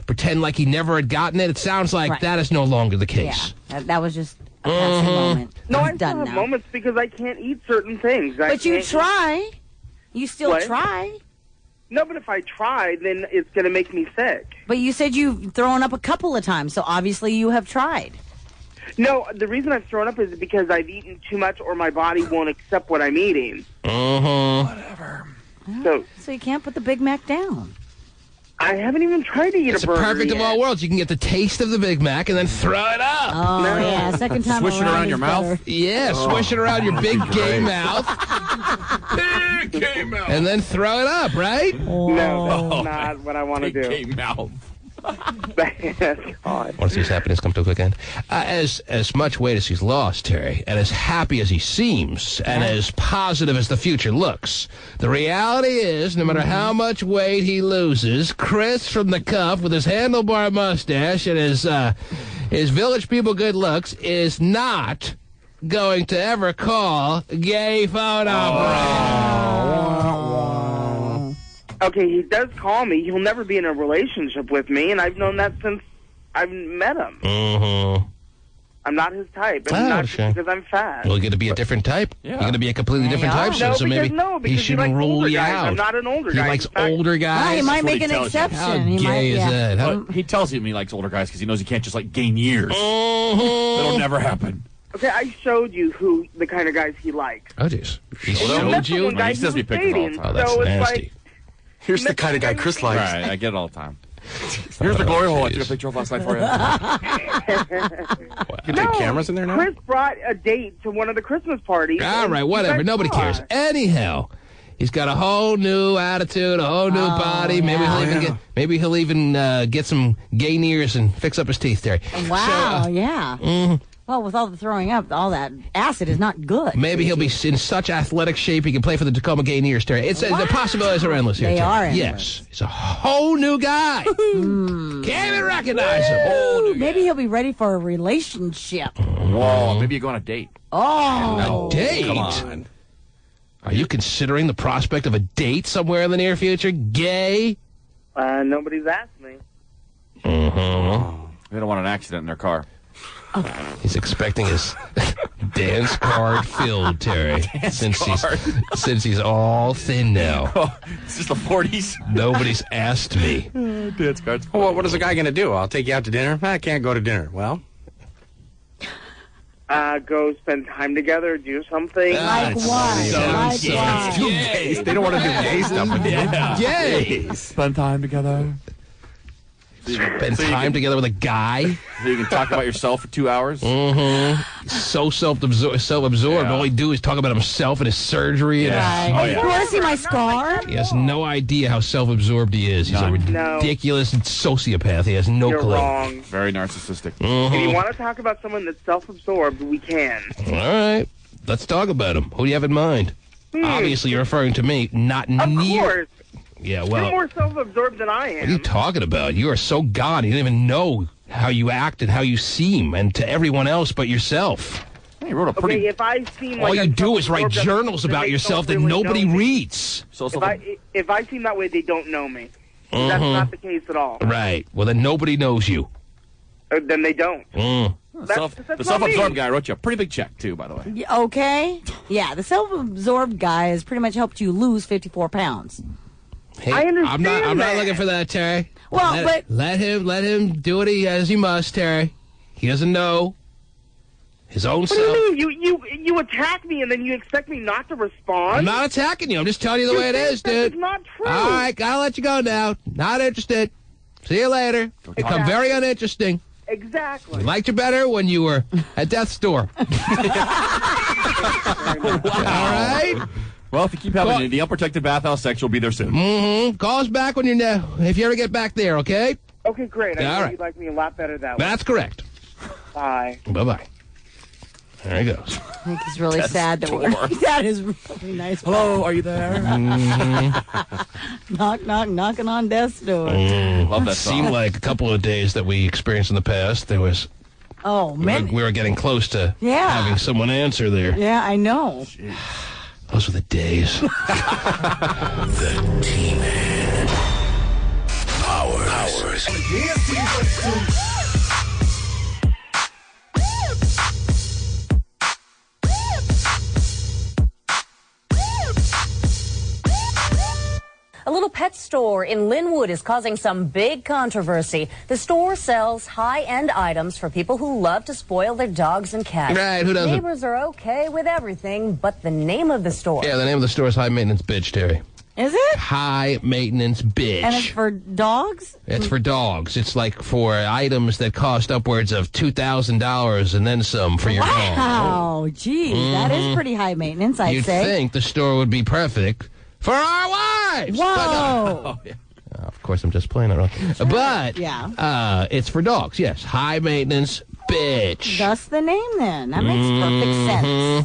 pretend like he never had gotten it. It sounds like Right. that is no longer the case. Yeah. That was just a passing moment. No, I It's still done have now. moments because I can't eat certain things. But you try. You still What? try. No, but if I try, then it's going to make me sick. But you said you've thrown up a couple of times, so obviously you have tried. No, the reason I've thrown up is because I've eaten too much or my body won't accept what I'm eating. Whatever. So you can't put the Big Mac down. I haven't even tried to eat It's a the burger perfect of yet. all worlds. You can get the taste of the Big Mac and then throw it up. Oh, yeah. Second time Swish it around is your mouth? better. Yeah, swish it around your big gay mouth. Big gay mouth. And then throw it up, right? No, that's not what I want to Big do. gay mouth. God. Once these happiness come to a quick end. As much weight as he's lost, Terry, and as happy as he seems, and as positive as the future looks, the reality is, no matter how much weight he loses, Chris from the Cuff with his handlebar mustache and his Village People good looks is not going to ever call gay phone operator. Okay, he does call me. He'll never be in a relationship with me, and I've known that since I've met him. Mm-hmm. I'm not his type, and not just sure. because I'm fat. Well, you're going to be a different type. Yeah. You're going to be a completely different type, No, so maybe because he he shouldn't likes rule older you guys. out. I'm not an older He guy. likes In fact- older guys. he might what make he an tells you. exception. How He gay might, is that? How- Well, he tells him he likes older guys because he knows he can't just like gain years. Mhm. That'll never happen. Okay, I showed you who the kind of guys he likes. Oh, jeez. He Well, showed that's the you? one guy He sends me was pictures all the dating, time. Oh, that's so it's nasty. like, Here's the kind of guy Chris likes. Right, I get it all the time. Here's the glory hole I took a picture of last night for you. You can take cameras in there now? Chris brought a date to one of the Christmas parties. All and right, you whatever. guys Nobody saw cares. it. Anyhow, he's got a whole new attitude, a whole new body. Maybe yeah. he'll even get some gay ears and fix up his teeth, Terry. Wow, yeah. Well, Well, with all the throwing up, all that acid is not good. Maybe he'll be in such athletic shape he can play for the Tacoma Gaineers, Terry. The possibilities are endless here, They Terry. are endless. Yes. He's a whole new guy. Can't even recognize him. Maybe he'll be ready for a relationship. Whoa, maybe you go on a date. Oh. A date? Come on. Are you considering the prospect of a date somewhere in the near future? Gay? Nobody's asked me. Mm-hmm. They don't want an accident in their car. He's expecting his dance card filled, Terry. Since he's all thin now. It's just the 40s. Nobody's asked me. Dance cards. Well, what is the guy going to do? I'll take you out to dinner? I can't go to dinner. Well, Go spend time together, do something. Like what? They don't want to do gay stuff with you. Gay. Spend time together. Spend time together with a guy. So you can talk about yourself for 2 hours. Mm-hmm. So self-absorbed. Yeah. All he do is talk about himself and his surgery. And Right. You want to see my scar? he has no idea how self-absorbed he is. He's a ridiculous sociopath. He has no You're clue. wrong. Very narcissistic. Mhm. If you want to talk about someone that's self-absorbed, we can. All right. Let's talk about him. Who do you have in mind? Obviously, you're referring to me. Not Of near. course. Yeah, You're well, more self-absorbed than I am. what are you talking about? You are so gone. You don't even know how you act and how you seem, and to everyone else but yourself. He wrote a Okay, pretty... if I seem All like you I'm do is write self-absorbed, journals then about they yourself that don't really nobody know me. reads. If I seem that way, they don't know me. That's Mhm. not the case at all. Right. Well, then nobody knows you. Then they don't. Mm. That's The not self-absorbed me. guy wrote you a pretty big check, too, by the way. Okay. Yeah, the self-absorbed guy has pretty much helped you lose 54 pounds. Hey, I understand I'm not that. looking for that, Terry. Well, let him do what he must, Terry. He doesn't know his own What do self. you mean? You attack me and then you expect me not to respond? I'm not attacking you. I'm just telling you the way it is, dude. It's not true. All right, gotta let you go now. Not interested. See you later. Become very uninteresting. Exactly. We liked you better when you were at death's door. All right? Well, if you keep having the unprotected bathhouse sex, you'll be there soon. Mm-hmm. Call us back when you're if you ever get back there, okay? Okay, great. I All know right. you like me a lot better that way. That's correct. Bye. Bye-bye. There he goes. I think he's really Death's sad that door. that is really nice. Hello, are you there? Knock, knock, knocking on death's door. Love that song. Seemed like a couple of days that we experienced in the past, there was... Oh, man. We were getting close to having someone answer there. Yeah, I know. Those were the days. The T-Man. Powers. A little pet store in Linwood is causing some big controversy. The store sells high-end items for people who love to spoil their dogs and cats. Right, who doesn't? Neighbors are okay with everything, but the name of the store. Yeah, the name of the store is High Maintenance Bitch, Terry. Is it? High Maintenance Bitch. And it's for dogs? It's for dogs. It's like for items that cost upwards of $2,000 and then some for your dog. Wow, geez, that is pretty high maintenance, I'd You'd say. think the store would be perfect for our wives. Whoa. Of course, I'm just playing around. But Yeah. it's for dogs, yes. High Maintenance Bitch. Thus the name then. That makes perfect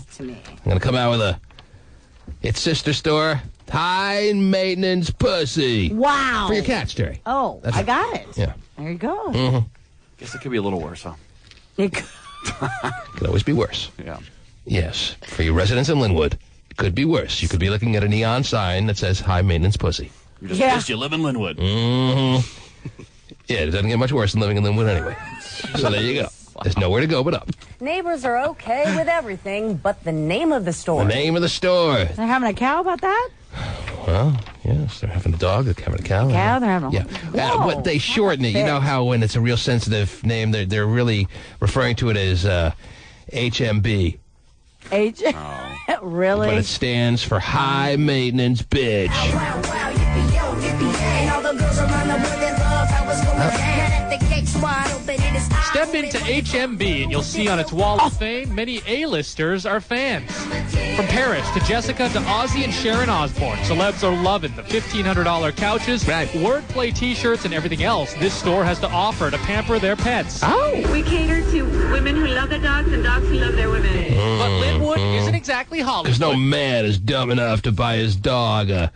sense to me. I'm going to come out with its sister store, High Maintenance Pussy. Wow. For your cats, Terry. Oh, That's I it. got it. Yeah. There you go. Mm-hmm. Guess it could be a little worse, huh? Could always be worse. Yeah. Yes. For your residents in Linwood, it could be worse. You could be looking at a neon sign that says High Maintenance Pussy. You're just pissed you live in Linwood. Mm-hmm. Yeah, it doesn't get much worse than living in Linwood anyway. So there you go. There's nowhere to go but up. Neighbors are okay with everything, but the name of the store. The name of the store. They're having a cow about that? Well, yes, they're having a dog, they're having a cow. Cow, they're having a Yeah. But they shorten it. You know how when it's a real sensitive name, they're really referring to it as HMB. Really? But it stands for High Maintenance Bitch. Stands Step into HMB and you'll see on its wall of fame many A-listers are fans. From Paris to Jessica to Ozzy and Sharon Osbourne, celebs are loving the $1,500 couches, wordplay T-shirts, and everything else this store has to offer to pamper their pets. We cater to women who love their dogs and dogs who love their women. But Linwood isn't exactly Hollywood. Because no man is dumb enough to buy his dog a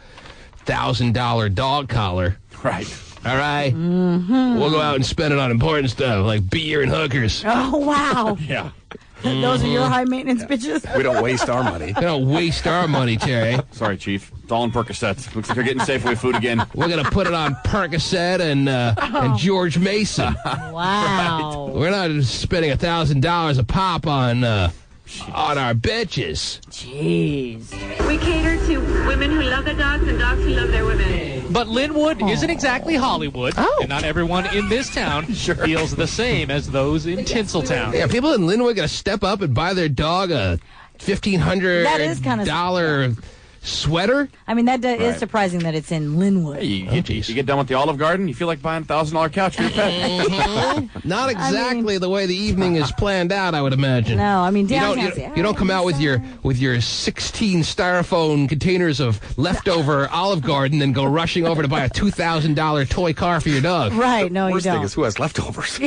$1,000 dog collar. Right. All right? We'll go out and spend it on important stuff like beer and hookers. Oh, wow. Yeah. Those are your high-maintenance bitches? We don't waste our money. We don't waste our money, Terry. Sorry, Chief. It's all in Percocets. Looks like you're getting Safeway food again. We're going to put it on Percocet and George Mason. Wow. We're not spending $1,000 a pop on our bitches. Jeez. We cater to women who love their dogs and dogs who love their women. But Linwood isn't exactly Hollywood, and not everyone in this town feels the same as those in Tinseltown. Yeah, people in Linwood got to step up and buy their dog a $1,500 That is kind of sweater. I mean, that is surprising that it's in Linwood. You get done with the Olive Garden, you feel like buying a $1,000 couch for your pet. Not exactly the way the evening is planned out, I would imagine. No, I mean, You downtown. don't come out with your 16 styrofoam containers of leftover Olive Garden and go rushing over to buy a $2,000 toy car for your dog. Right, no, you Worst thing don't. is who has leftovers.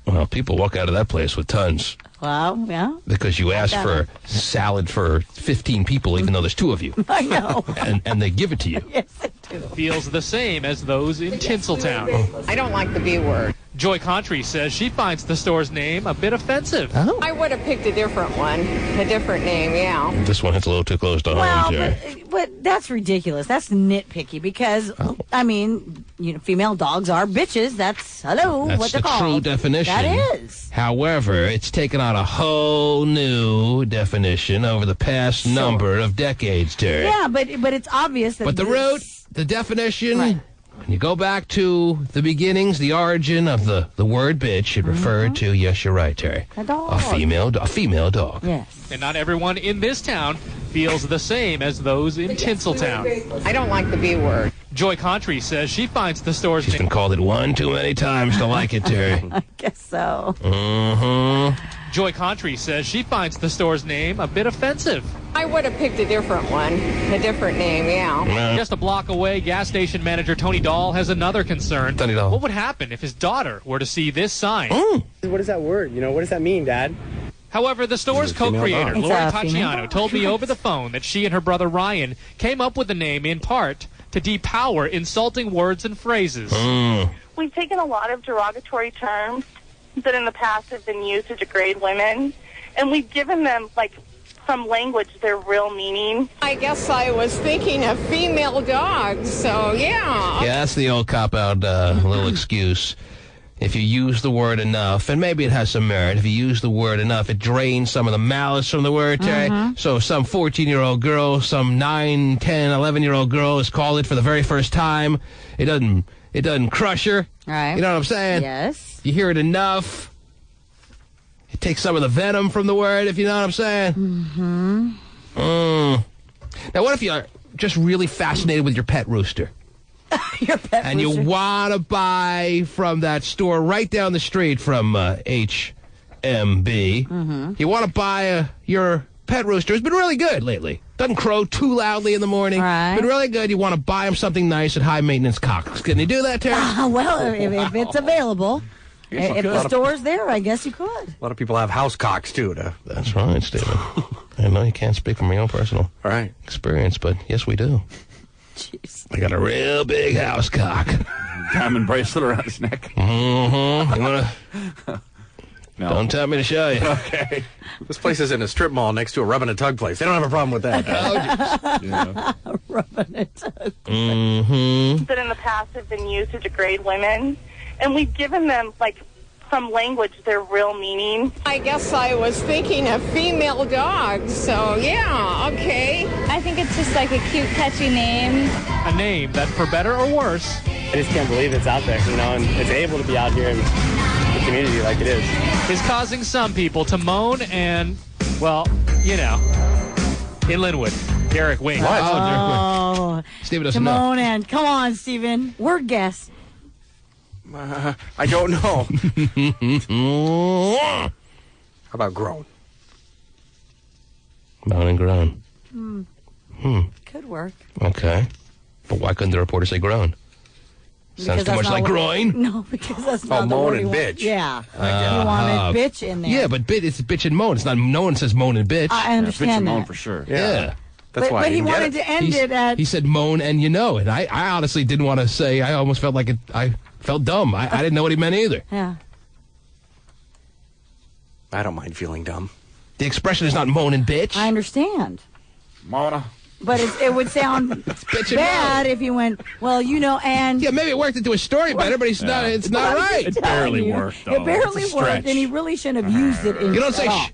Well, people walk out of that place with tons. Well, yeah. Because you asked for salad for 15 people, even though there's 2 of you. I know. And they give it to you. Yes, they do. Feels the same as those in Tinseltown. I don't like the B word. Joy Contry says she finds the store's name a bit offensive. I would have picked a different one, a different name, yeah. This one hits a little too close to home, Jerry. But that's ridiculous. That's nitpicky because, I mean, female dogs are bitches. That's what That's they're the called. true definition. That is. However, it's taken on a whole new definition over the past number of decades, Terry. Yeah, but it's obvious that. But the root, the definition, when you go back to the beginnings, the origin of the word bitch, it referred to, yes, you're right, Terry, a dog. a female dog. Yes. And not everyone in this town feels the same as those in Tinseltown. I don't like the B word. Joy Contry says she finds the store's She's been called it one too many times to like it, Terry. I guess so. Joy Contry says she finds the store's name a bit offensive. I would have picked a different one, a different name, yeah. Just a block away, gas station manager Tony Dahl has another concern. Tony Dahl. What would happen if his daughter were to see this sign? What is that word? What does that mean, Dad? However, the store's co-creator, Lori Tacciano, told me over the phone that she and her brother Ryan came up with the name in part to depower insulting words and phrases. We've taken a lot of derogatory terms that in the past have been used to degrade women, and we've given them, some language their real meaning. I guess I was thinking of female dogs, so yeah. Yeah, that's the old cop-out little excuse. If you use the word enough, and maybe it has some merit, if you use the word enough, it drains some of the malice from the word, Terry. So some 14-year-old girl, some 9, 10, 11-year-old girl is called it for the very first time. It doesn't crush her. Right. You know what I'm saying? Yes. You hear it enough. It takes some of the venom from the word, if you know what I'm saying. Now, what if you're just really fascinated with your pet rooster? Your pet and rooster. You want to buy from that store right down the street from HMB. You want to buy your pet rooster. It's been really good lately. Doesn't crow too loudly in the morning. Right. Been really good. You want to buy him something nice at high-maintenance cocks. Can you do that, Terry? Well, if it's available. If the store's there, I guess you could. A lot of people have house cocks, too. That's right, Stephen. I know you can't speak from your own personal experience, but yes, we do. Jeez. I got a real big house cock. Diamond bracelet around his neck. You wanna... No. Don't tell me to show you. Okay. This place is in a strip mall next to a rubbing a tug place. They don't have a problem with that. Rubbing a tug. That in the past have been used to degrade women, and we've given them, some language their real meaning. I guess I was thinking of female dogs, so yeah, okay. I think it's just a cute, catchy name. A name that, for better or worse, I just can't believe it's out there, and it's able to be out here in the community like it is causing some people to moan and, in Linwood. Derek Wing. What? Oh, Stephen doesn't know. Come on, Stephen. Word guess. I don't know. How about groan? Moan and groan. Could work. Okay. But why couldn't the reporter say groan? Sounds too much like groin. No, because that's not the moan word and he bitch. Yeah. You wanted bitch in there. Yeah, but it's bitch and moan. It's not. No one says moan and bitch. I understand bitch and that. moan for sure. Yeah. That's why But he didn't get wanted it. to end it at... He said moan and you know it. I honestly didn't want to say. I almost felt like I felt dumb. I didn't know what he meant either. Yeah. I don't mind feeling dumb. The expression is not moan and bitch. I understand. Mona. But it would sound bitch and bad moan. if you went, well, you know, and... Yeah, maybe it worked into a story better, but it's not right. It barely worked, though. It barely It's a worked, stretch. and he really shouldn't have used it in You don't say at all.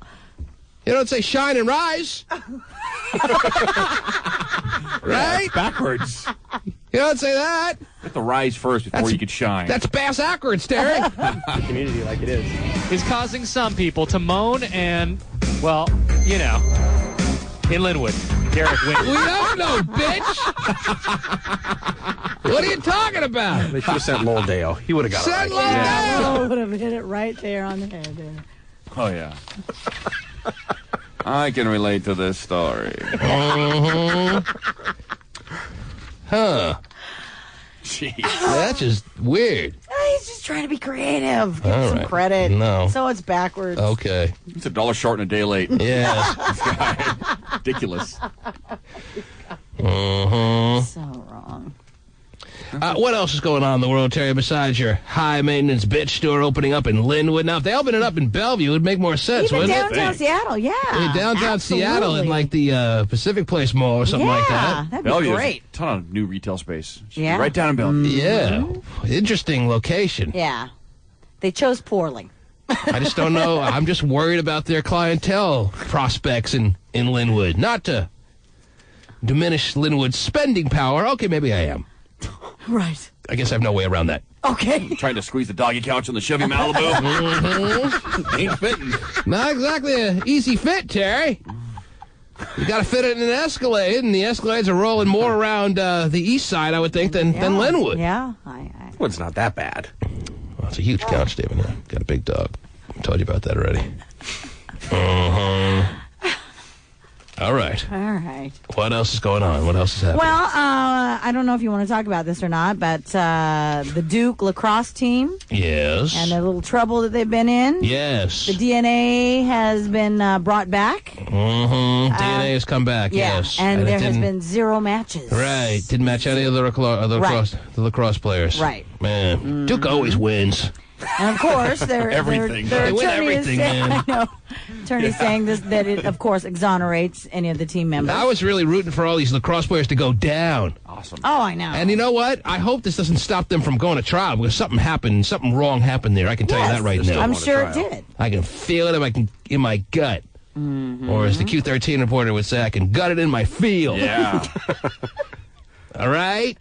you don't say shine and rise. Right? Backwards. You don't say that. Get the rise first before you could shine. That's bass backwards, Terry. The community like it is. Is causing some people to moan and, well, you know, in Linwood. Derek wins. We don't know, bitch. What are you talking about? They should have sent Lowell Dale. He would have got Send it Lowell right. Dale. Oh, would have hit it right there on the head there. Oh, yeah. I can relate to this story. Huh. Jeez. That's just weird. He's just trying to be creative. Give All him some right. credit. No. So it's backwards. Okay. It's $1 short and a day late. Yes. This guy. Ridiculous. So wrong. What else is going on in the world, Terry, besides your high-maintenance bitch store opening up in Linwood? Now, if they opened it up in Bellevue, it would make more sense, Even wouldn't downtown it? Seattle, yeah. Downtown Seattle Absolutely. in, like, the Pacific Place Mall or something like that. That'd be Bellevue great. has a ton of new retail space. Yeah. Right down in Bellevue. Yeah. Interesting location. Yeah. They chose poorly. I just don't know. I'm just worried about their clientele prospects in Linwood. Not to diminish Linwood's spending power. Okay, maybe I am. Right. I guess I have no way around that. Okay. Trying to squeeze the doggy couch on the Chevy Malibu. Ain't fitting. Not exactly an easy fit, Terry. You got to fit it in an Escalade, and the Escalades are rolling more around the east side, I would think, than Linwood. Yeah. Well, it's not that bad. Well, it's a huge couch, Stephen. Yeah. Got a big dog. I told you about that already. All right. All right. What else is going on? What else is happening? Well, I don't know if you want to talk about this or not, but the Duke lacrosse team Yes. and the little trouble that they've been in. Yes. The DNA has been brought back. DNA has come back, Yeah, yes. and it there has didn't- been 0 matches. Right. Didn't match any of the lacrosse players. Right. Man, Duke always wins. And of course, their Everything. Their They win attorney everything, is saying, man. I know. Attorney saying this that it of course exonerates any of the team members. I was really rooting for all these lacrosse players to go down. Awesome. Oh, I know. And you know what? I hope this doesn't stop them from going to trial because something happened, something wrong happened there. I can tell you that right now. I'm sure it did. I can feel it in my gut. Or as the Q13 reporter would say, I can gut it in my feel. Yeah. All right?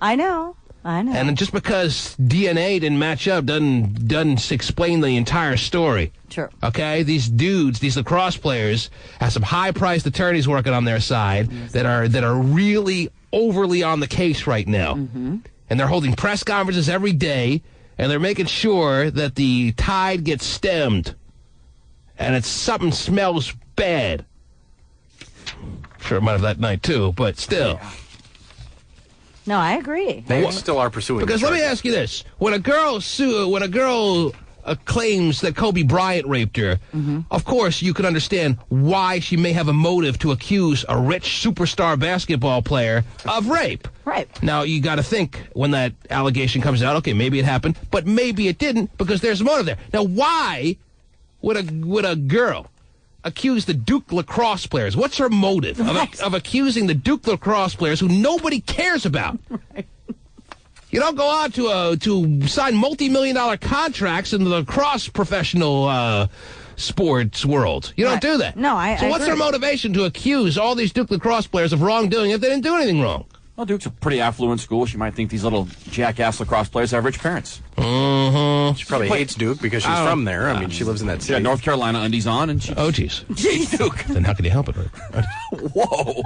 I know. And just because DNA didn't match up doesn't explain the entire story. True. Okay? These dudes, these lacrosse players, have some high-priced attorneys working on their side that are really overly on the case right now. And they're holding press conferences every day, and they're making sure that the tide gets stemmed. And something smells bad. Sure, it might have that night, too, but still. No, I agree. They still are pursuing Because this let me right ask you this: when a girl claims that Kobe Bryant raped her, of course you can understand why she may have a motive to accuse a rich superstar basketball player of rape. Right. Now you got to think when that allegation comes out. Okay, maybe it happened, but maybe it didn't because there's a motive there. Now, why would a girl accuse the Duke lacrosse players? What's her motive of accusing the Duke lacrosse players who nobody cares about? Right. You don't go out to sign multi-million-dollar contracts in the lacrosse professional sports world. You don't do that. No, So what's agree. their motivation to accuse all these Duke lacrosse players of wrongdoing if they didn't do anything wrong? Well, Duke's a pretty affluent school. She might think these little jackass lacrosse players have rich parents. She probably hates Duke because she's from there. I mean, she lives in that city. Yeah, North Carolina undies on, and she... Oh, jeez. Duke. Then how can you help it? Whoa.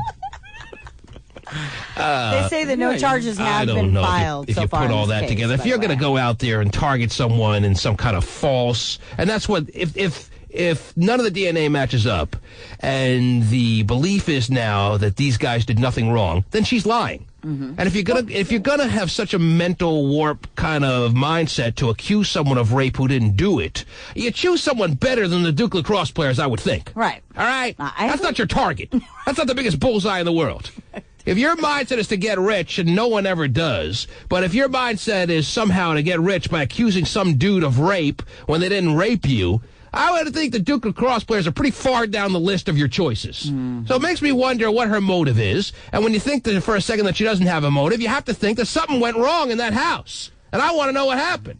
They say that no charges have been filed if so you far put in all this that case, together. If by you're the going to go out there and target someone in some kind of false, and that's what if none of the DNA matches up, and the belief is now that these guys did nothing wrong, then she's lying. Mm-hmm. And if you're gonna have such a mental warp kind of mindset to accuse someone of rape who didn't do it, you choose someone better than the Duke lacrosse players, I would think. Right. All right? That's not your target. That's not the biggest bullseye in the world. If your mindset is to get rich, and no one ever does, but if your mindset is somehow to get rich by accusing some dude of rape when they didn't rape you, I would think the Duke lacrosse players are pretty far down the list of your choices. So it makes me wonder what her motive is. And when you think that for a second that she doesn't have a motive, you have to think that something went wrong in that house. And I want to know what happened.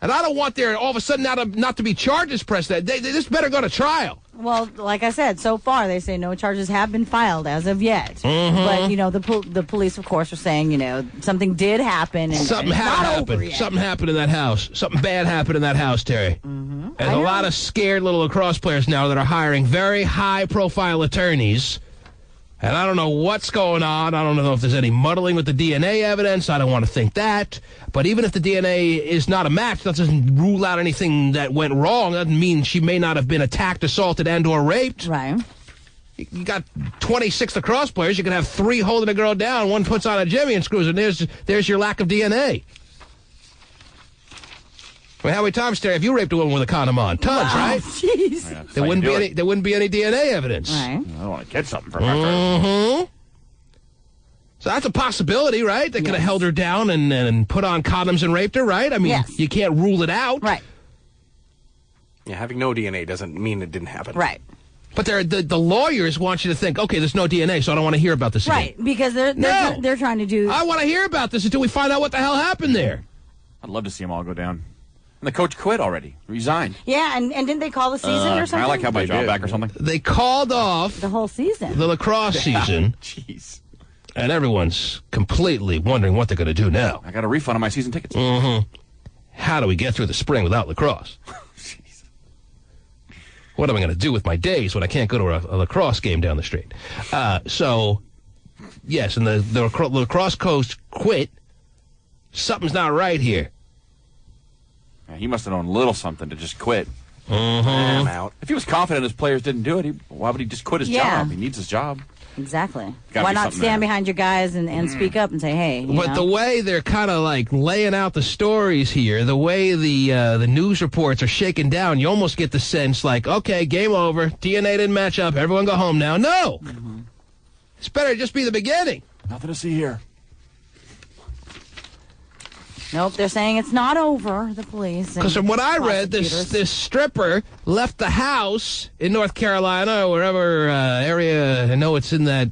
And I don't want there all of a sudden not to be charges pressed. This better go to trial. Well, like I said, so far they say no charges have been filed as of yet. Mm-hmm. But, the police, of course, are saying, something did happen. And Something it's not happened. over yet. Something happened in that house. Something bad happened in that house, Terry. There's a lot of scared little lacrosse players now that are hiring very high-profile attorneys. And I don't know what's going on. I don't know if there's any muddling with the DNA evidence. I don't want to think that. But even if the DNA is not a match, that doesn't rule out anything that went wrong. That doesn't mean she may not have been attacked, assaulted, and or raped. Right. You got 26 lacrosse players. You can have 3 holding a girl down. One puts on a Jimmy and screws her. There's your lack of DNA. I mean, how many times, Terry, have you raped a woman with a condom on? Tons, right? Jeez. There wouldn't be any DNA evidence. Right. I don't want to get something from her. Mm-hmm. So that's a possibility, right? They could have held her down and put on condoms and raped her, right? I mean, you can't rule it out. Right. Yeah, having no DNA doesn't mean it didn't happen. Right. But the lawyers want you to think, okay, there's no DNA, so I don't want to hear about this again. Right, because they're trying to do... I want to hear about this until we find out what the hell happened there. I'd love to see them all go down. And the coach quit already, resigned. Yeah, and didn't they call the season or something? I like how my job back or something. They called off the whole season. The lacrosse season. Jeez. And everyone's completely wondering what they're going to do now. I got a refund on my season tickets. Mm-hmm. How do we get through the spring without lacrosse? Jeez. What am I going to do with my days when I can't go to a lacrosse game down the street? So, yes, and the lacrosse coach quit. Something's not right here. Yeah, he must have known a little something to just quit. Mm-hmm. I'm out. If he was confident his players didn't do it, why would he just quit his job? He needs his job. Exactly. Gotta Why be not something stand there. behind your guys and speak up and say, hey, But the way they're kind of like laying out the stories here, the way the news reports are shaken down, you almost get the sense like, okay, game over, DNA didn't match up, everyone go home now. No! It's better just be the beginning. Nothing to see here. Nope, they're saying it's not over, the police. Because from what I read, this stripper left the house in North Carolina or wherever area, I know it's in that...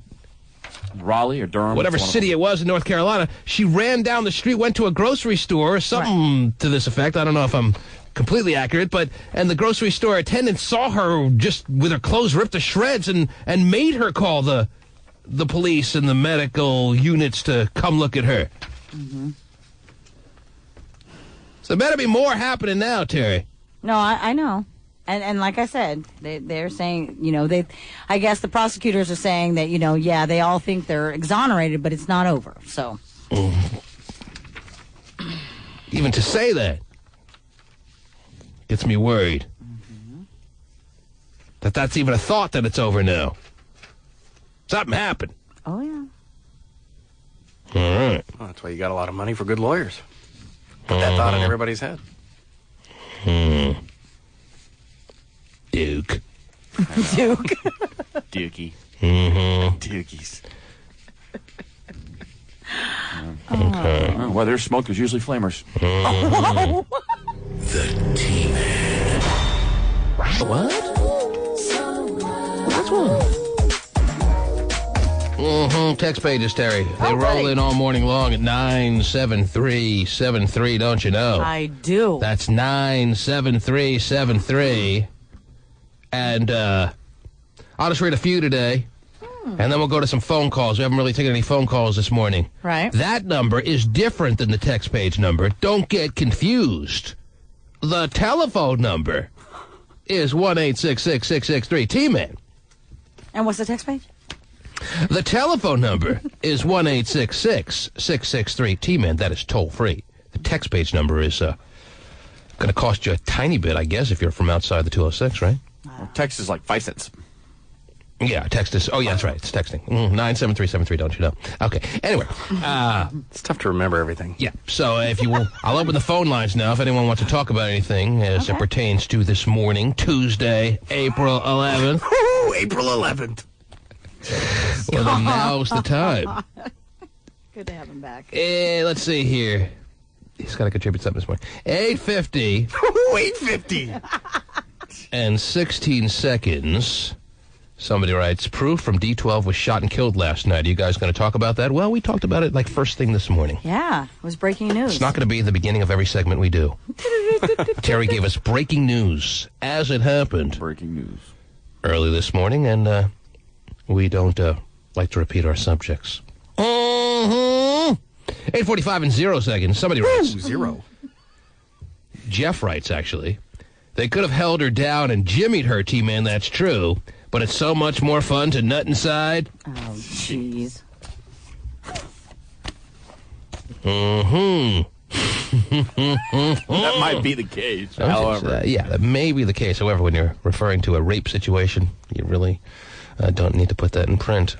Raleigh or Durham. Whatever city it was in North Carolina. She ran down the street, went to a grocery store, something to this effect. I don't know if I'm completely accurate, and the grocery store attendant saw her just with her clothes ripped to shreds and made her call the police and the medical units to come look at her. Mm-hmm. So there better be more happening now, Terry. No, I know. And like I said, they're saying, I guess the prosecutors are saying that, they all think they're exonerated, but it's not over, so. Even to say that gets me worried. That's even a thought that it's over now. Something happened. Oh, yeah. All right. Well, that's why you got a lot of money for good lawyers. Put that thought in everybody's head. Duke. Duke. Dukey. Mm-hmm. Dukies. Okay. Where there's smoke, there's usually flamers. The T-Man. What? What's wrong? Text pages, Terry. They roll in all morning long at 97373, don't you know? I do. That's 97373. And I'll just read a few today, and then we'll go to some phone calls. We haven't really taken any phone calls this morning. Right. That number is different than the text page number. Don't get confused. The telephone number is 1-866-663-T-Man. And what's the text page? The telephone number is 1-866-663-T-Man. That is toll-free. The text page number is going to cost you a tiny bit, I guess, if you're from outside the 206, right? Well, text is like 5 cents. Yeah, text is... Oh, yeah, that's right. It's texting. 97373, don't you know? Okay. Anyway. It's tough to remember everything. Yeah. So if you will... I'll open the phone lines now if anyone wants to talk about anything as it pertains to this morning, Tuesday, April 11th. Ooh, April 11th. Well, then now's the time. Good to have him back. Let's see here. He's got to contribute something this morning. 8:50. 8:50. And 16 seconds. Somebody writes, proof from D12 was shot and killed last night. Are you guys going to talk about that? Well, we talked about it like first thing this morning. Yeah, it was breaking news. It's not going to be the beginning of every segment we do. Terry gave us breaking news as it happened. Breaking news. Early this morning, and we don't like to repeat our subjects. 8:45 and 0 seconds. Somebody writes. 0. Jeff writes, actually. They could have held her down and jimmied her, T-Man, that's true. But it's so much more fun to nut inside. Oh, jeez. That might be the case, however. Yeah, that may be the case. However, when you're referring to a rape situation, you really don't need to put that in print.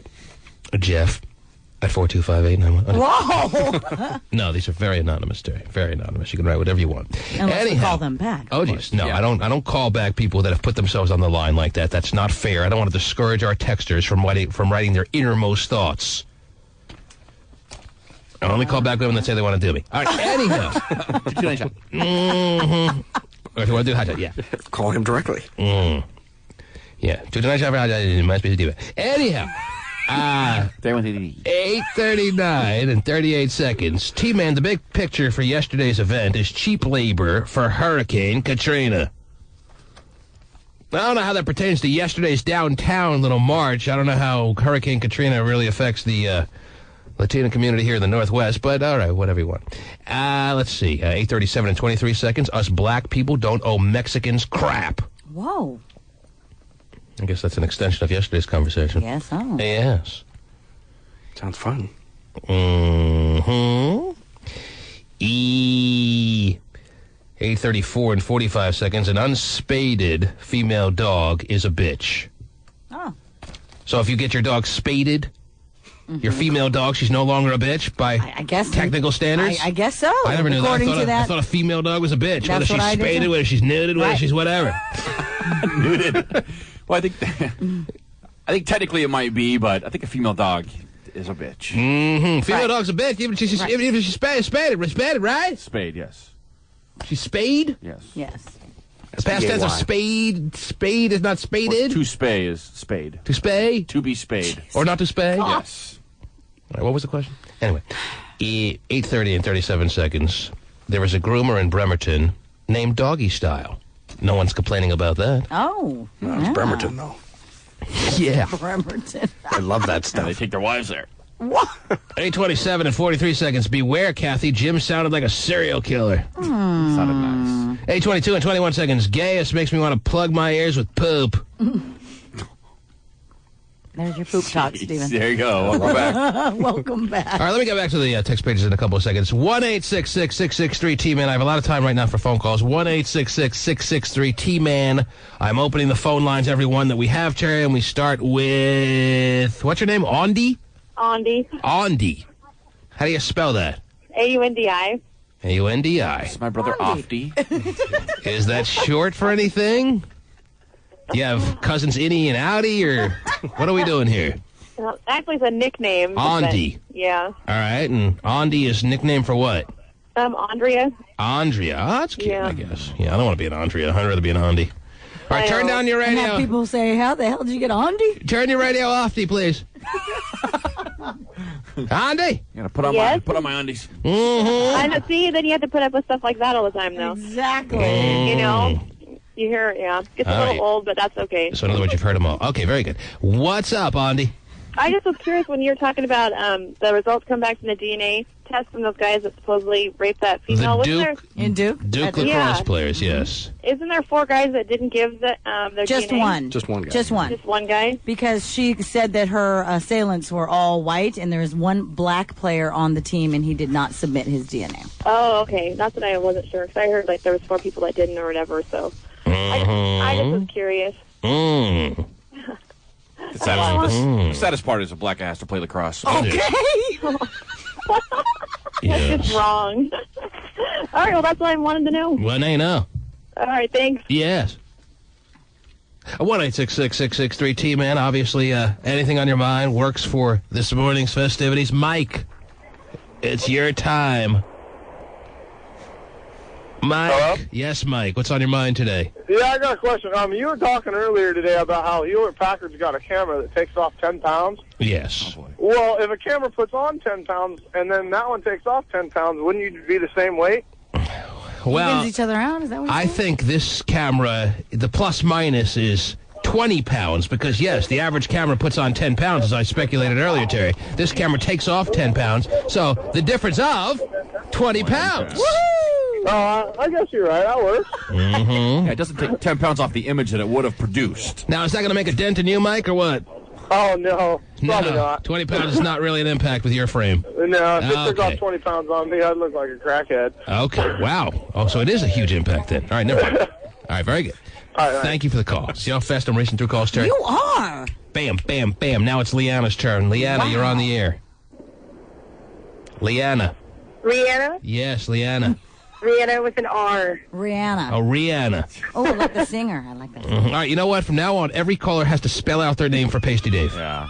Jeff, at 425-8911. Whoa! No, these are very anonymous, Terry. Very anonymous. You can write whatever you want. Unless you call them back. Oh, geez. No, I don't call back people that have put themselves on the line like that. That's not fair. I don't want to discourage our texters from writing their innermost thoughts. I only call back women that say they want to do me. All right, anyhow. Or if you want to do hot shot, yeah. Call him directly. Yeah. 229 MySpace diva. Anyhow. 8:39 and 38 seconds. T-Man, the big picture for yesterday's event is cheap labor for Hurricane Katrina. I don't know how that pertains to yesterday's downtown little march. I don't know how Hurricane Katrina really affects the Latino community here in the Northwest, but all right, whatever you want. Let's see. 8:37 and 23 seconds. Us black people don't owe Mexicans crap. Whoa. I guess that's an extension of yesterday's conversation. Yes, oh. Yes. Sounds fun. 8:34 and 45 seconds. An unspaded female dog is a bitch. Oh. So if you get your dog spaded, your female dog, she's no longer a bitch by I guess technical standards? I guess so. I never knew According that. to that. I thought a female dog was a bitch. That's Whether she's spaded, whether she's nuded, whether she's whatever. Nuded. Well, I think technically it might be, but I think a female dog is a bitch. Female dog's a bitch, even if she's spaded, right? Spade, yes. She's spayed? Yes. Yes. The past tense of spade. Spade is not spaded? To spay is spade. To spay? To be spayed. Or not to spay? Yes. All right, what was the question? Anyway, 8:30 and 37 seconds. There was a groomer in Bremerton named Doggy Style. No one's complaining about that. Oh. No, it's Bremerton, though. Yeah. Bremerton. I love that stuff. They take their wives there. What? 8:27 and 43 seconds. Beware, Kathy. Jim sounded like a serial killer. Sounded nice. 8:22 and 21 seconds. Gaius makes me want to plug my ears with poop. There's your poop talk, Stephen. There you go. Welcome back. Welcome back. All right, let me get back to the text pages in a couple of seconds. 1-866-663-T-Man. I have a lot of time right now for phone calls. 1-866-663-T-Man. I'm opening the phone lines, everyone that we have, Terry, and we start with... What's your name? Ondi? Ondi. Ondi. How do you spell that? A-U-N-D-I. A-U-N-D-I. This is my brother Ofty. Is that short for anything? Do you have cousins Innie and Outie, or what are we doing here? Actually, it's a nickname. Ondi. Yeah. All right, and Ondi is nickname for what? Andrea. Andrea. Oh, that's cute, Yeah. I guess. Yeah, I don't want to be an Andrea. I'd rather be an Ondi. All right, turn down your And have radio. people say, how the hell did you get Ondi? Turn your radio off, please. Ondi? You gotta put on my undies. I know, see, then you have to put up with stuff like that all the time, though. Exactly. You know? You hear it, yeah. Gets a All little right. old, but that's okay. So in other words, you've heard them all. Okay, very good. What's up, Ondi? I just was curious when you were talking about the results come back from the DNA test from those guys that supposedly raped that female. The Duke lacrosse players, yes. Isn't there 4 guys that didn't give their Just DNA? one. Just one guy. Just one. Just one guy? Because she said that her assailants were all white, and there was one black player on the team, and he did not submit his DNA. Oh, okay. That's what I wasn't sure, because I heard like there was 4 people that didn't or whatever, so I just was curious. The saddest part is a black guy has to play lacrosse. Okay. That's just wrong. All right, well, that's what I wanted to know. Well, now you know. All right, thanks. Yes. 1-866-663-T, man. Obviously, anything on your mind works for this morning's festivities. Mike, it's your time. Mike. Hello? Yes, Mike. What's on your mind today? Yeah, I got a question. You were talking earlier today about how Hewlett Packard's got a camera that takes off 10 pounds. Yes. Well, if a camera puts on 10 pounds and then that one takes off 10 pounds, wouldn't you be the same weight? Well, Evens each other out? Is that what I think this camera, the plus minus is 20 pounds because, yes, the average camera puts on 10 pounds, as I speculated earlier, Terry. This camera takes off 10 pounds, so the difference of 20 pounds. I guess you're right. That works. Yeah, it doesn't take 10 pounds off the image that it would have produced. Now, is that going to make a dent in you, Mike, or what? Oh, no. Probably not. 20 pounds is not really an impact with your frame. No, if it took Okay. off 20 pounds on me, I'd look like a crackhead. Okay, wow. Oh, so it is a huge impact then. All right, never mind. All right, very good. All right. Thank you for the call. See how fast I'm racing through calls, Terry? You are. Bam, bam, bam. Now it's Leanna's turn. Leanna, you're on the air. Leanna. Rihanna? Yes, Leanna. Rihanna with an R. Rihanna. Oh, Rihanna. Oh, I like the singer. I like that. All right, you know what? From now on, every caller has to spell out their name for Pasty Dave. Yeah.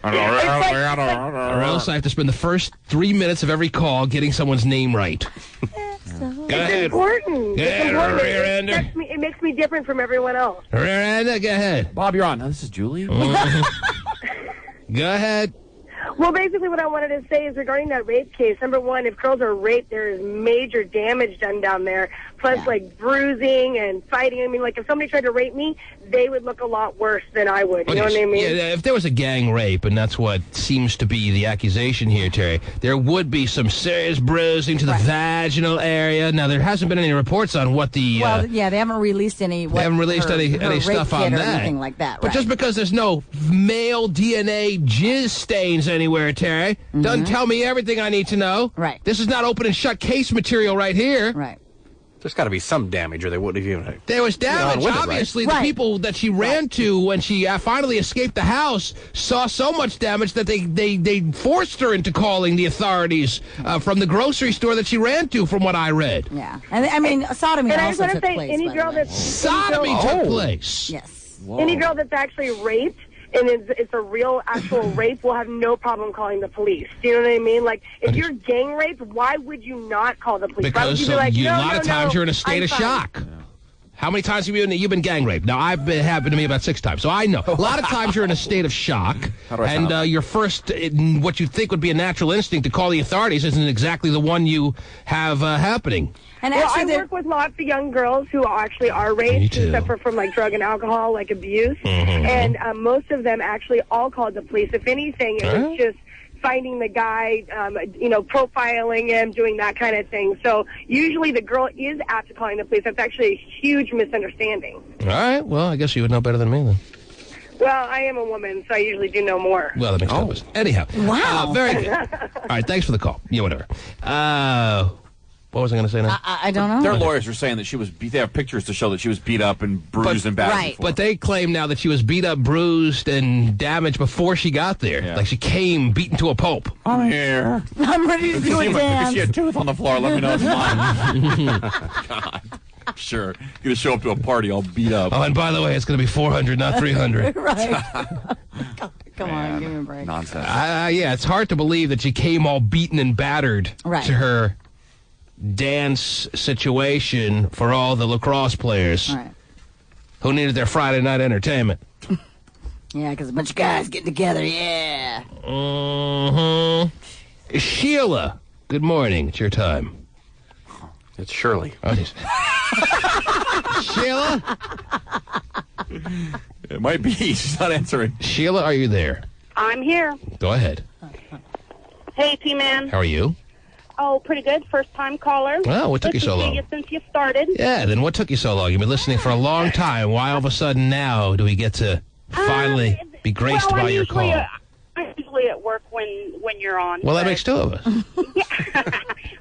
Or else I have to spend the first 3 minutes of every call getting someone's name right. Go ahead. Important. Go ahead, rear ender. It makes me different from everyone else. Rear ender, go ahead. Bob, you're on. No, this is Julie. Go ahead. Well, basically what I wanted to say is regarding that rape case, number one, if girls are raped, there is major damage done down there, plus, like, bruising and fighting. I mean, like, if somebody tried to rape me, they would look a lot worse than I would. You know what I mean? Yeah, if there was a gang rape, and that's what seems to be the accusation here, Terry, there would be some serious bruising to the vaginal area. Now, there hasn't been any reports on what the... Well, yeah, they haven't released any. They haven't released any rape stuff on kit or that. anything like that. But right. just because there's no male DNA jizz stains anywhere, Terry, doesn't tell me everything I need to know. Right. This is not open and shut case material right here. Right. There's got to be some damage, or they wouldn't have even. There was damage. with it, right? Obviously, the people that she ran to when she finally escaped the house saw so much damage that they forced her into calling the authorities from the grocery store that she ran to, from what I read. Yeah. And I mean, sodomy And I was also going took to say, place. any by girl the way. that's... Sodomy took place. Yes. Any girl that's actually raped, and it's a real, actual rape, will have no problem calling the police. Do you know what I mean? Like, if you're gang raped, why would you not call the police? Why would Because you be like, a no, lot of times you're in a state I'm of fine. shock. How many times have you been gang raped? Now, happened to me about 6 times, so I know. A lot of times you're in a state of shock, and your first, what you think would be a natural instinct to call the authorities isn't exactly the one you have happening. And actually, I work with lots of young girls who actually are raped and suffer from like drug and alcohol, like abuse. And most of them actually all called the police. If anything, it was just finding the guy, profiling him, doing that kind of thing. So usually the girl is apt to calling the police. That's actually a huge misunderstanding. All right, well, I guess you would know better than me then. Well, I am a woman, so I usually do know more. Well, that makes total sense. Anyhow. Wow. Very good. All right, thanks for the call. Yeah, whatever. What was I going to say now? I don't know. Their lawyers are saying that she was beat. They have pictures to show that she was beat up and bruised and battered before. But they claim now that she was beat up, bruised, and damaged before she got there. Yeah. Like she came beaten to a pulp. I'm here. I'm ready to do a If dance. you see a tooth on the floor, let me know it's mine. God. Sure. You're going to show up to a party all beat up. Oh, and by the way, it's going to be 400, not 300. Right. Come on, give me a break. Nonsense. Yeah, it's hard to believe that she came all beaten and battered to her dance situation for all the lacrosse players who needed their Friday night entertainment. Yeah, because a bunch of guys getting together, yeah. Sheila, good morning. It's your time. It's Shirley. Oh, Sheila? It might be. She's not answering. Sheila, are you there? I'm here. Go ahead. Hey, T-Man. How are you? Oh, pretty good. First-time caller. Well, what took you so long? Listened to you since you started. Yeah, then what took you so long? You've been listening for a long time. Why all of a sudden now do we get to finally be graced by your call? I'm usually at work when you're on. Well, that makes two of us.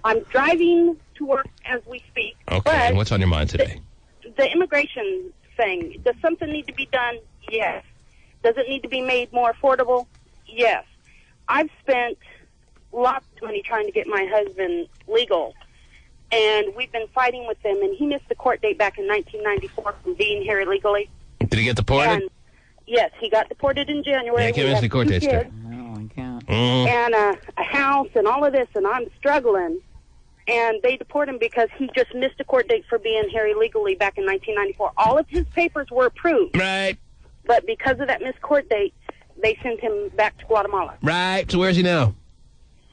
I'm driving to work as we speak. Okay, and what's on your mind today? The immigration thing, does something need to be done? Yes. Does it need to be made more affordable? Yes. I've spent lots of money trying to get my husband legal, and we've been fighting with them, and he missed the court date back in 1994 from being here illegally. Did he get deported? And, yes, he got deported in January. Yeah, he can't miss the court dates there. And a house and all of this, and I'm struggling. And they deport him because he just missed a court date for being here illegally back in 1994. All of his papers were approved. Right. But because of that missed court date, they sent him back to Guatemala. Right. So where's he now?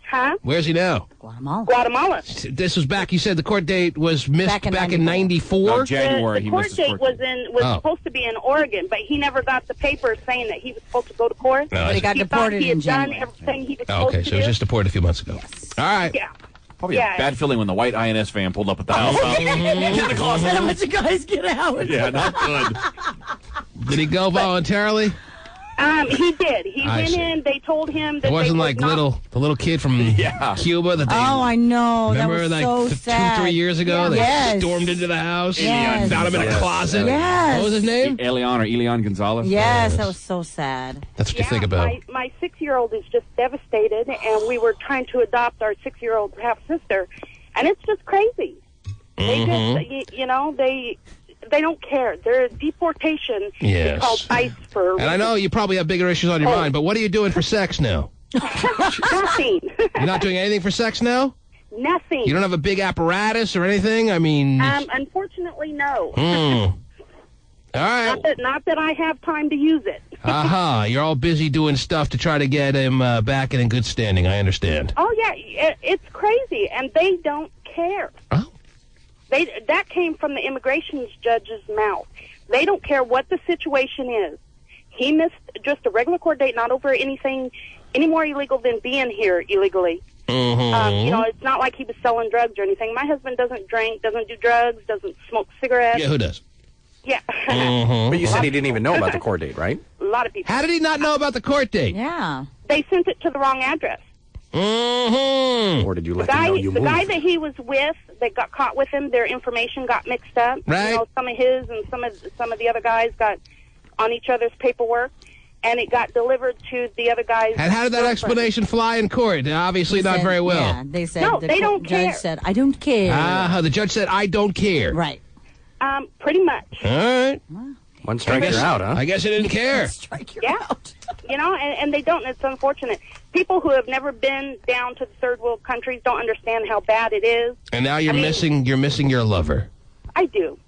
Huh? Where's he now? Guatemala. This was back, you said the court date was missed back in 94? No, January. The court date was supposed to be in Oregon, but he never got the papers saying that he was supposed to go to court. No, but he got deported in January. He had done everything he was supposed Okay, to so he was do. just deported a few months ago. Yes. All right. Yeah. Probably a bad feeling when the white INS van pulled up at the house. Get the closet. How much you guys get out? Yeah, not good. Did he go voluntarily? He did. He I went see. in. They told him that It wasn't they like would not... the little kid from Cuba that they... Oh, I know. Remember, that was like so sad. 2-3 years ago, they stormed into the house, Yes. found him in a closet. Yes. What was his name? Elian Gonzalez. Yes, that was so sad. That's what you think about. My 6-year-old is just devastated, and we were trying to adopt our 6-year-old half-sister, and it's just crazy. They just, they don't care. Their deportation is called ICE for... And I know you probably have bigger issues on your mind, but what are you doing for sex now? Nothing. You're not doing anything for sex now? Nothing. You don't have a big apparatus or anything? I mean... Unfortunately, no. All right. Not that I have time to use it. Aha, you're all busy doing stuff to try to get him back and in good standing. I understand. Oh, yeah, it's crazy, and they don't care. Oh. That came from the immigration judge's mouth. They don't care what the situation is. He missed just a regular court date, not over anything any more illegal than being here illegally. It's not like he was selling drugs or anything. My husband doesn't drink, doesn't do drugs, doesn't smoke cigarettes. Yeah, who does? Yeah. But you said he didn't even know about the court date, right? A lot of people. How did he not know about the court date? Yeah. They sent it to the wrong address. Or did you let them know you The moved? guy that he was with, that got caught with him, their information got mixed up. Right. Some of his and some of the other guys got on each other's paperwork, and it got delivered to the other guys. And how did that explanation fly in court? Obviously not very well. Yeah, they said No, the they don't judge care. said, I don't care. The judge said, I don't care. Right. Pretty much. All right. One strike, you're out, huh? I guess he didn't care. And they don't. It's unfortunate. People who have never been down to the third world countries don't understand how bad it is. And now you're missing your lover. I do.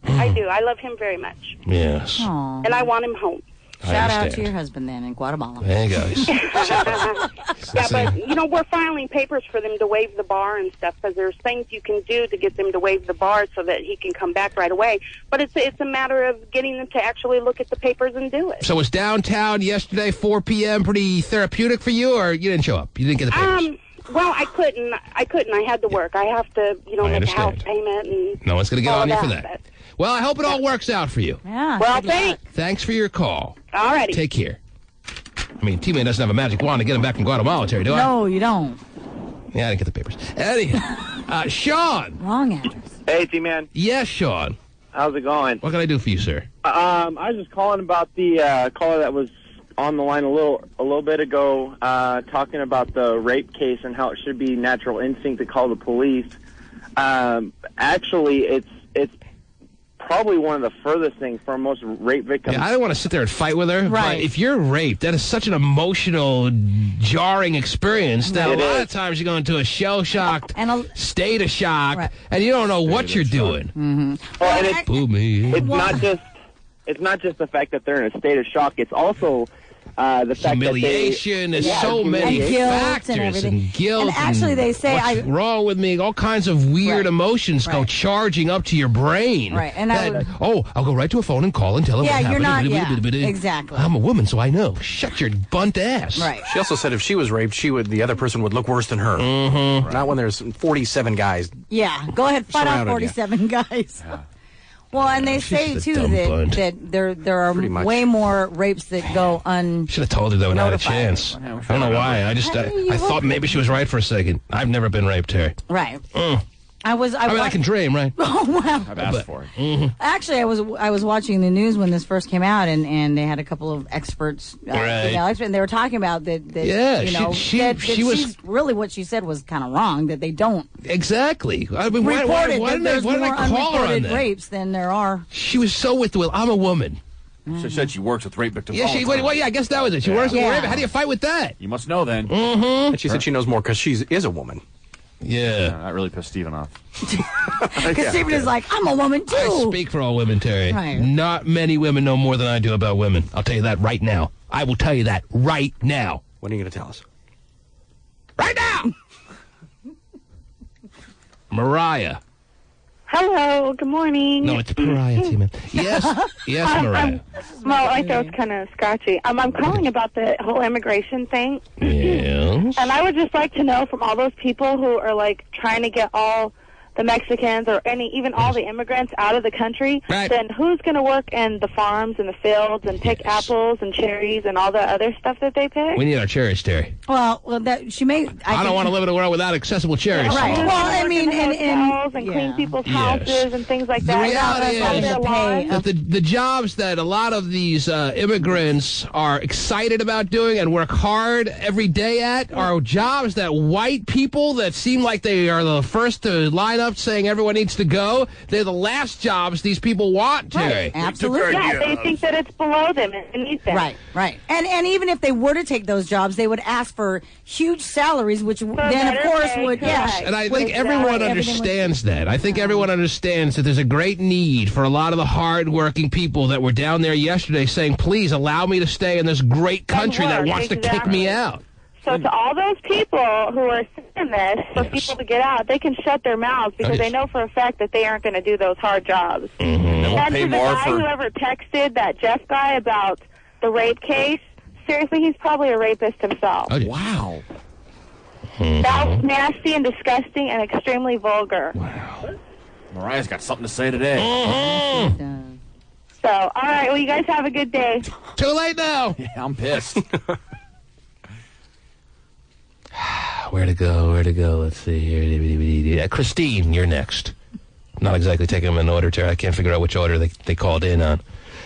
I do. I love him very much. Yes. And I want him home. Shout out to your husband then in Guatemala. There you go. Yeah, but, we're filing papers for them to waive the bar and stuff because there's things you can do to get them to waive the bar so that he can come back right away. But it's a matter of getting them to actually look at the papers and do it. So was downtown yesterday, 4 p.m., pretty therapeutic for you, or you didn't show up? You didn't get the papers? Well, I couldn't. I had to work. I have to, make a house payment. And no one's going to get all on you for that. that. Well, I hope it all works out for you. Yeah. Well, thanks. Thanks for your call. All righty. Take care. I mean, T-Man doesn't have a magic wand to get him back from Guatemala, Terry, do I? No, you don't. Yeah, I didn't get the papers. Anyhow, Sean. Wrong address. Hey, T-Man. Yes, Sean. How's it going? What can I do for you, sir? I was just calling about the caller that was on the line a little bit ago, talking about the rape case and how it should be natural instinct to call the police. Actually, it's probably one of the furthest things for most rape victims. Yeah, I don't want to sit there and fight with her. Right. But if you're raped, that is such an emotional, jarring experience that It a lot is. of times you go into a shell-shocked state of shock, and you don't know what you're doing. Well, and Boo me. it's not just the fact that they're in a state of shock. It's also The fact humiliation. That There's so many and guilt factors and everything. and guilt. And actually, they say what's wrong with me? All kinds of weird emotions go charging up to your brain. Right, and I'll go right to a phone and call and tell him Yeah, what you're happened. not. Yeah, exactly. I'm a woman, so I know. Shut your bunt ass. Right. She also said if she was raped, the other person would look worse than her. Mm-hmm. Not when there's 47 guys. Yeah, go ahead, fight out Surrounded you. 47 guys. Yeah. Well, and they She's say a too dumb bunt. that there are Pretty much. way more rapes that go Should have told her that when I had a Notified. chance. I don't know why. I thought maybe she was right for a second. I've never been raped, Terry. right. Mm. I can dream, right? Oh wow! I've asked for it. Mm-hmm. Actually, I was watching the news when this first came out, and they had a couple of experts, Right. female experts, and they were talking about that. Yeah, you know, she that was- she's really what she said was kind of wrong. That they don't Exactly. I mean, why report it. did There's I more call her on unreported that? rapes than there are. She was so with the will. I'm a woman. She said she works with rape victims. Yeah, all the time. well, yeah, I guess that was it. She works with Yeah. rape. How do you fight with that? You must know then. Mm-hmm. And she said she knows more because she is a woman. Yeah. That really pissed Steven off. Because Stephen is like, I'm a woman too. I speak for all women, Terry. Right. Not many women know more than I do about women. I'll tell you that right now. I will tell you that right now. When are you going to tell us? Right now! Mariah. Hello, good morning. No, it's Mariah, T-Man. Yes, Mariah. Well, my throat's kind of scratchy. I'm calling about the whole immigration thing. Yes. And I would just like to know from all those people who are, like, trying to get all the Mexicans or even all the immigrants out of the country, then who's going to work in the farms and the fields and pick apples and cherries and all the other stuff that they pick? We need our cherries, Terry. Well, that she may. I don't want to live in a world without accessible cherries. Right. Well, I mean, and clean people's houses and things like that. The reality That's is that the jobs that a lot of these immigrants are excited about doing and work hard every day at are jobs that white people that seem like they are the first to line up saying everyone needs to go, they're the last jobs these people want, Terry. Absolutely. Yeah, they think that it's below them and beneath them. Right. And even if they were to take those jobs, they would ask for huge salaries, which then, of course, would... Yes, and I think everyone understands that. I think everyone understands that there's a great need for a lot of the hard-working people that were down there yesterday saying, please allow me to stay in this great country that wants to kick me out. So to all those people who are saying this, for people to get out, they can shut their mouths because they know for a fact that they aren't going to do those hard jobs. Mm-hmm. They won't And pay to the more guy for... whoever texted that Jeff guy about the rape case, seriously, he's probably a rapist himself. Wow. That was nasty and disgusting and extremely vulgar. Mariah's got something to say today. So, all right, well, you guys have a good day. Too late now. Yeah, I'm pissed. Where to go? Let's see here. Christine, you're next. Not exactly taking them in order, Terry. I can't figure out which order they called in on.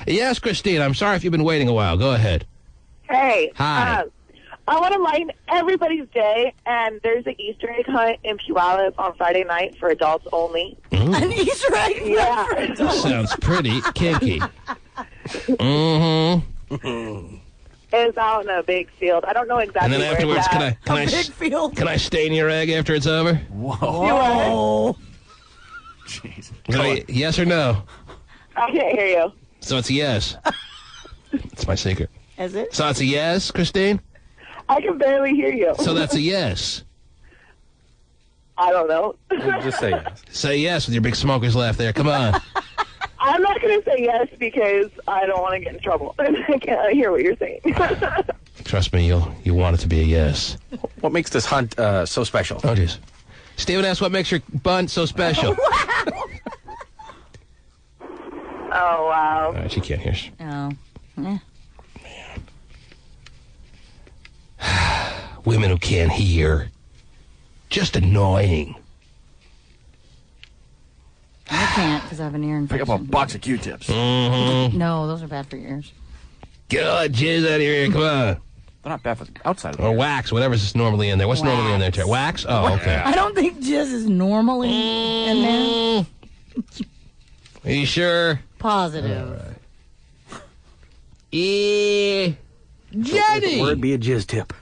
Yes, Christine, I'm sorry if you've been waiting a while. Go ahead. Hey. Hi. I want to lighten everybody's day, and there's an Easter egg hunt in Puyallup on Friday night for adults only. An Easter egg? Yeah. Sounds pretty kinky. Mm-hmm. It's out in a big field. I don't know exactly And then where afterwards, it's at. can I stain your egg after it's over? Whoa. Jeez. Yes or no? I can't hear you. So it's a yes. It's my secret. Is it? So it's a yes, Christine? I can barely hear you. So that's a yes. I don't know. Just say yes. Say yes with your big smoker's laugh there. Come on. I'm not going to say yes because I don't want to get in trouble. I can't hear what you're saying. Trust me, you want it to be a yes. What makes this hunt so special? Oh, jeez. Steven asks what makes your bunt so special. Oh, wow. All right, she can't hear. Oh. Yeah. Women who can't hear. Just annoying. I can't because I have an ear Pick infection. up a box of Q-tips. Mm-hmm. No, those are bad for your ears. Get all that jizz out of your ear. Come on. They're not bad for the outside of the Or wax, whatever's normally in there. What's normally in there, Terry? Wax? Oh, okay. I don't think jizz is normally in there. Are you sure? Positive. Jenny! Word be a jizz tip.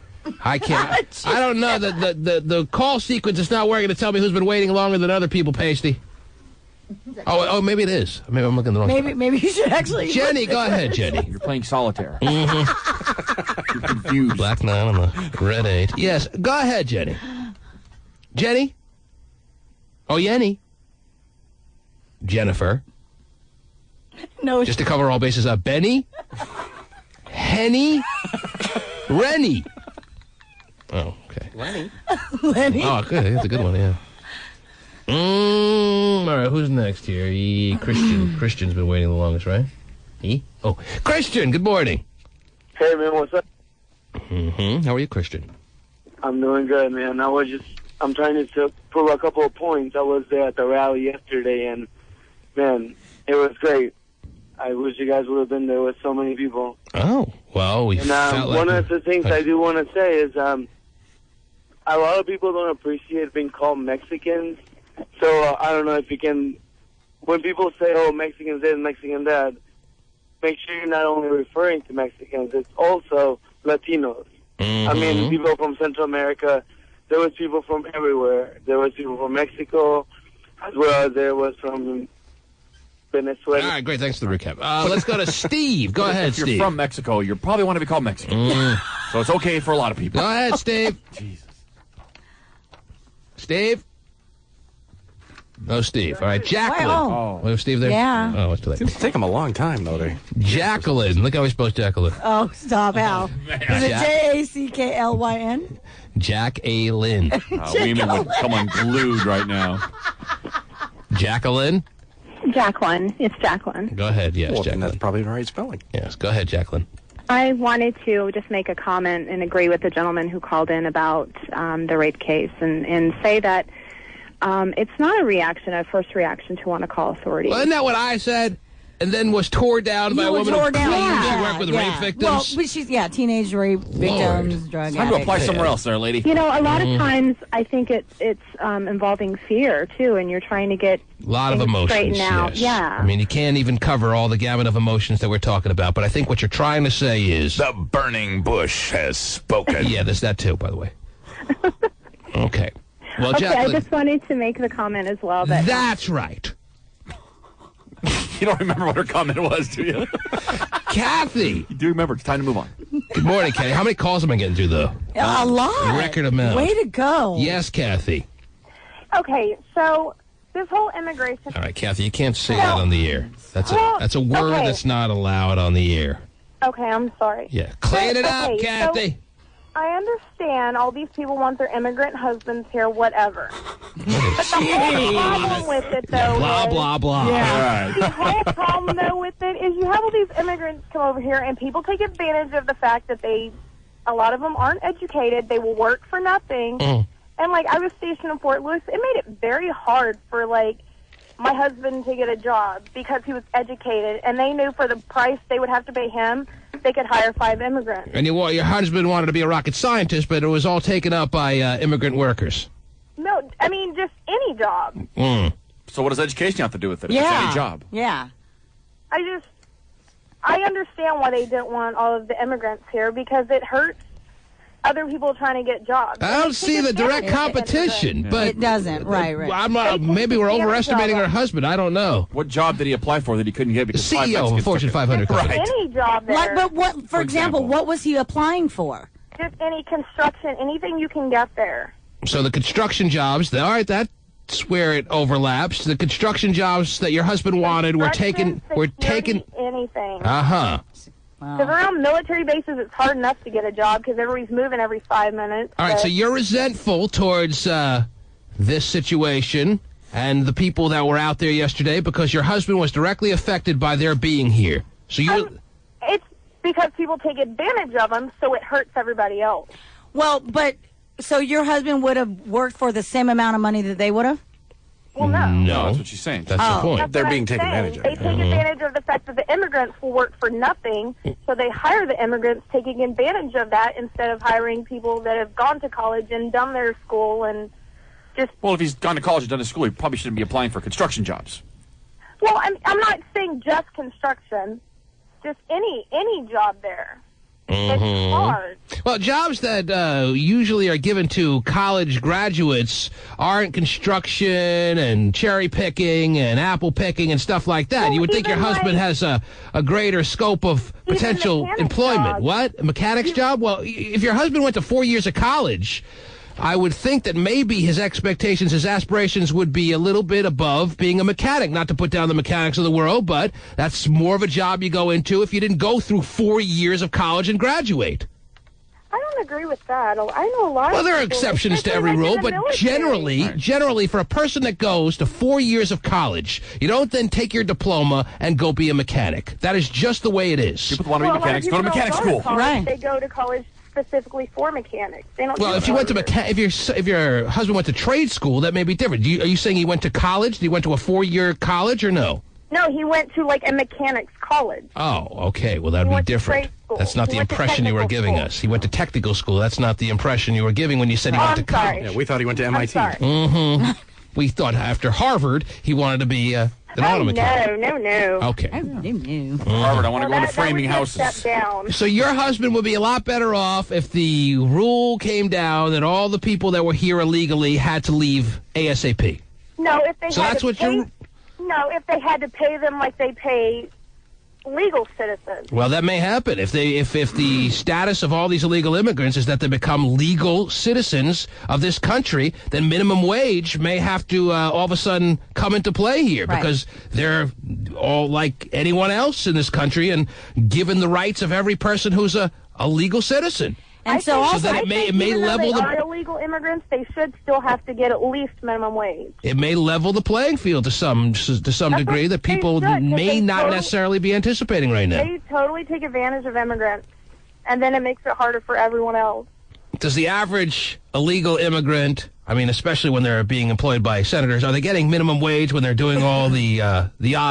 I can't. I don't know. The call sequence is not working to tell me who's been waiting longer than other people, Pasty. Oh, maybe it is. Maybe I'm looking the wrong. Maybe you should actually. Jenny, go ahead, Jenny. You're playing solitaire. Mm-hmm. You're confused. Black 9 on the red 8. Yes, go ahead, Jenny. Jenny? Oh, Yenny. Jennifer. No. Just to cover all bases up. Benny? Henny? Rennie? Oh, okay. Lenny. Lenny. Oh, good. That's a good one, yeah. All right, who's next here? Christian. Christian's been waiting the longest, right? Oh, Christian, good morning. Hey, man, what's up? How are you, Christian? I'm doing good, man. I'm trying to prove a couple of points. I was there at the rally yesterday, and, man, it was great. I wish you guys would have been there with so many people. Oh, well, we felt like... One of the things I do want to say is a lot of people don't appreciate being called Mexicans. So I don't know if you can... When people say, oh, Mexicans this, Mexican that, make sure you're not only referring to Mexicans, it's also Latinos. I mean, people from Central America, there was people from everywhere. There was people from Mexico, as well as there was from Venezuela. All right, great. Thanks for the recap. Let's go to Steve. Go ahead, If you're Steve. from Mexico, you probably want to be called Mexican. So it's okay for a lot of people. Go ahead, Steve. Jesus. Steve? No, Steve. All right, Jacqueline. Oh. Was Steve there? Yeah. Oh, it's too late. Seems to take them a long time, though. Jacqueline. Look how we spelled Jacqueline. Oh, stop, Al. Is it Jacklyn? Jack A. Lynn. Women would come unglued right now. Jacqueline? Jacqueline. It's Jacqueline. Go ahead, yes, Well, Jacqueline. that's probably the right spelling. Yes, go ahead, Jacqueline. I wanted to just make a comment and agree with the gentleman who called in about the rape case and say that it's not a first reaction to want to call authorities. Well, isn't that what I said? And then was tore down by a woman who claimed she worked with rape victims? Well, but she's, teenage rape victims, drug Time to addicts. apply somewhere else there, lady. You know, a lot of times I think it's involving fear, too, and you're trying to get A lot of things emotions, straightened out. yes. Yeah. I mean, you can't even cover all the gamut of emotions that we're talking about, but I think what you're trying to say is... The burning bush has spoken. Yeah, there's that too, by the way. Okay. Well, Okay, Jacqueline... I just wanted to make the comment as well that... That's right. You don't remember what her comment was, do you? Kathy! You do remember. It's time to move on. Good morning, Kathy. How many calls am I getting through, though? A lot. Record amount. Way to go. Yes, Kathy. Okay, so this whole immigration... All right, Kathy, you can't say that on the air. That's a word okay. that's not allowed on the air. Okay, I'm sorry. Yeah, clean it up, Okay, Kathy. So I understand all these people want their immigrant husbands here, whatever. But the whole problem with it, though, Blah, is, blah, blah. Yeah. The whole problem, though, with it is you have all these immigrants come over here, and people take advantage of the fact that a lot of them aren't educated. They will work for nothing. And, I was stationed in Fort Lewis. It made it very hard for, my husband to get a job because he was educated, and they knew for the price they would have to pay him, they could hire 5 immigrants. And your husband wanted to be a rocket scientist, but it was all taken up by immigrant workers. No, I mean, just any job. So what does education have to do with it? If Yeah. It's any job. Yeah. I understand why they didn't want all of the immigrants here because it hurts other people trying to get jobs. I don't see the direct competition, but... It doesn't. Right. Maybe we're overestimating her husband. I don't know. What job did he apply for that he couldn't get because CEO of a Fortune 500 company. Any job there. But what, for example, what was he applying for? Just any construction, anything you can get there. So the construction jobs, all right, that's where it overlaps. The construction jobs that your husband wanted were taken... Anything. Uh-huh. Because around military bases, it's hard enough to get a job because everybody's moving every 5 minutes. All right, so you're resentful towards this situation and the people that were out there yesterday because your husband was directly affected by their being here. So you... It's because people take advantage of them, so it hurts everybody else. Well, so your husband would have worked for the same amount of money that they would have? Well, no. No. That's what she's saying. That's the point. That's They're what being I'm taken saying. advantage of. They take advantage of the fact that the immigrants will work for nothing, so they hire the immigrants, taking advantage of that instead of hiring people that have gone to college and done their school and just... Well, if he's gone to college and done his school, he probably shouldn't be applying for construction jobs. Well, I'm not saying just construction, just any job there. Mm-hmm. It's hard. Well, jobs that usually are given to college graduates aren't construction and cherry picking and apple picking and stuff like that. Well, you would think your even husband like- has a greater scope of potential mechanic employment. jobs. What? A mechanic's job? Well, if your husband went to 4 years of college, I would think that maybe his expectations, his aspirations would be a little bit above being a mechanic. Not to put down the mechanics of the world, but that's more of a job you go into if you didn't go through 4 years of college and graduate. I don't agree with that. I know a lot Well, of there are people, exceptions to especially every like in rule, the but military. generally, for a person that goes to 4 years of college, you don't then take your diploma and go be a mechanic. That is just the way it is. People want to be mechanics, go to mechanic school. College, they go to college specifically for mechanics. They don't. Well, do if you went to college. if your husband went to trade school, that may be different. Are you saying he went to college? Did he went to a 4-year college or no? No, he went to like a mechanics college. Oh, okay. Well, that would He be went to different. trade school. That's not He the went to impression you were technical giving school. us. He went to technical school. That's not the impression you were giving when you said he went to college. Yeah, we thought he went to MIT. Mm-hmm. We thought after Harvard he wanted to be an auto mechanic. No. Okay. Harvard, I want to go into framing houses. Step down. So your husband would be a lot better off if the rule came down that all the people that were here illegally had to leave ASAP. No, if they So had that's to what pay, you're- No, if they had to pay them like they pay legal citizens. Well, that may happen if the status of all these illegal immigrants is that they become legal citizens of this country, then minimum wage may have to all of a sudden come into play here because they're all like anyone else in this country and given the rights of every person who's a legal citizen. And so also, then it may even though level they the are illegal immigrants, they should still have to get at least minimum wage. it may level the playing field to some degree that people may not necessarily be anticipating right now. They totally take advantage of immigrants, and then it makes it harder for everyone else. Does the average illegal immigrant, I mean, especially when they're being employed by senators, are they getting minimum wage when they're doing all the odd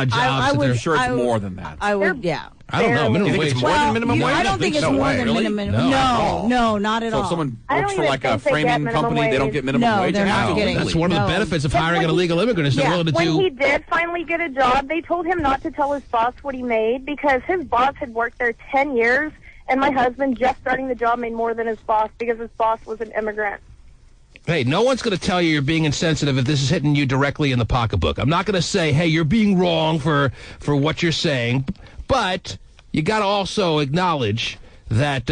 jobs? I'm sure it's more than that. I would, yeah. I don't know. Minimum You think wage. it's more than minimum wage? I don't think it's No more way. than Really? minimum. No, not at So all. if someone I works don't for even like a think they get framing minimum company, they don't wage. get minimum No, wage? they're not Absolutely. getting- That's one of the benefits of hiring an illegal immigrant is they're willing to when do. he did finally get a job, they told him not to tell his boss what he made because his boss had worked there 10 years, and my husband, just starting the job, made more than his boss because his boss was an immigrant. Hey, no one's going to tell you you're being insensitive if this is hitting you directly in the pocketbook. I'm not going to say, hey, you're being wrong for what you're saying, but you got to also acknowledge that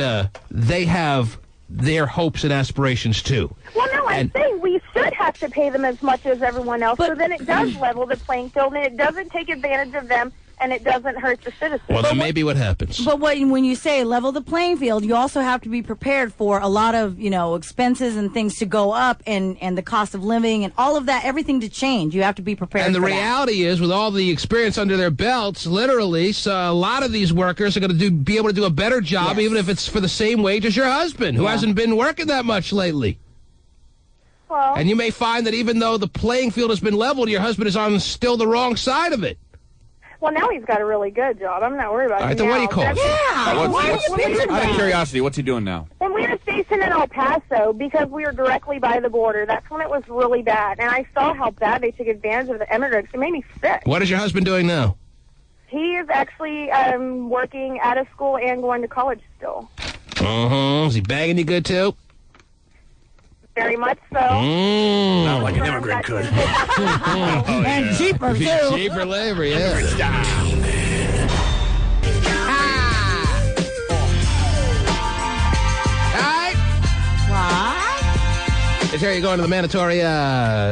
they have their hopes and aspirations too. Well, no, I'm saying we should have to pay them as much as everyone else, so then it does level the playing field, and it doesn't take advantage of them, and it doesn't hurt the citizens. Well, that may be what happens. But when you say level the playing field, you also have to be prepared for a lot of, expenses and things to go up and the cost of living and all of that, everything to change. You have to be prepared And the for that. reality is, with all the experience under their belts, literally, so a lot of these workers are going to be able to do a better job, even if it's for the same wage as your husband, who hasn't been working that much lately. Well, And you may find that even though the playing field has been leveled, your husband is on still the wrong side of it. well, now he's got a really good job. I'm not worried about All it right, then now. what do you call it? Out of curiosity, what's he doing now? When we were stationed in El Paso, because we were directly by the border, that's when it was really bad. And I saw how bad they took advantage of the immigrants. It made me sick. What is your husband doing now? He is actually working out of school and going to college still. Is he bagging you good, too? Very much so. Not like an immigrant could. And cheaper, too. Cheaper labor, yeah. Is Harry going to the mandatory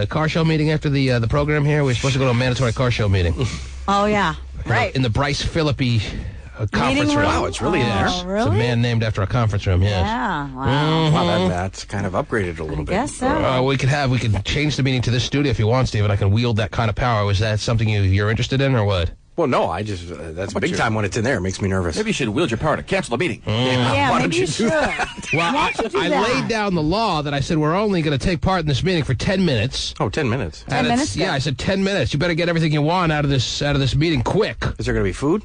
car show meeting after the program here? We're supposed to go to a mandatory car show meeting. Oh, yeah. Right. In the Bryce Philippi conference Meeting room. room? Wow, it's really in there. It's really? a man named after a conference room, yes. Yeah, wow. Wow, that's kind of upgraded a little bit. Guess so. We could change the meeting to this studio if you want, Steve, and I can wield that kind of power. Was that something you're interested in, or what? Well, no, I just, that's big time when it's in there. It makes me nervous. Maybe you should wield your power to cancel the meeting. Yeah, Why maybe don't you you do should. that? Well, Why don't you do I that? laid down the law that I said we're only going to take part in this meeting for 10 minutes. Oh, 10 minutes. 10 minutes? Yeah, I said 10 minutes. You better get everything you want out of this meeting quick. Is there going to be food?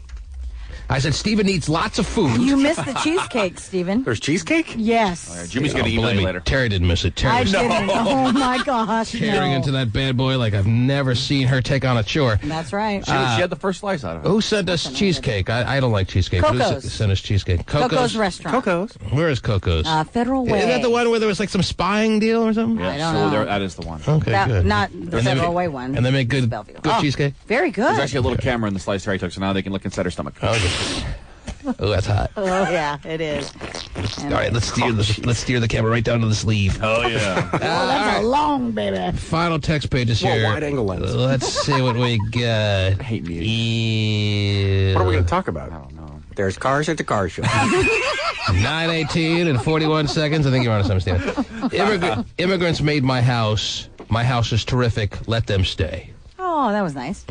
I said Stephen eats lots of food. You missed the cheesecake, Stephen. There's cheesecake? Yes. Oh, yeah, Jimmy's going to email you later. Terry didn't miss it. Terry I was didn't. Oh, my gosh. tearing into that bad boy like I've never seen her take on a chore. That's right. She had the first slice out of it. Who sent us cheesecake? I don't like cheesecake. Coco's. Who sent us cheesecake? Coco's Restaurant. Coco's. Where is Coco's? Federal Way. Is that the one where there was like some spying deal or something? Yeah, I don't so know. that is the one. Okay, good. Not the Federal Way one. And they make good cheesecake? Very good. There's actually a little camera in the slice Terry took, so now they can look inside her stomach. Oh, that's hot. Oh, yeah, it is. All right, let's steer the camera right down to the sleeve. Oh, yeah. That's a long, baby. Final text pages Well, here. wide-angle lens. Let's see what we got. I hate me. What are we going to talk about? I don't know. There's cars at the car show. 9:18 and 41 seconds. I think you're on to something, Stephen. Immigrants made my house. My house is terrific. Let them stay. Oh, that was nice.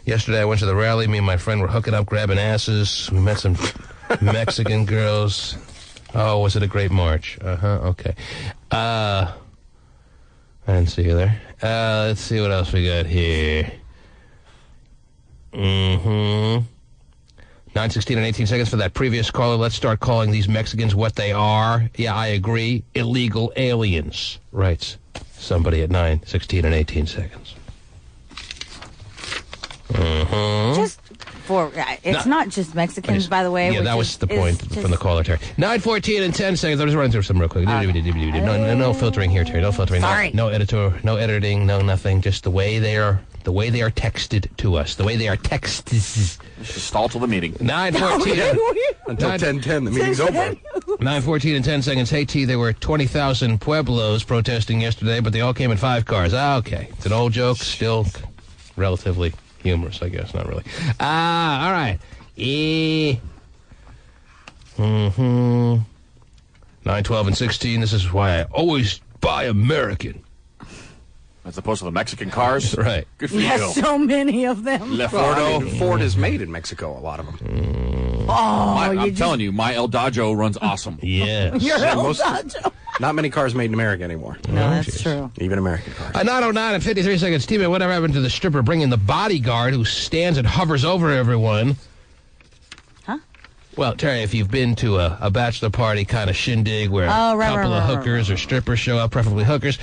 Yesterday I went to the rally. Me and my friend were hooking up, grabbing asses. We met some Mexican girls. Oh, was it a great march? Okay. I didn't see you there. Let's see what else we got here. 9:16 and 18 seconds for that previous caller. Let's start calling these Mexicans what they are. Yeah, I agree. Illegal aliens, writes somebody at 9:16 and 18 seconds. Just for it's not just Mexicans, by the way. Yeah, that was the point from the caller, Terry. 9:14 and 10 seconds. I'll just run through some real quick. No filtering here, Terry. No filtering. Sorry. No editor. No editing. No nothing. Just the way they are. The way they are texted to us. The way they are texted. Just stall till the meeting. 9:14. Until 10:10, the meeting's over. 9:14 and 10 seconds. Hey, T, there were 20,000 Pueblos protesting yesterday, but they all came in 5 cars. Okay. It's an old joke. Still relatively humorous, I guess. Not really. All right. 9:12 and 16. This is why I always buy American. As opposed to the Mexican cars? Right. Good for Yes, you. so many of them. Ford is made in Mexico, a lot of them. I'm telling you, my El Dajo runs awesome. Yes. Your El Dajo. Not many cars made in America anymore. No, that's true. Even American cars. 9:09 and 53 seconds. Teammate, whatever happened to the stripper bringing the bodyguard who stands and hovers over everyone? Huh? Well, Terry, if you've been to a bachelor party kind of shindig where a couple of hookers or strippers show up, preferably hookers,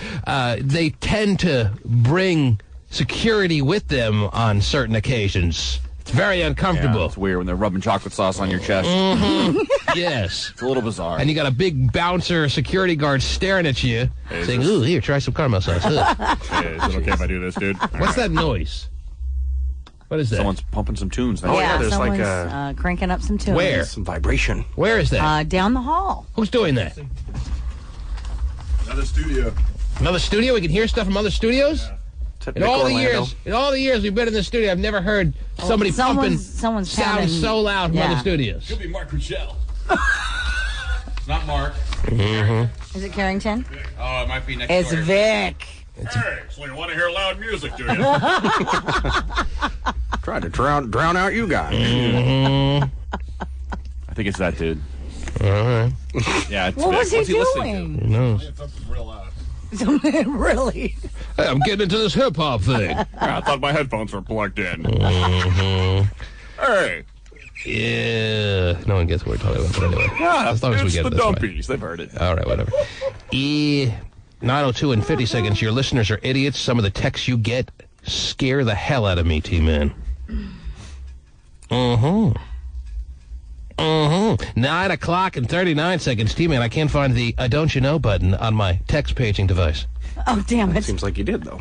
they tend to bring security with them on certain occasions. It's very uncomfortable. Yeah, it's weird when they're rubbing chocolate sauce on your chest. Yes. It's a little bizarre. And you got a big bouncer security guard staring at you, saying, ooh, here, try some caramel sauce. Hey, is it okay if I do this, dude? What's that noise? What is that? Someone's pumping some tunes. There's someone's like cranking up some tunes. Where? some vibration. Where is that? Down the hall. Who's doing that? Another studio. Another studio? We can hear stuff from other studios? Yeah. In all the years we've been in the studio, I've never heard somebody pumping someone's sound pounding. so loud from other studios. Could be Mark Rochelle. It's not Mark. Is it Carrington? Oh, it might be next It's door. Vic. Hey, so you want to hear loud music, do you? Try to drown out you guys. I think it's that dude. All right. Yeah, it's What was he listening Who knows? Something real loud. Really? Hey, I'm getting into this hip-hop thing. I thought my headphones were plugged in. Hey. Yeah. No one gets what we're talking about, but anyway. Yeah, as long as we it's get the it, that's fine. dumpies. They've heard it. All right, whatever. 9:02 and 50 seconds. Your listeners are idiots. Some of the texts you get scare the hell out of me, T-Man. 9 o'clock and 39 seconds. T-Man, I can't find the don't you know button on my text paging device. Oh, damn it. Seems like you did, though.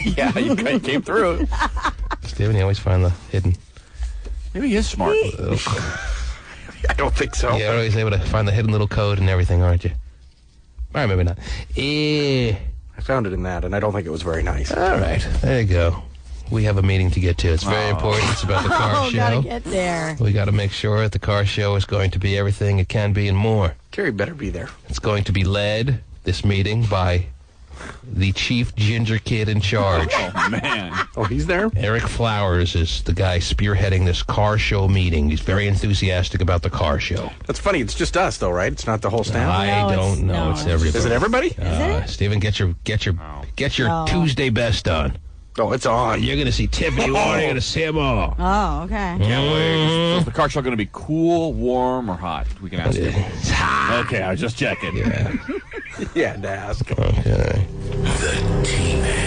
Yeah, you came through. Steven, you always find the hidden. Maybe he is smart. I don't think so. You're always able to find the hidden little code and everything, aren't you? All right, maybe not. I found it in that, and I don't think it was very nice. All right, there you go. We have a meeting to get to. It's very important. It's about the car show. Gotta get there. We got to make sure that the car show is going to be everything it can be and more. Terry better be there. It's going to be led, this meeting, by the chief ginger kid in charge. Oh, man. Oh, he's there? Eric Flowers is the guy spearheading this car show meeting. He's very enthusiastic about the car show. That's funny. It's just us, though, right? It's not the whole staff. I don't know. It's everybody. Is it everybody? Stephen, get your Tuesday best on. Oh, it's on. You're going to see Tiffany Warren. You're going to see them all. Oh, okay. Can't wait. So is the car show going to be cool, warm, or hot? We can ask you. It's hot. Okay, I was just checking. Yeah. You had to ask. Okay. The T-Man.